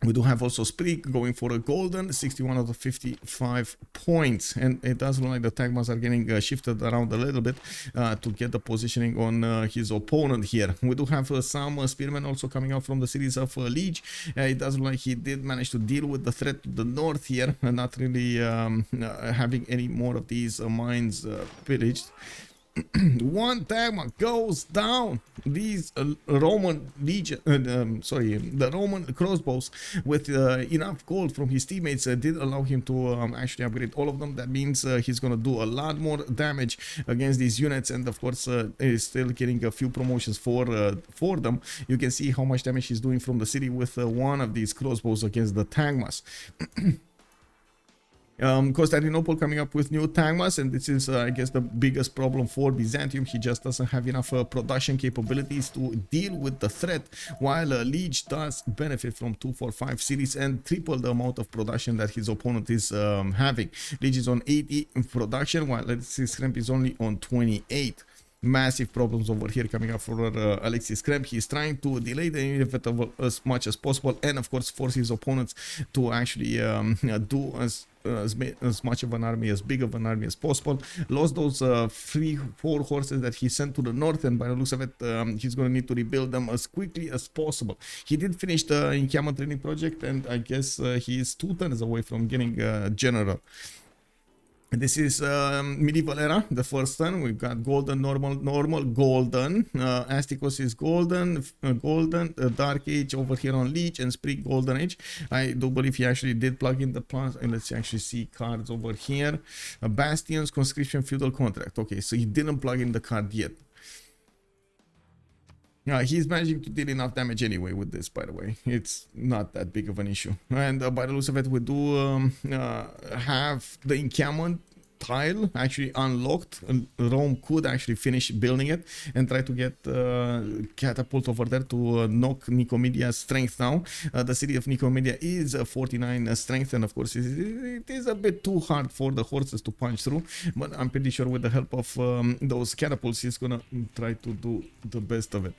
We do have also Sprig going for a golden, 61 out of 55 points, and it does look like the tagmas are getting shifted around a little bit to get the positioning on his opponent here. We do have some spearmen also coming out from the cities of Lege. It does look like he did manage to deal with the threat to the north here, and not really having any more of these mines pillaged. One Tagma goes down. These Roman legion, the Roman crossbows with enough gold from his teammates did allow him to actually upgrade all of them. That means he's gonna do a lot more damage against these units, and of course is still getting a few promotions for them. You can see how much damage he's doing from the city with one of these crossbows against the Tagmas. Constantinople coming up with new Tagmas, and this is I guess the biggest problem for Byzantium. He just doesn't have enough production capabilities to deal with the threat, while Lege does benefit from 245 cities and triple the amount of production that his opponent is having. Lege is on 80 in production, while Alexis Krempp is only on 28. Massive problems over here coming up for Alexis Krempp. He's trying to delay the inevitable as much as possible, and of course force his opponents to actually do as much of an army, as big of an army as possible. Lost those 3-4 horses that he sent to the north, and by the looks of it, he's going to need to rebuild them as quickly as possible. He did finish the encampment training project, and I guess he is 2 turns away from getting general. This is medieval era, the first turn. We've got golden, normal, golden. Astikos is golden, dark age over here on Lege, and Sprig golden age. I do believe he actually did plug in the plans, and let's actually see cards over here. Bastions, conscription, feudal contract. Okay, so he didn't plug in the card yet. Yeah, he's managing to deal enough damage anyway with this, by the way. It's not that big of an issue. And by the looks of it, we do have the encampment tile actually unlocked. Rome could actually finish building it and try to get catapult over there to knock Nicomedia's strength down. The city of Nicomedia is 49 strength, and of course it is a bit too hard for the horses to punch through, but I'm pretty sure with the help of those catapults he's gonna try to do the best of it.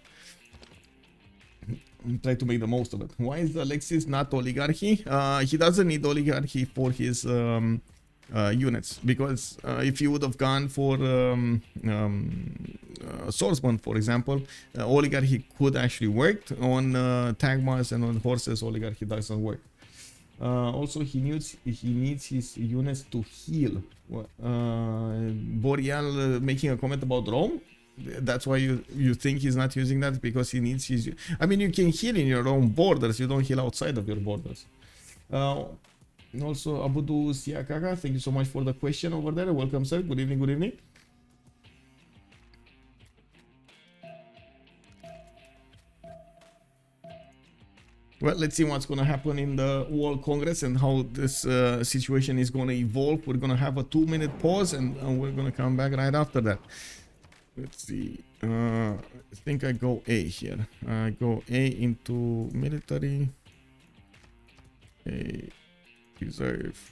Try to make the most of it. Why is Alexis not oligarchy? He doesn't need oligarchy for his units, because if he would have gone for swordsman, for example, oligarchy could actually work on Tagmas, and on horses oligarchy doesn't work. Also he needs his units to heal. Boreal making a comment about Rome. That's why you think he's not using that, because he needs his... I mean, you can heal in your own borders, you don't heal outside of your borders. Also, Abudu Siakaka, thank you so much for the question over there. Welcome, sir. Good evening, good evening. Well, let's see what's going to happen in the World Congress and how this situation is going to evolve. We're going to have a 2-minute pause, and we're going to come back right after that. Let's see. I think I go A here. I go A into military. A reserve.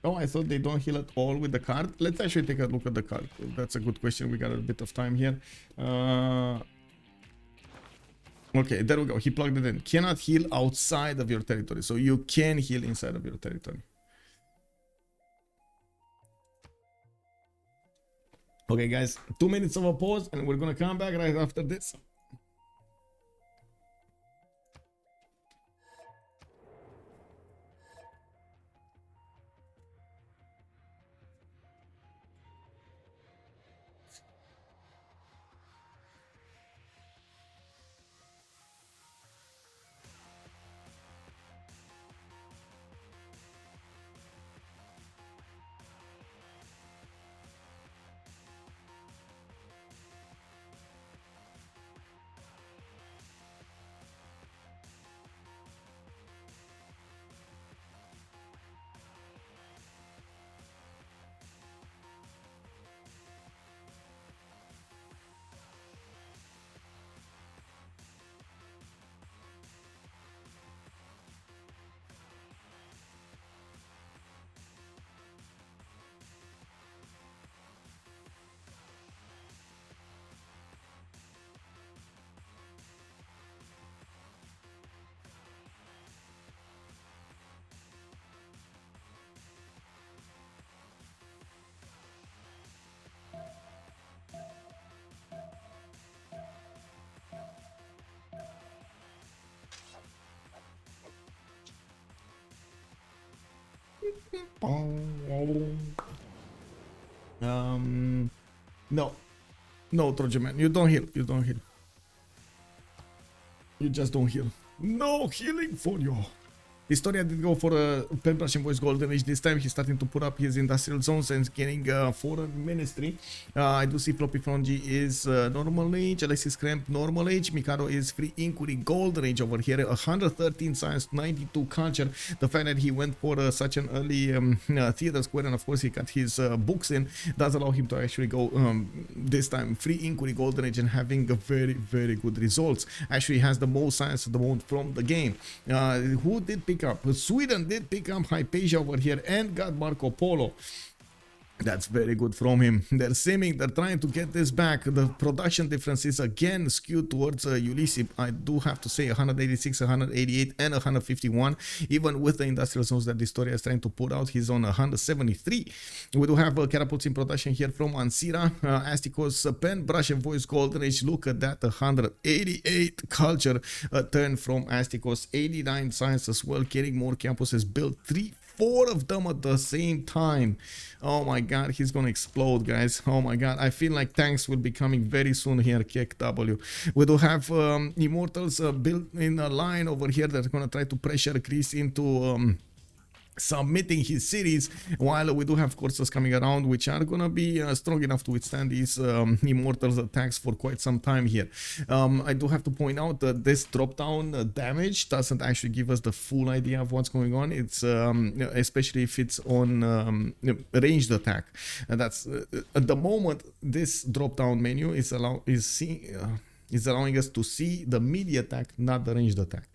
Oh, I thought they don't heal at all with the card. Let's actually take a look at the card. That's a good question. We got a bit of time here. Okay, there we go. He plugged it in. Cannot heal outside of your territory. So you can heal inside of your territory. Okay, guys. 2 minutes of a pause, and we're going to come back right after this. No. No, Trojan man. You don't heal. You don't heal. You just don't heal. No healing for you. dISTORIA did go for a Paintbrush and Voice Golden Age. This time he's starting to put up his industrial zones and getting foreign ministry. I do see FloppyFloNG is normal age, Alexis Krempp normal age, Mikado is free inquiry golden age over here, 113 science, 92 culture. The fact that he went for such an early theater square, and of course he got his books in, does allow him to actually go this time free inquiry golden age and having a very good results. Actually has the most science at the moment from the game. Who did pick up? Sweden did pick up Hypatia over here and got Marco Polo. That's very good from him. They're simming, they're trying to get this back. The production difference is again skewed towards Ulyss. I do have to say 186, 188 and 151. Even with the industrial zones that dISTORIA is trying to put out, he's on 173. We do have catapults in production here from Ansira. Astikos, pen, brush and voice golden age. Look at that, 188 culture turn from Astikos. 89 science as well, getting more campuses built. 4 of them at the same time. Oh my god, he's gonna explode, guys. Oh my god, I feel like tanks will be coming very soon here. Kick W. We do have immortals built in a line over here that's gonna try to pressure Chris into submitting his cities, while we do have courses coming around which are gonna be strong enough to withstand these immortals attacks for quite some time here. I do have to point out that this drop down damage doesn't actually give us the full idea of what's going on. It's especially if it's on ranged attack, and that's at the moment this drop down menu is allowing us to see the melee attack, not the ranged attack.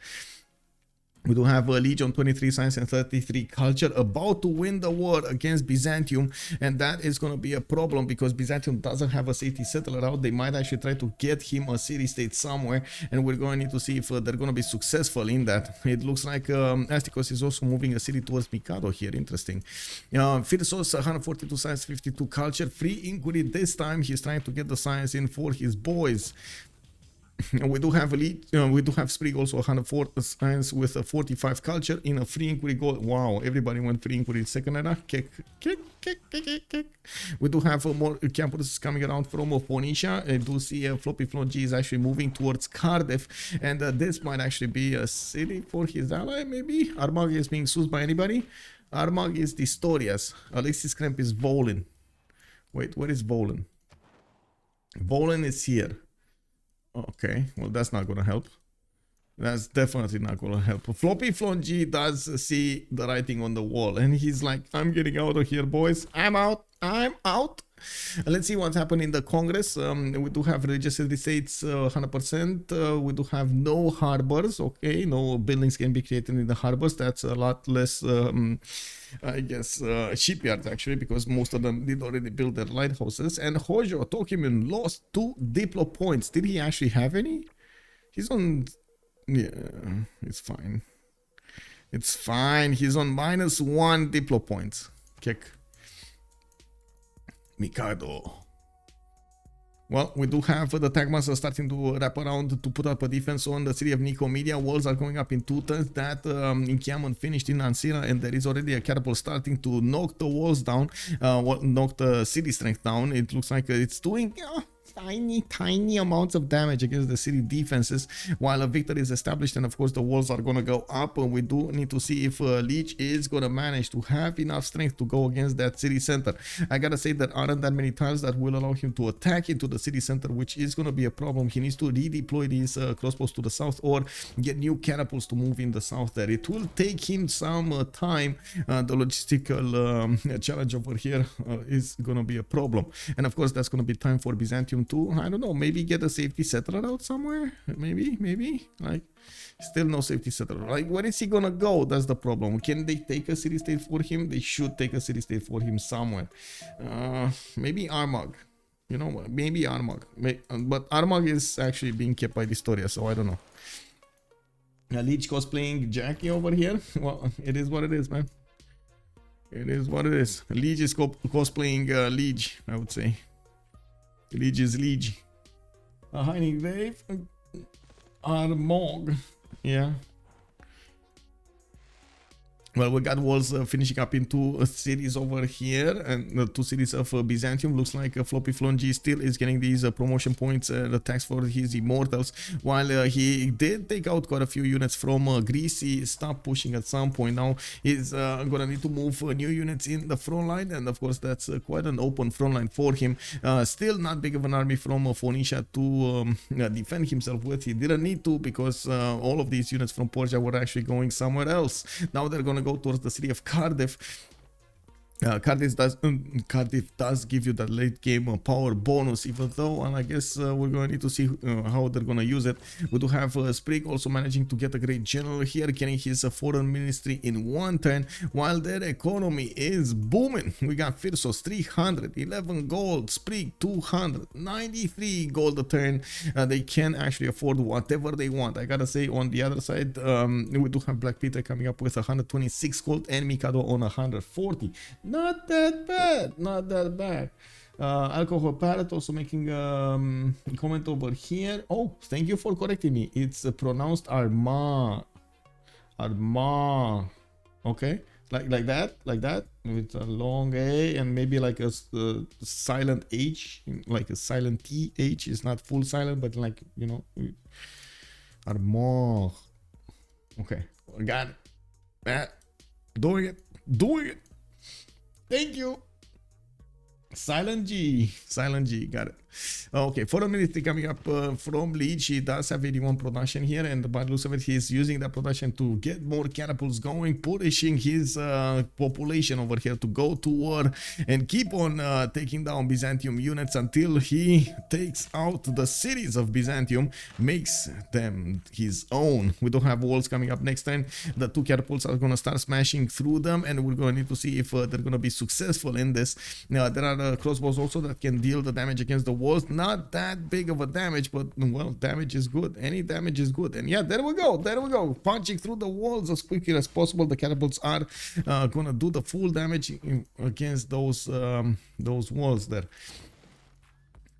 We do have a Lege on 23 science and 33 culture, about to win the war against Byzantium, and that is going to be a problem because Byzantium doesn't have a safety settler out. They might actually try to get him a city-state somewhere, and we're going to need to see if they're going to be successful in that. It looks like Astikos is also moving a city towards Mikado here. Interesting. Phyrsos, 142 science, 52 culture, free inquiry. This time he's trying to get the science in for his boys. We do have we do have Sprig also 104 science with a 45 culture in a free inquiry goal. Wow, everybody went free inquiry second era. Kick. We do have more campuses coming around from Phoenicia. I do see FloppyFloNG is actually moving towards Cardiff, and this might actually be a city for his ally. Maybe Armagh is being sued by anybody. Armagh is dISTORIA's. Alexis Krempp is Volin. Wait, where is Volin? Volin is here. Okay, well that's not gonna help. That's definitely not gonna help. FloppyFloNG does see the writing on the wall, and he's like, I'm getting out of here, boys. I'm out. Let's see what's happening in the Congress. We do have religious states 100%. We do have no harbors. Okay, no buildings can be created in the harbors. That's a lot less I guess shipyards actually, because most of them did already build their lighthouses. And Hojo Tokimun lost 2 diplo points. Did he actually have any? He's on, yeah, it's fine. It's fine. He's on -1 diplo points. Kick. Mikado. Well, we do have the Tagmas starting to wrap around to put up a defense on the city of Nicomedia. Walls are going up in 2 turns. That encampment finished in Ansira, and there is already a catapult starting to knock the walls down, knock the city strength down. It looks like it's doing tiny amounts of damage against the city defenses while a victory is established, and of course the walls are gonna go up, and we do need to see if Lege is gonna manage to have enough strength to go against that city center. I gotta say there aren't that many tiles that will allow him to attack into the city center, which is gonna be a problem. He needs to redeploy these crossbows to the south or get new catapults to move in the south there. It will take him some time. The logistical challenge over here is gonna be a problem, and of course that's gonna be time for Byzantium to, I don't know, maybe get a safety settler out somewhere. Maybe like still no safety settler. Like, where is he gonna go? That's the problem. Can they take a city state for him? They should take a city state for him somewhere. Maybe Armagh. You know what? Maybe Armagh. But Armagh is actually being kept by dISTORIA, so I don't know. Lege cosplaying Jackie over here. Well, it is what it is, man. It is what it is. Lege is cosplaying Lege, I would say. Lege is Lege. A hiding wave. Armagh. Yeah. Well, we got walls finishing up in two cities over here, and two cities of Byzantium. Looks like FloppyFloNG still is getting these promotion points, the tax for his immortals, while he did take out quite a few units from Greece. He stopped pushing at some point. Now he's gonna need to move new units in the front line, and of course that's quite an open front line for him. Still not big of an army from Phoenicia to defend himself with. He didn't need to, because all of these units from Persia were actually going somewhere else. Now they're gonna go towards the city of Cardiff. Cardiff does give you that late game power bonus, even though, and I guess we're going to need to see how they're going to use it. We do have Sprig also managing to get a great general here, getting his foreign ministry in one turn, while their economy is booming. We got Phyrsos 311 gold, Sprig 293 gold a turn. They can actually afford whatever they want. I gotta say, on the other side, we do have BlackPitre coming up with 126 gold and Mikado on 140. Not that bad, not that bad. Alcohol Parrot also making a comment over here. Oh, thank you for correcting me. It's pronounced Arma. Arma. Okay, like that, with a long A and maybe like a silent H, like a silent TH. It's not full silent, but like, you know, Arma. Okay, got it. Doing it. Thank you. Silent G, got it. Okay, foreign ministry coming up from Lege. He does have 81 production here, and by the looks of it, he's using that production to get more catapults going, pushing his population over here to go to war and keep on taking down Byzantium units until he takes out the cities of Byzantium, makes them his own. We do have walls coming up next time. The two catapults are going to start smashing through them, and we're going to need to see if they're going to be successful in this. There are crossbows also that can deal the damage against the walls. Not that big of a damage, but well, damage is good. Any damage is good. And yeah, there we go, punching through the walls as quickly as possible. The catapults are gonna do the full damage against those walls there.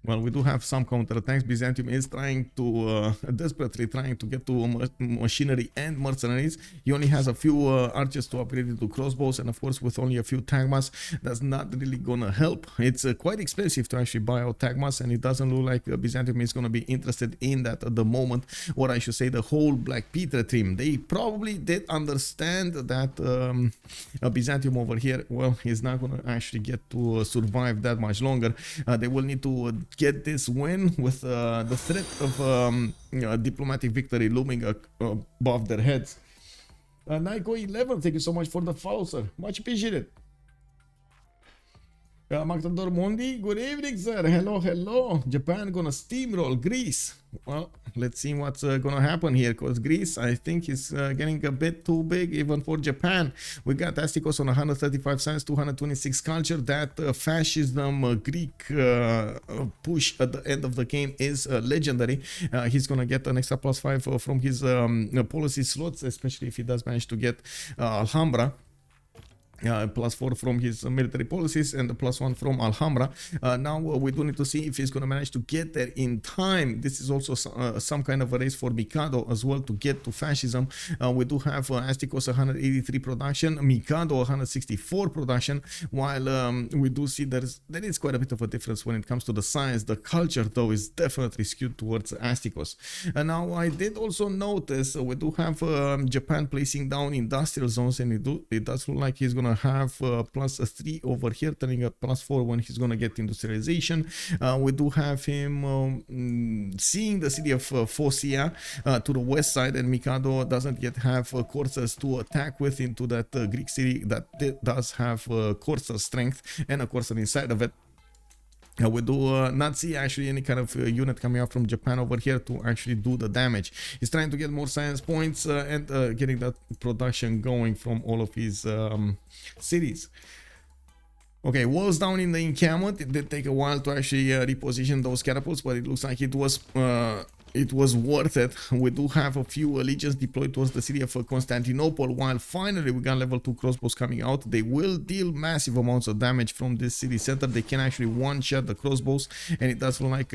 Well, we do have some counterattacks. Byzantium is trying to, desperately trying to get to machinery and mercenaries. He only has a few archers to upgrade into crossbows, and of course with only a few tagmas, that's not really gonna help. It's quite expensive to actually buy out tagmas, and it doesn't look like Byzantium is gonna be interested in that at the moment, or I should say the whole BlackPitre team. They probably did understand that Byzantium over here, well, he's not gonna actually get to survive that much longer. They will need to get this win with the threat of diplomatic victory looming above their heads. Naiko 11, thank you so much for the follow, sir. Much appreciated. Mactador Mondi, good evening, sir. Hello. Japan gonna steamroll Greece. Well, let's see what's gonna happen here, because Greece, I think, is getting a bit too big even for Japan. We got Astikos on 135 science, 226 culture. That fascism Greek push at the end of the game is legendary. He's gonna get an extra +5 from his policy slots, especially if he does manage to get Alhambra. +4 from his military policies and the +1 from Alhambra. Now we do need to see if he's going to manage to get there in time. This is also some kind of a race for Mikado as well to get to fascism. We do have Astikos 183 production, Mikado 164 production, while we do see there is quite a bit of a difference when it comes to the science. The culture though is definitely skewed towards Astikos. And now I did also notice we do have Japan placing down industrial zones, and it does look like he's going to have +3 over here, turning a +4 when he's gonna get industrialization. We do have him seeing the city of Phoenicia to the west side, and Mikado doesn't yet have coursers to attack with into that Greek city that does have courser strength and a courser inside of it. We do not see actually any kind of unit coming out from Japan over here to actually do the damage. He's trying to get more science points and getting that production going from all of his cities. Okay, walls down in the encampment. It did take a while to actually reposition those catapults, but it looks like it was it was worth it. We do have a few legions deployed towards the city of Constantinople, while finally we got level 2 crossbows coming out. They will deal massive amounts of damage from this city center. They can actually one-shot the crossbows, and it does look like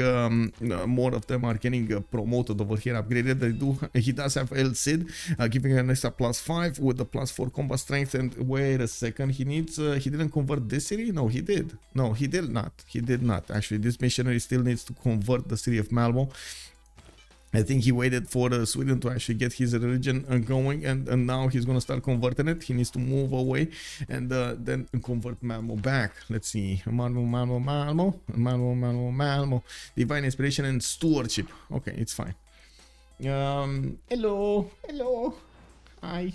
more of them are getting promoted over here, upgraded. He does have El Cid, giving an extra +5 with the +4 combat strength. And wait a second, he didn't convert this city? No, he did. No, he did not. He did not. Actually, this missionary still needs to convert the city of Malmo. I think he waited for Sweden to actually get his religion going, and now he's gonna start converting it. He needs to move away and then convert Malmo back. Let's see, Malmo. Divine inspiration and stewardship. Okay, it's fine. Hello, hi.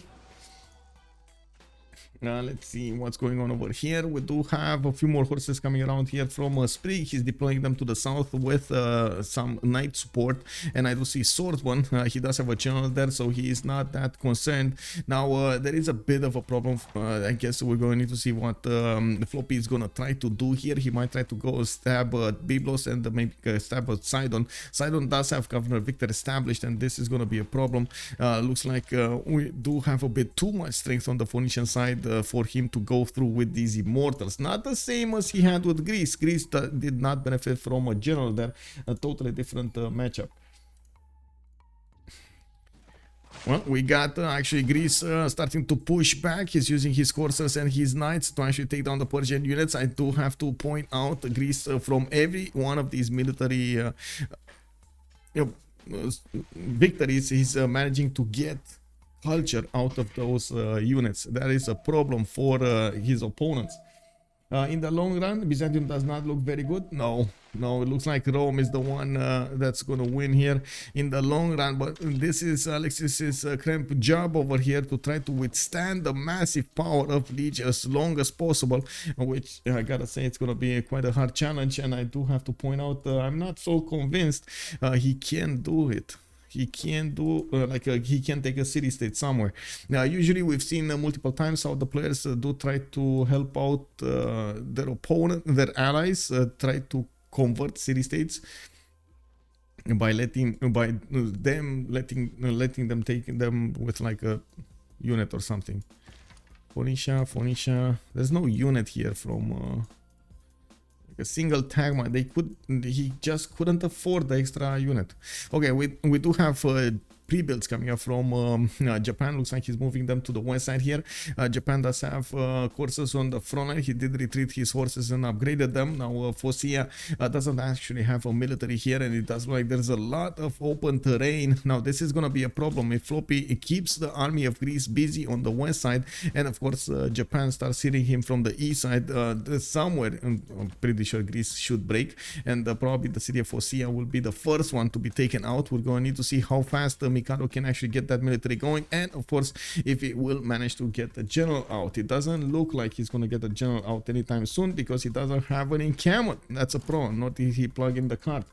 Let's see what's going on over here. We do have a few more horses coming around here from Sprig. He's deploying them to the south with some knight support, and I do see Swordsman. He does have a general there, so he is not that concerned. Now there is a bit of a problem. I guess we're going to need to see what Floppy is gonna try to do here. He might try to go stab Byblos and maybe stab Sidon. Sidon does have Governor Victor established, and this is gonna be a problem. Looks like we do have a bit too much strength on the Phoenician side for him to go through with these immortals. Not the same as he had with Greece. Greece did not benefit from a general there. A totally different matchup. Well, we got actually Greece starting to push back. He's using his horses and his knights to actually take down the Persian units. I do have to point out Greece from every one of these military victories, he's managing to get culture out of those units. That is a problem for his opponents. In the long run, Byzantium does not look very good. No, it looks like Rome is the one that's going to win here in the long run. But this is Alexis's Krempp job over here to try to withstand the massive power of Lege as long as possible, which I gotta say it's going to be quite a hard challenge. And I do have to point out, I'm not so convinced he can do it. He can do he can take a city state somewhere. Now, usually we've seen multiple times how the players do try to help out their opponent, their allies, try to convert city states by letting them take them with like a unit or something. Phoenicia. There's no unit here from. A single tagma. He just couldn't afford the extra unit. Okay, we do have pre-builds coming up from Japan. Looks like he's moving them to the west side here. Japan does have horses on the front line. He did retreat his horses and upgraded them. Now Phoenicia doesn't actually have a military here, and it does look like there's a lot of open terrain. Now this is gonna be a problem if Floppy keeps the army of Greece busy on the west side, and of course Japan starts hitting him from the east side. Somewhere I'm pretty sure Greece should break, and probably the city of Phoenicia will be the first one to be taken out. We're gonna need to see how fast Mikado can actually get that military going, and of course if he will manage to get the general out. It doesn't look like he's going to get the general out anytime soon because he doesn't have an encampment. That's a pro, not if he plug in the card.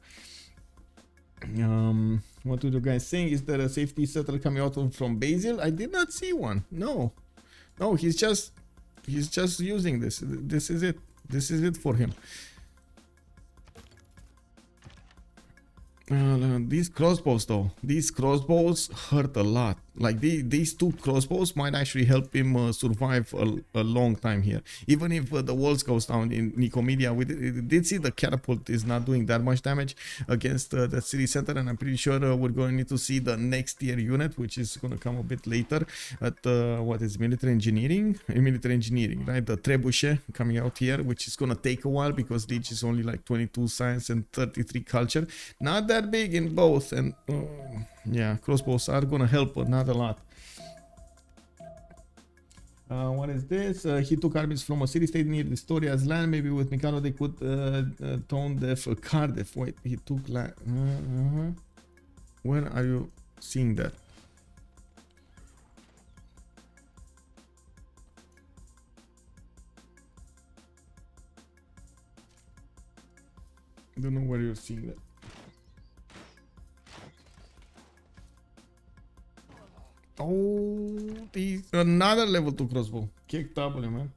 What do you guys think? Is there a safety settler coming out from Basil? I did not see one. No, he's just using this. This is it for him. These crossbows though, these crossbows hurt a lot. Like these two crossbows might actually help him survive a long time here. Even if the walls goes down in Nicomedia, we did see the catapult is not doing that much damage against the city center, and I'm pretty sure we're going to need to see the next tier unit, which is going to come a bit later at what is military engineering, right? The trebuchet coming out here, which is going to take a while because Lege is only like 22 science and 33 culture, not that big in both, and yeah, crossbows are gonna help, but not a lot. What is this? He took armies from a city-state near dISTORIA's land. Maybe with Mikado they could tone deaf Cardiff. Wait, he took land. Where are you seeing that? I don't know where you're seeing that. Oh, another level 2 crossbow. Kick W, man.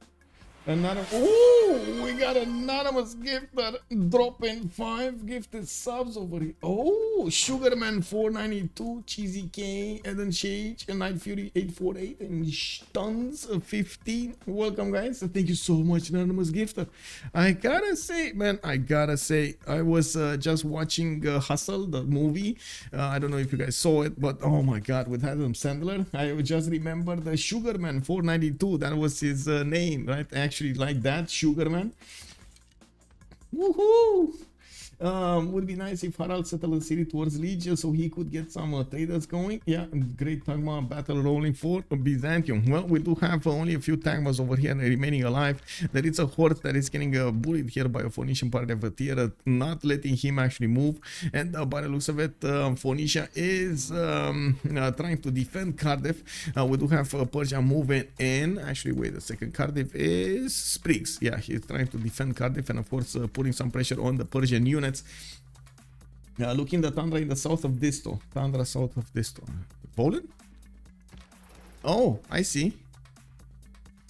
Another. Oh, we got anonymous gifter dropping 5 gifted subs over here. Oh, Sugarman 492, Cheesy K, Eden Shage, and Night Fury 848, and Stuns 15. Welcome, guys. Thank you so much, anonymous gifter. I gotta say, man, I was just watching Hustle, the movie. I don't know if you guys saw it, but oh my God, with Adam Sandler, I just remember the Sugarman 492. That was his name, right? Actually like that, Sugarman. Woohoo! Would be nice if Harald settled the city towards Lege so he could get some traders going. Yeah, great Tagma battle rolling for Byzantium. Well, we do have only a few Tagmas over here remaining alive. There is a horse that is getting bullied here by a Phoenician privateer, not letting him actually move. And by the looks of it, Phoenicia is trying to defend Cardiff. We do have Persia moving in. Actually, wait a second. Cardiff is Spriggs. Yeah, he's trying to defend Cardiff and, of course, putting some pressure on the Persian units. Looking the Tundra in the south of Disto. Tundra south of Disto. Poland? Oh, I see.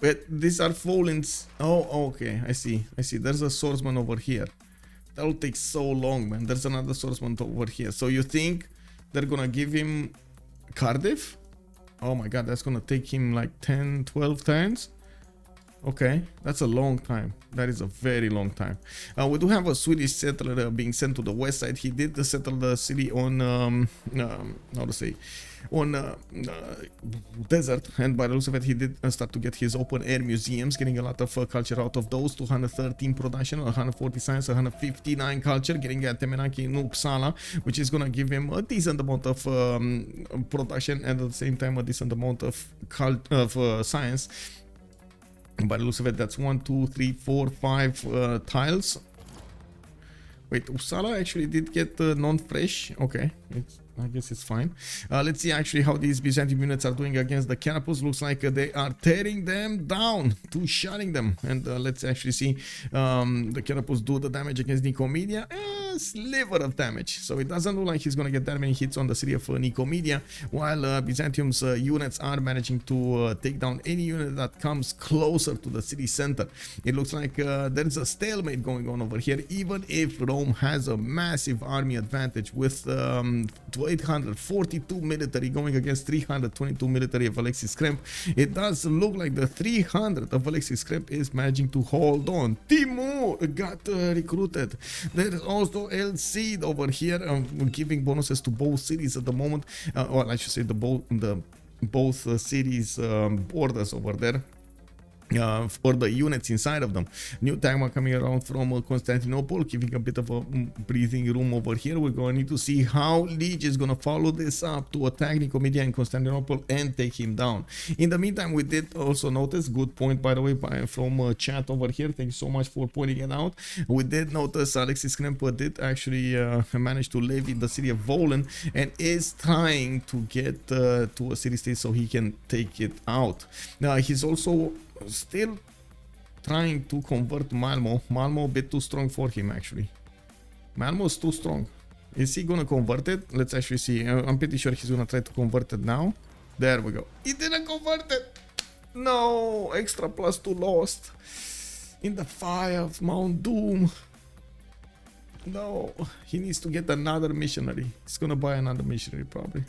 Wait, these are Poland's. Oh, okay. I see. There's a swordsman over here. That'll take so long, man. There's another swordsman over here. So you think they're gonna give him Cardiff? Oh my God, that's gonna take him like 10, 12 turns. Okay, that's a long time. That is a very long time. We do have a Swedish settler being sent to the west side. He did settle the city on how to say, on desert, and by the looks of it, he did start to get his open air museums, getting a lot of culture out of those. 213 production, 140 science, 159 culture, getting a Temenaki in Uppsala, which is gonna give him a decent amount of production and at the same time a decent amount of science. By the looks of it, that's 1, 2, 3, 4, 5 tiles. Wait, Uppsala actually did get non-fresh. Okay, I guess it's fine. Let's see actually how these Byzantium units are doing against the Canopus. Looks like they are tearing them down, two-shotting them. And let's actually see the Canopus do the damage against Nicomedia. Sliver of damage. So it doesn't look like he's going to get that many hits on the city of Nicomedia, while Byzantium's units are managing to take down any unit that comes closer to the city center. It looks like there's a stalemate going on over here, even if Rome has a massive army advantage with 842 military going against 322 military of Alexis Krempp. It does look like the 300 of Alexis Krempp is managing to hold on. Timur got recruited. There is also LC over here, giving bonuses to both cities at the moment. Well, I should say both cities borders over there. For the units inside of them. New Tagma coming around from Constantinople, giving a bit of a breathing room over here. We're going to need to see how Lege is going to follow this up to attack Nicomedia in Constantinople and take him down. In the meantime, we did also notice, good point by the way from chat over here, thank you so much for pointing it out. We did notice Alexis Krempp did actually manage to levy the city of Volen and is trying to get to a city state so he can take it out. Now he's also still trying to convert Malmo. Malmo a bit too strong for him actually. Malmo is too strong. Is he gonna convert it? Let's actually see. I'm pretty sure he's gonna try to convert it now. There we go. He didn't convert it. No, extra +2 lost in the fire of Mount Doom. No, he needs to get another missionary. He's gonna buy another missionary probably.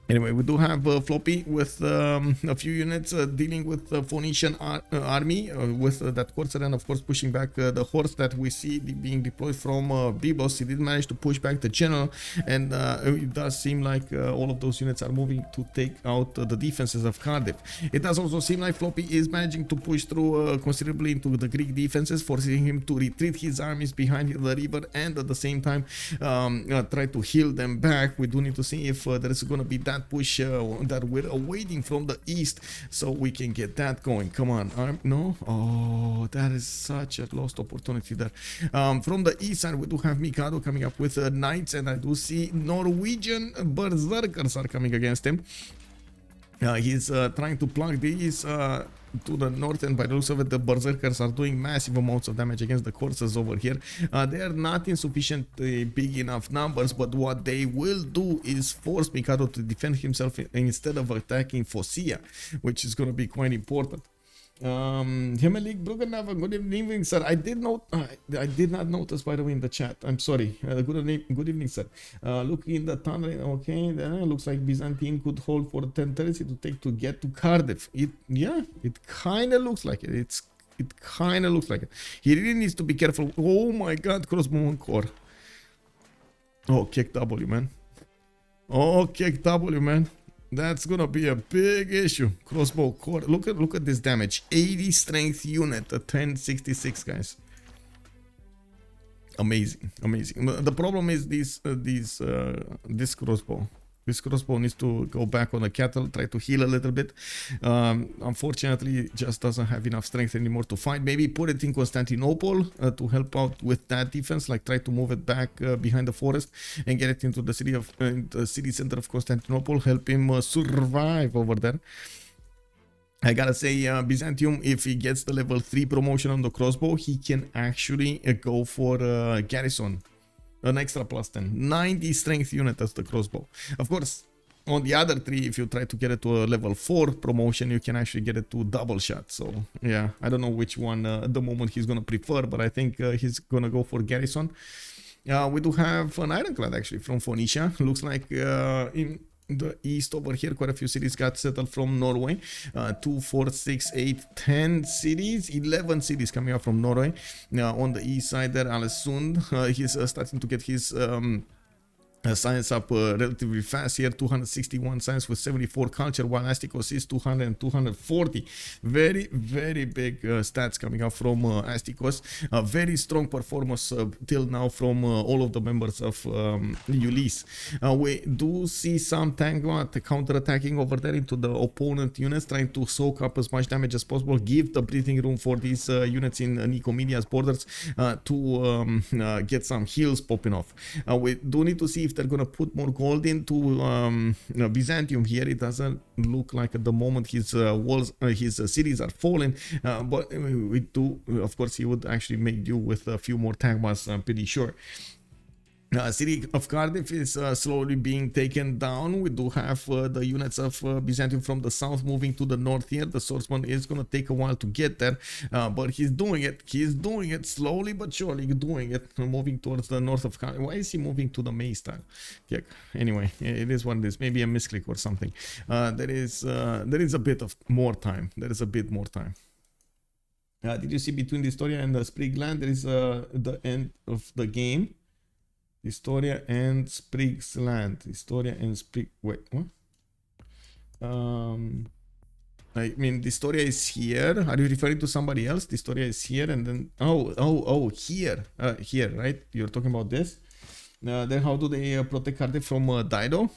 Anyway, we do have Floppy with a few units dealing with the Phoenician army with that Corsair, and of course pushing back the horse that we see being deployed from Biblos. He did manage to push back the general, and it does seem like all of those units are moving to take out the defenses of Cardiff. It does also seem like Floppy is managing to push through considerably into the Greek defenses, forcing him to retreat his armies behind the river and at the same time try to heal them back. We do need to see if there is going to be that push that we're awaiting from the east so we can get that going. Come on. No? Oh, that is such a lost opportunity there. From the east side, we do have Mikado coming up with knights, and I do see Norwegian berserkers are coming against him. He's trying to plug these to the north, and by the looks of it, the berserkers are doing massive amounts of damage against the corsairs over here. They are not in sufficient big enough numbers, but what they will do is force Mikado to defend himself instead of attacking Phoenicia, which is going to be quite important. Hemelig Bruggenava, good evening, sir. I did not notice, by the way, in the chat. I'm sorry. Good evening, sir. Looking in the tunnel, okay, then looks like Byzantium could hold for 1030 to take to get to Cardiff. It kind of looks like it. It kind of looks like it. He really needs to be careful. Oh my god, crossbow and core. Oh, kick W, man. Oh, kick W, man. That's gonna be a big issue. Crossbow core. Look at this damage. 80 strength unit at 1066, guys. Amazing, amazing. The problem is this crossbow. This crossbow needs to go back on the cattle, try to heal a little bit. Unfortunately, it just doesn't have enough strength anymore to fight. Maybe put it in Constantinople to help out with that defense. Like try to move it back behind the forest and get it into the city center of Constantinople. Help him survive over there. I gotta say, Byzantium, if he gets the level 3 promotion on the crossbow, he can actually go for garrison. An extra plus 10. 90 strength unit as the crossbow. Of course, on the other 3, if you try to get it to a level 4 promotion, you can actually get it to double shot. So, yeah, I don't know which one at the moment he's gonna prefer, but I think he's gonna go for garrison. We do have an ironclad, actually, from Phoenicia. Looks like in the east over here, quite a few cities got settled from Norway. 2, 4, 6, 8, 10 cities, 11 cities coming out from Norway. On the east side there, Alessund, he's starting to get his science up relatively fast here. 261 science with 74 culture, while Astikos is 200 and 240. Very, very big stats coming out from Astikos. Very strong performance till now from all of the members of Ulyss. We do see some Tango counter-attacking over there into the opponent units, trying to soak up as much damage as possible, give the breathing room for these units in Nicomedia's borders to get some heals popping off. We do need to see if they're gonna put more gold into Byzantium here. It doesn't look like at the moment his walls, his cities are falling, but we do, of course, he would actually make do with a few more Tagmas, I'm pretty sure. City of Cardiff is slowly being taken down. We do have the units of Byzantium from the south moving to the north here. The swordsman is going to take a while to get there, but he's doing it. He's doing it slowly but surely, doing it, moving towards the north of Cardiff. Why is he moving to the May style? Yeah. Anyway, it is what it is. Maybe a misclick or something. There is a bit of more time. There is a bit more time. Did you see between dISTORIA and the Sprig land? There is the end of the game. dISTORIA and Sprig's land. dISTORIA and Sprig. Wait, what? I mean, dISTORIA is here. Are you referring to somebody else? dISTORIA is here, and then oh, here, here, right? You're talking about this. Then how do they protect Cardiff from Dido?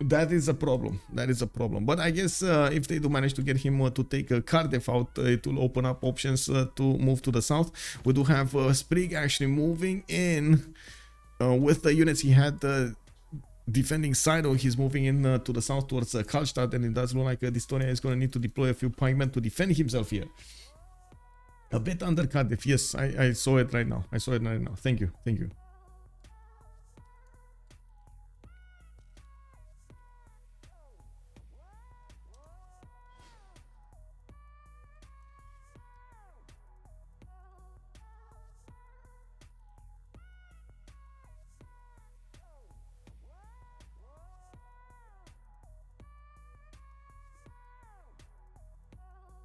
That is a problem. That is a problem. But I guess if they do manage to get him to take Cardiff out, it will open up options to move to the south. We do have Sprig actually moving in with the units he had defending Sido. He's moving in to the south towards Karlstadt, and it does look like dISTORIA is going to need to deploy a few pikemen to defend himself here. A bit under Cardiff. Yes, I saw it right now. I saw it right now. Thank you. Thank you.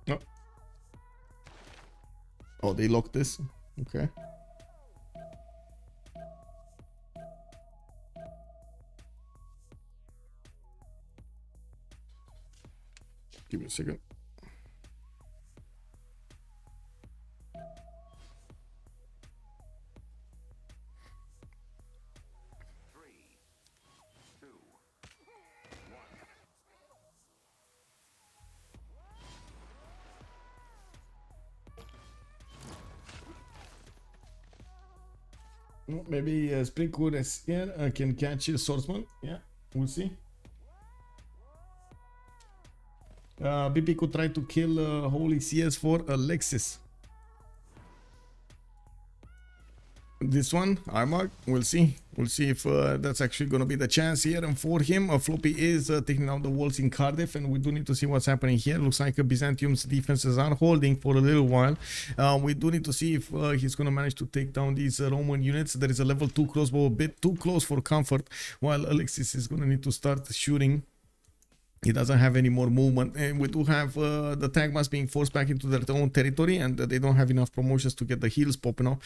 Oh. Oh, they locked this? Okay. Give me a second. Maybe Sprig could here can catch a swordsman. Yeah, we'll see. BP could try to kill Holy CS for Alexis. This one, Armag, we'll see. We'll see if that's actually going to be the chance here. And for him, Floppy is taking out the walls in Cardiff, and we do need to see what's happening here. Looks like Byzantium's defenses are holding for a little while. We do need to see if he's going to manage to take down these Roman units. There is a level 2 crossbow, a bit too close for comfort, while Alexis is going to need to start shooting. He doesn't have any more movement, and we do have the Tagmas being forced back into their own territory, and they don't have enough promotions to get the heals popping off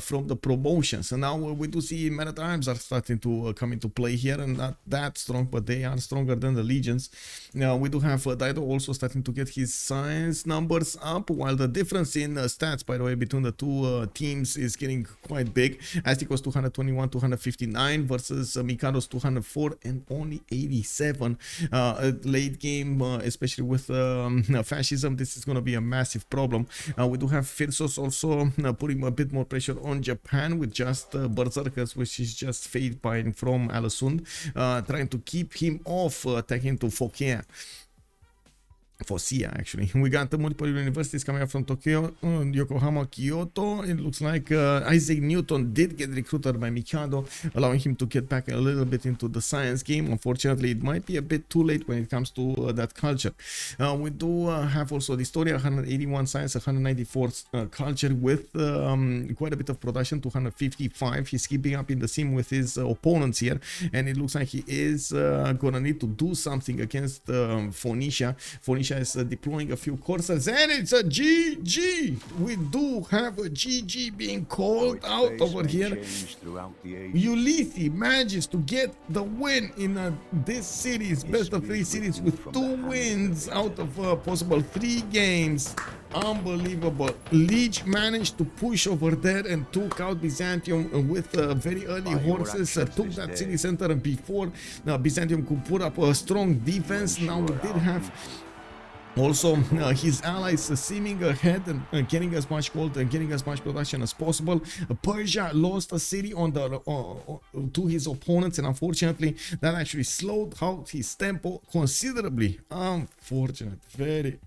from the promotions. And now we do see Maritimes are starting to come into play here, and not that strong, but they are stronger than the legions. Now we do have Dido also starting to get his science numbers up, while the difference in stats, by the way, between the two teams is getting quite big. Astikos 221, 259 versus Mikado's 204 and only 87. Late game, especially with fascism, this is going to be a massive problem. We do have Phyrsos also putting a bit more pressure on Japan with just Berserkers, which is just fade buying from Alessund, trying to keep him off attacking to Phoenicia, actually. We got the multiple universities coming up from Tokyo, Yokohama, Kyoto. It looks like Isaac Newton did get recruited by Mikado, allowing him to get back a little bit into the science game. Unfortunately, it might be a bit too late when it comes to that culture. We do have also dISTORIA, 181 science, 194 culture with quite a bit of production, 255. He's keeping up in the sim with his opponents here, and it looks like he is gonna need to do something against Phoenicia. Phoenicia is deploying a few coursers, and it's a GG. We do have a GG being called out over here. Ulyss manages to get the win in this series, best of 3 series, with 2 wins out of possible 3 games. Unbelievable. Lege managed to push over there and took out Byzantium with very early horses, took that city center before Byzantium could put up a strong defense. Now we did have also his allies seeming ahead and getting as much gold and getting as much production as possible. Persia lost a city on the to his opponents, and unfortunately that actually slowed out his tempo considerably. Unfortunate, very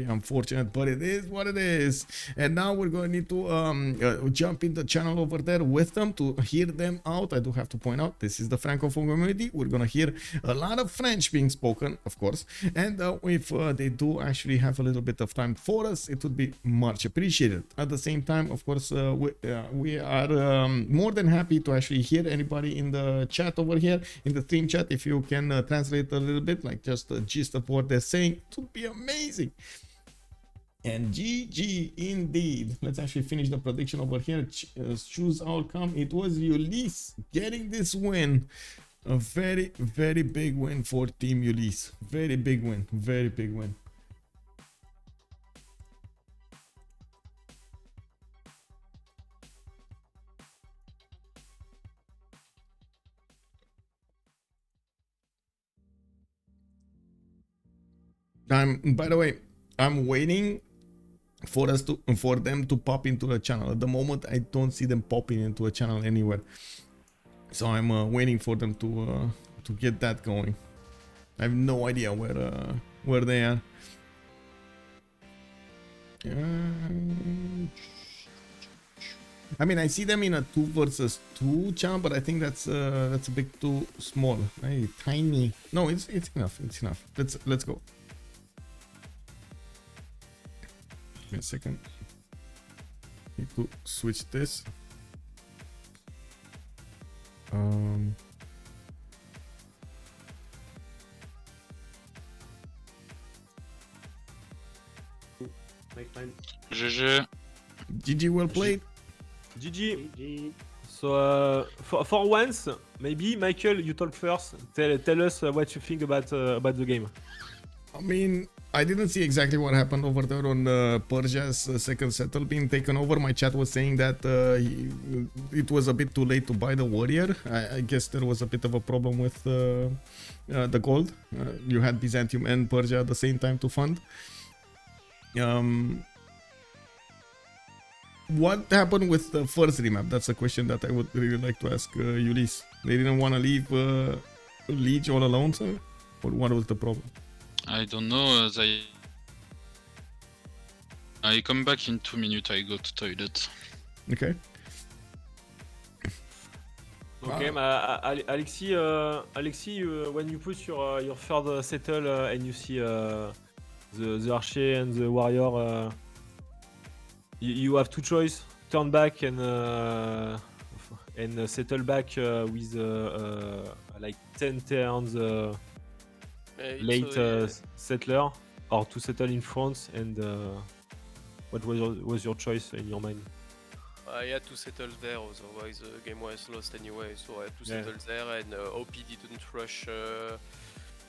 unfortunate, but it is what it is. And now we're going to need to jump in the channel over there with them to hear them out. I do have to point out, this is the Francophone community. We're gonna hear a lot of French being spoken, of course, and if they do actually have a little bit of time for us, it would be much appreciated. At the same time, of course, we are more than happy to actually hear anybody in the chat over here, in the stream chat. If you can translate a little bit, like just the gist of what they're saying, it would be amazing. And GG indeed. Let's actually finish the prediction over here. Choose outcome. It was Ulyss getting this win. A very big win for Team Ulyss. Very big win. Very big win. By the way, I'm waiting for them to pop into a channel. At the moment, I don't see them popping into a channel anywhere, so I'm waiting for them to get that going. I have no idea where they are. I mean, I see them in a 2 versus 2 channel, but I think that's a bit too small. Tiny. No, it's enough. It's enough. Let's go. Give me a second. Need to switch this. GG. GG, well played. GG. So for once, maybe Michael, you talk first. Tell us what you think about the game. I mean, I didn't see exactly what happened over there on Persia's second settle being taken over. My chat was saying that it was a bit too late to buy the warrior. I guess there was a bit of a problem with the gold. You had Byzantium and Persia at the same time to fund. What happened with the first remap? That's a question that I would really like to ask Ulyss. They didn't want to leave Lege all alone, sir? Or what was the problem? I don't know. I come back in 2 minutes. I go to toilet. Okay. Okay, Alexis, when you put your third settle and you see the archer and the warrior, you have two choice: turn back and settle back with like 10 turns late settler, or to settle in front. And what was your choice in your mind? I had to settle there, otherwise the game was lost anyway, so I had to settle there, and OP didn't rush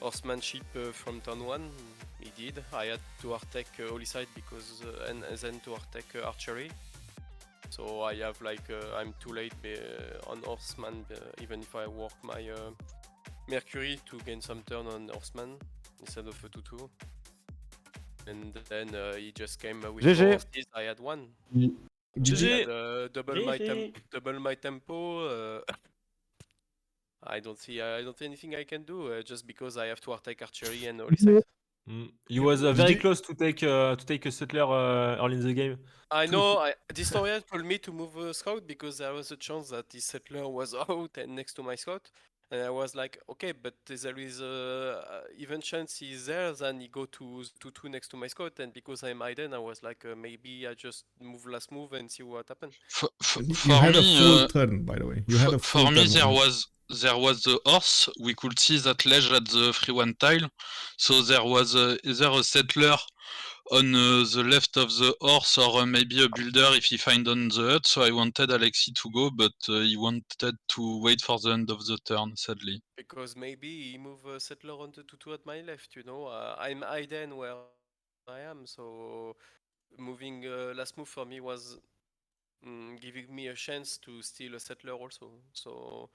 horsemanship from turn 1, he did. I had to attack Ulyss because, and then to attack archery. So I have like, I'm too late on horseman, even if I work my Mercury to gain some turn on horseman instead of a 2-2. And then he just came with 4 horses, I had 1. GG. Double my tempo. I don't see anything I can do just because I have to attack archery and Ulyss. He was very close to take a settler early in the game. I know. dISTORIA told me to move a scout because there was a chance that this settler was out and next to my scout. And I was like, okay, but there is even chance he's there, then he go to 2 next to my scout, and because I'm hidden, I was like, maybe I just move last move and see what happens. You had a full turn, by the way. You had a full for me, turn. there was the horse. We could see that Lege at the 3-1 tile, so there was either a settler on the left of the horse, or maybe a builder if he find on the hut. So I wanted Alexis to go, but he wanted to wait for the end of the turn, sadly. Because maybe he move a settler on the 2-2 at my left, you know. I'm hidden where I am, so moving last move for me was giving me a chance to steal a settler also. So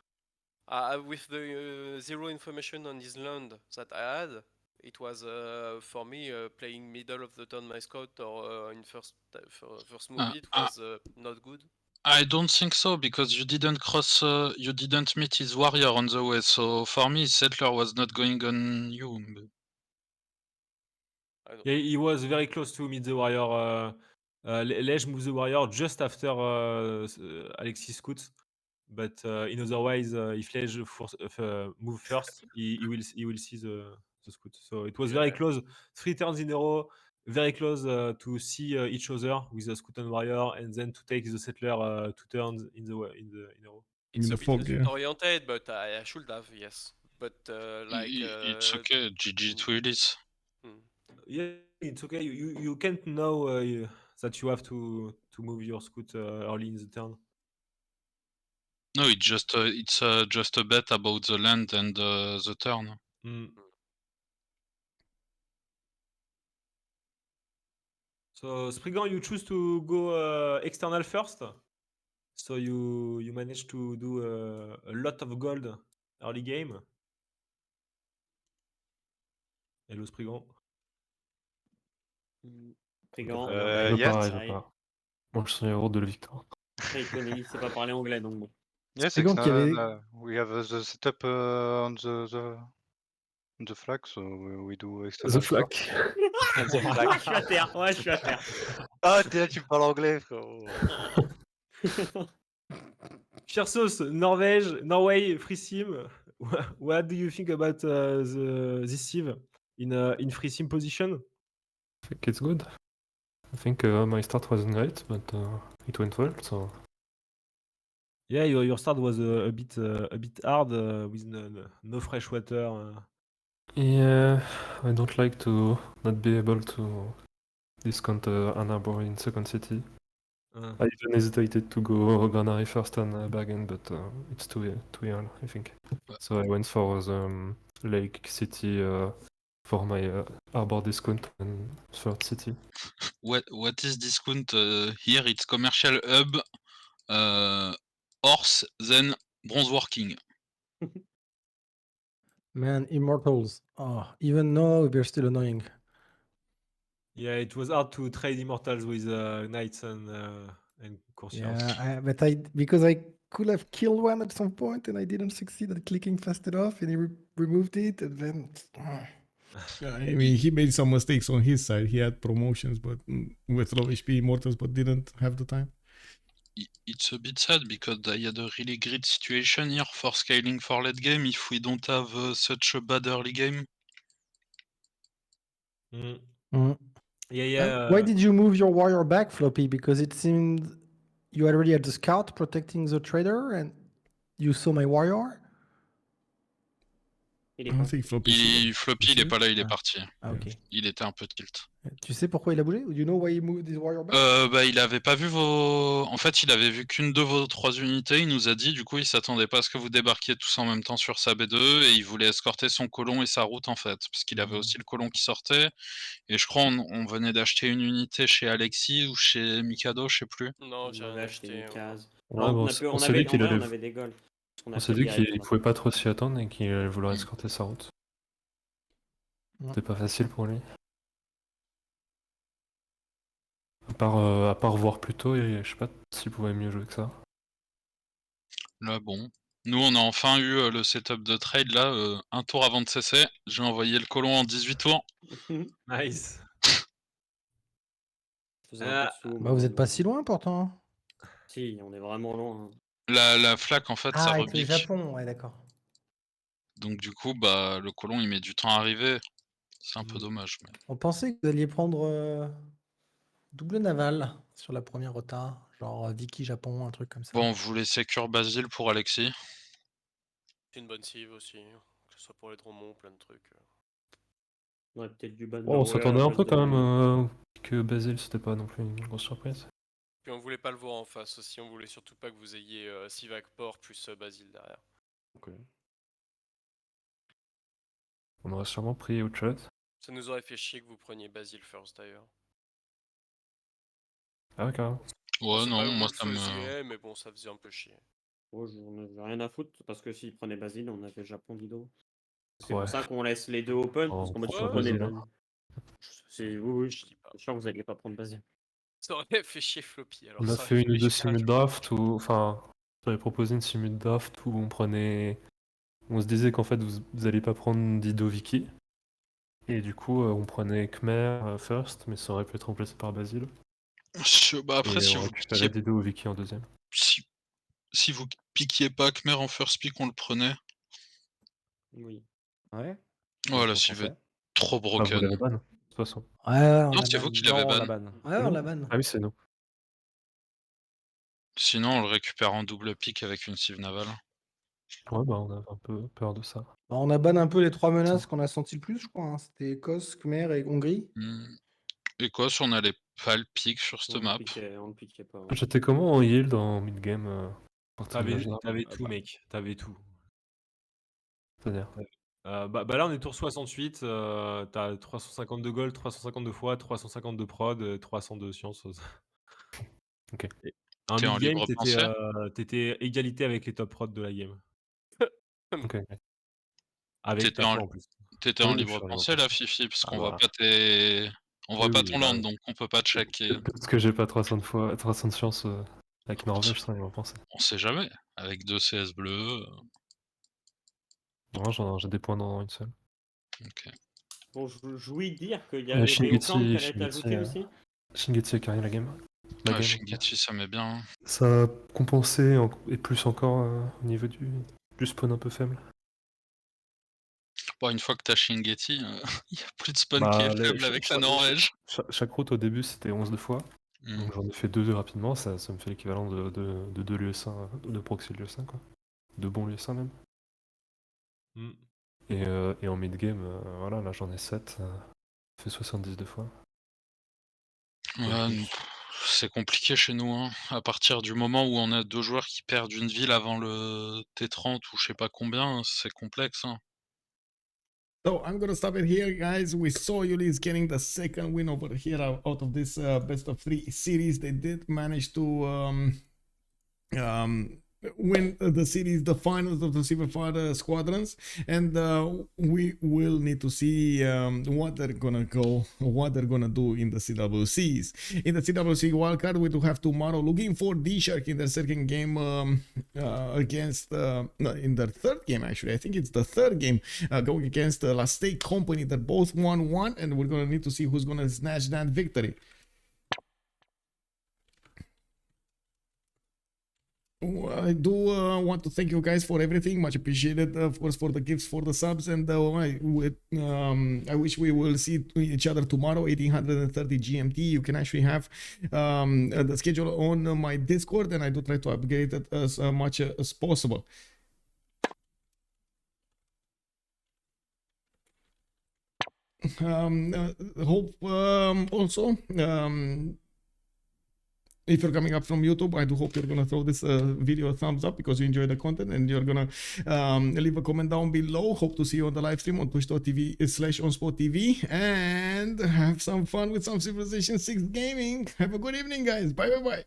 with the zero information on his land that I had, it was for me playing middle of the turn my scout or in first move it was not good. I don't think so, because you didn't cross, you didn't meet his warrior on the way. So for me, settler was not going on you. Yeah, he was very close to meet the warrior. Lege moves the warrior just after Alexis scouts. But in other ways, if Lege move first, he will see the scout. So it was very close. 3 turns in a row, very close to see each other with the scout and warrior, and then to take the settler 2 turns in a row. It's a bit disoriented, but I should have, yes. But like it's okay. GG to Ulyss. Yeah, it's okay. You can't know that you have to move your scout early in the turn. No, it's just a bet about the land and the turn. So Spriggan, you choose to go external first. So you manage to do a lot of gold early game. Hello Spriggan. Spriggan, Moi, je suis un héros de la victoire. il sait pas parler anglais, donc bon. Yes, we have the setup on the flag, so we do external. The flag. The flag. Je suis à terre, ouais, je suis à terre. Ah, t'es là, tu parles anglais, frérot. Phyrsos, Norway, free sim. What do you think about this Civ in free sim position? I think it's good. I think my start wasn't great, but it went well. So yeah, your start was a bit hard with no fresh water. Yeah, I don't like to not be able to discount an arbor in second city. I even hesitated to go Granary first and Bergen, but it's too early, I think. So I went for the Lake City for my arbor discount and third city. What is discount here? It's commercial hub, horse, then bronze working. Man, immortals. Oh, even though they're still annoying. Yeah, it was hard to trade immortals with knights and courtiers. Yeah, but because I could have killed one at some point and I didn't succeed at clicking fast enough, and he removed it, and then. Yeah, I mean, he made some mistakes on his side. He had promotions, but with low HP immortals, but didn't have the time. It's a bit sad because I had a really great situation here for scaling for late game if we don't have such a bad early game. Why did you move your warrior back, Floppy? Because it seemed you already had the scout protecting the trader and you saw my warrior? Il est I pas. think Floppy. Floppy, il est pas là, il est Ah. parti. Ah, ok. Il était un peu tilt. Tu sais pourquoi il a bougé? Do you know why he moved his warrior back? Bah, il avait pas vu vos... En fait, il avait vu qu'une de vos 3 unités, il nous a dit, du coup, il s'attendait pas à ce que vous débarquiez tous en même temps sur sa B2, et il voulait escorter son colon et sa route, en fait, parce qu'il avait aussi le colon qui sortait, et je crois on venait d'acheter une unité chez Alexis ou chez Mikado, je sais plus. Non, j'ai On rien avait acheté acheté. une case. Ouais, On bon, avait, on s'est dit qu'il en vrai, allait- on avait des goals. On s'est dit qu'il pouvait pas trop s'y attendre et qu'il allait vouloir escorter sa route. C'était pas facile pour lui. À part voir plus tôt, et je sais pas s'il pouvait mieux jouer que ça. Là, bon. Nous, on a enfin eu le setup de trade, là, un tour avant de cesser. J'ai envoyé le colon en 18 tours. Nice. Bah, vous êtes pas si loin pourtant. Si, on est vraiment loin. La flaque, en fait, ça Avec le rebique. Japon, ouais, d'accord. Donc, du coup, bah, le colon, il met du temps à arriver. C'est un peu dommage. Mais... On pensait que vous alliez prendre double naval sur la première rota, genre Vicky Japon, un truc comme ça. Bon, vous laissez cure Basil pour Alexis. C'est une bonne civ aussi, que ce soit pour les dromons, plein de trucs. Ouais, peut-être du bas de Bon, on Norway à s'attendait la un place peu de- quand même que Basil, c'était pas non plus une grosse surprise. Puis on voulait pas le voir en face aussi, on voulait surtout pas que vous ayez Civac Port plus Basil derrière. Ok. On aurait sûrement pris au chat. Ça nous aurait fait chier que vous preniez Basil first d'ailleurs. Ah, carrément. Ouais, C'est non, pas que moi vous ça le me... faisiez, mais bon, ça faisait un peu chier. Ouais, on avait rien à foutre parce que s'il prenait Basil, on avait Japon Dido. C'est Ouais. pour ça qu'on laisse les deux open. Oh, Parce qu'en mode, prends si pas vous prenez Basil, Basil. Oui, je suis sûr que vous n'alliez pas prendre Basil. Ça aurait fait chier Floppy alors. On a ça fait aurait une ou deux général simules draft où... Enfin, j'avais proposé une simule draft où on prenait... On se disait qu'en fait, vous alliez pas prendre Dido Vicky. Et du coup, on prenait Khmer first, mais ça aurait pu être remplacé par Basil. Bah après, Et si on vous récupérait piquiez... Dido ou Vicky en deuxième. Si vous piquiez pas Khmer en first pick, on le prenait. Oui. Ouais. Voilà, si vous êtes trop Ah, vous broken. l'avez ban, de toute façon. Ouais, on Non, la c'est ban. vous qui l'avez Non, on ban. la ban. Ouais, on la ban. Ah oui, c'est nous. Sinon, on le récupère en double pick avec une civ navale. Ouais, bah on avait un peu peur de ça. Bah, on a ban un peu les trois menaces qu'on a senti le plus, je crois. Hein. C'était Écosse, Khmer et Hongrie. Écosse, on n'allait pas le pick sur cette map. On ne piquait pas. J'étais comment en yield en mid-game T'avais tout, mec. T'avais tout. C'est-à-dire bah là, on est tour 68. T'as 350 de gold, 350 de foi, 350 de prod, 300 de science. Ok. Et en T'es en mid-game, libre pensée t'étais égalité avec les top prod de la game. Ok. Avec ta foi en plus. T'étais en libre pensée là, Fifi, parce qu'on voit pas tes... On voit pas ton land, donc on peut pas checker. Parce que j'ai pas 300 de science avec Norvège, ça, ils vont penser. On sait jamais. Avec 2 CS bleus. Non, j'ai des points dans une seule. Ok. Bon, je voulais dire qu'il y avait des Auckland qui allaient être ajoutés aussi. Shingeki a carré la game. Shingeki, ça met bien. Ça a compensé et plus encore au niveau du spawn un peu faible. Bon, une fois que t'as Shingeki, il y a plus de spawn qui est faible avec la Norvège. Chaque route au début c'était 11 de fois. Donc j'en ai fait 2 rapidement, ça me fait l'équivalent de 2 lieux sains, de proxy lieux sains quoi. De bons lieux sains même. Et en mid-game, voilà, là j'en ai 7, ça fait 70 de fois. Ouais, c'est compliqué chez nous, hein. À partir du moment où on a 2 joueurs qui perdent une ville avant le T30 ou je sais pas combien, c'est complexe, hein. So I'm gonna stop it here, guys. We saw Ulyss getting the second win over here out of this best of 3 series. They did manage to win the series, the finals of the CivFR Squadrons, and we will need to see what they're gonna do in the CWCs. In the CWC wildcard, we do have tomorrow looking for D-Shark in their second game against in their third game actually. I think it's the third game going against La State Company. They're both 1-1, and we're gonna need to see who's gonna snatch that victory. I do want to thank you guys for everything, much appreciated, of course, for the gifts, for the subs, and I wish we will see each other tomorrow, 1830 GMT. You can actually have the schedule on my Discord, and I do try to upgrade it as much as possible. Hope also if you're coming up from YouTube, I do hope you're gonna throw this video a thumbs up because you enjoy the content, and you're gonna leave a comment down below. Hope to see you on the live stream on twitch.tv/OnSpotTV, and have some fun with some Civilization 6 gaming. Have a good evening, guys. Bye bye bye.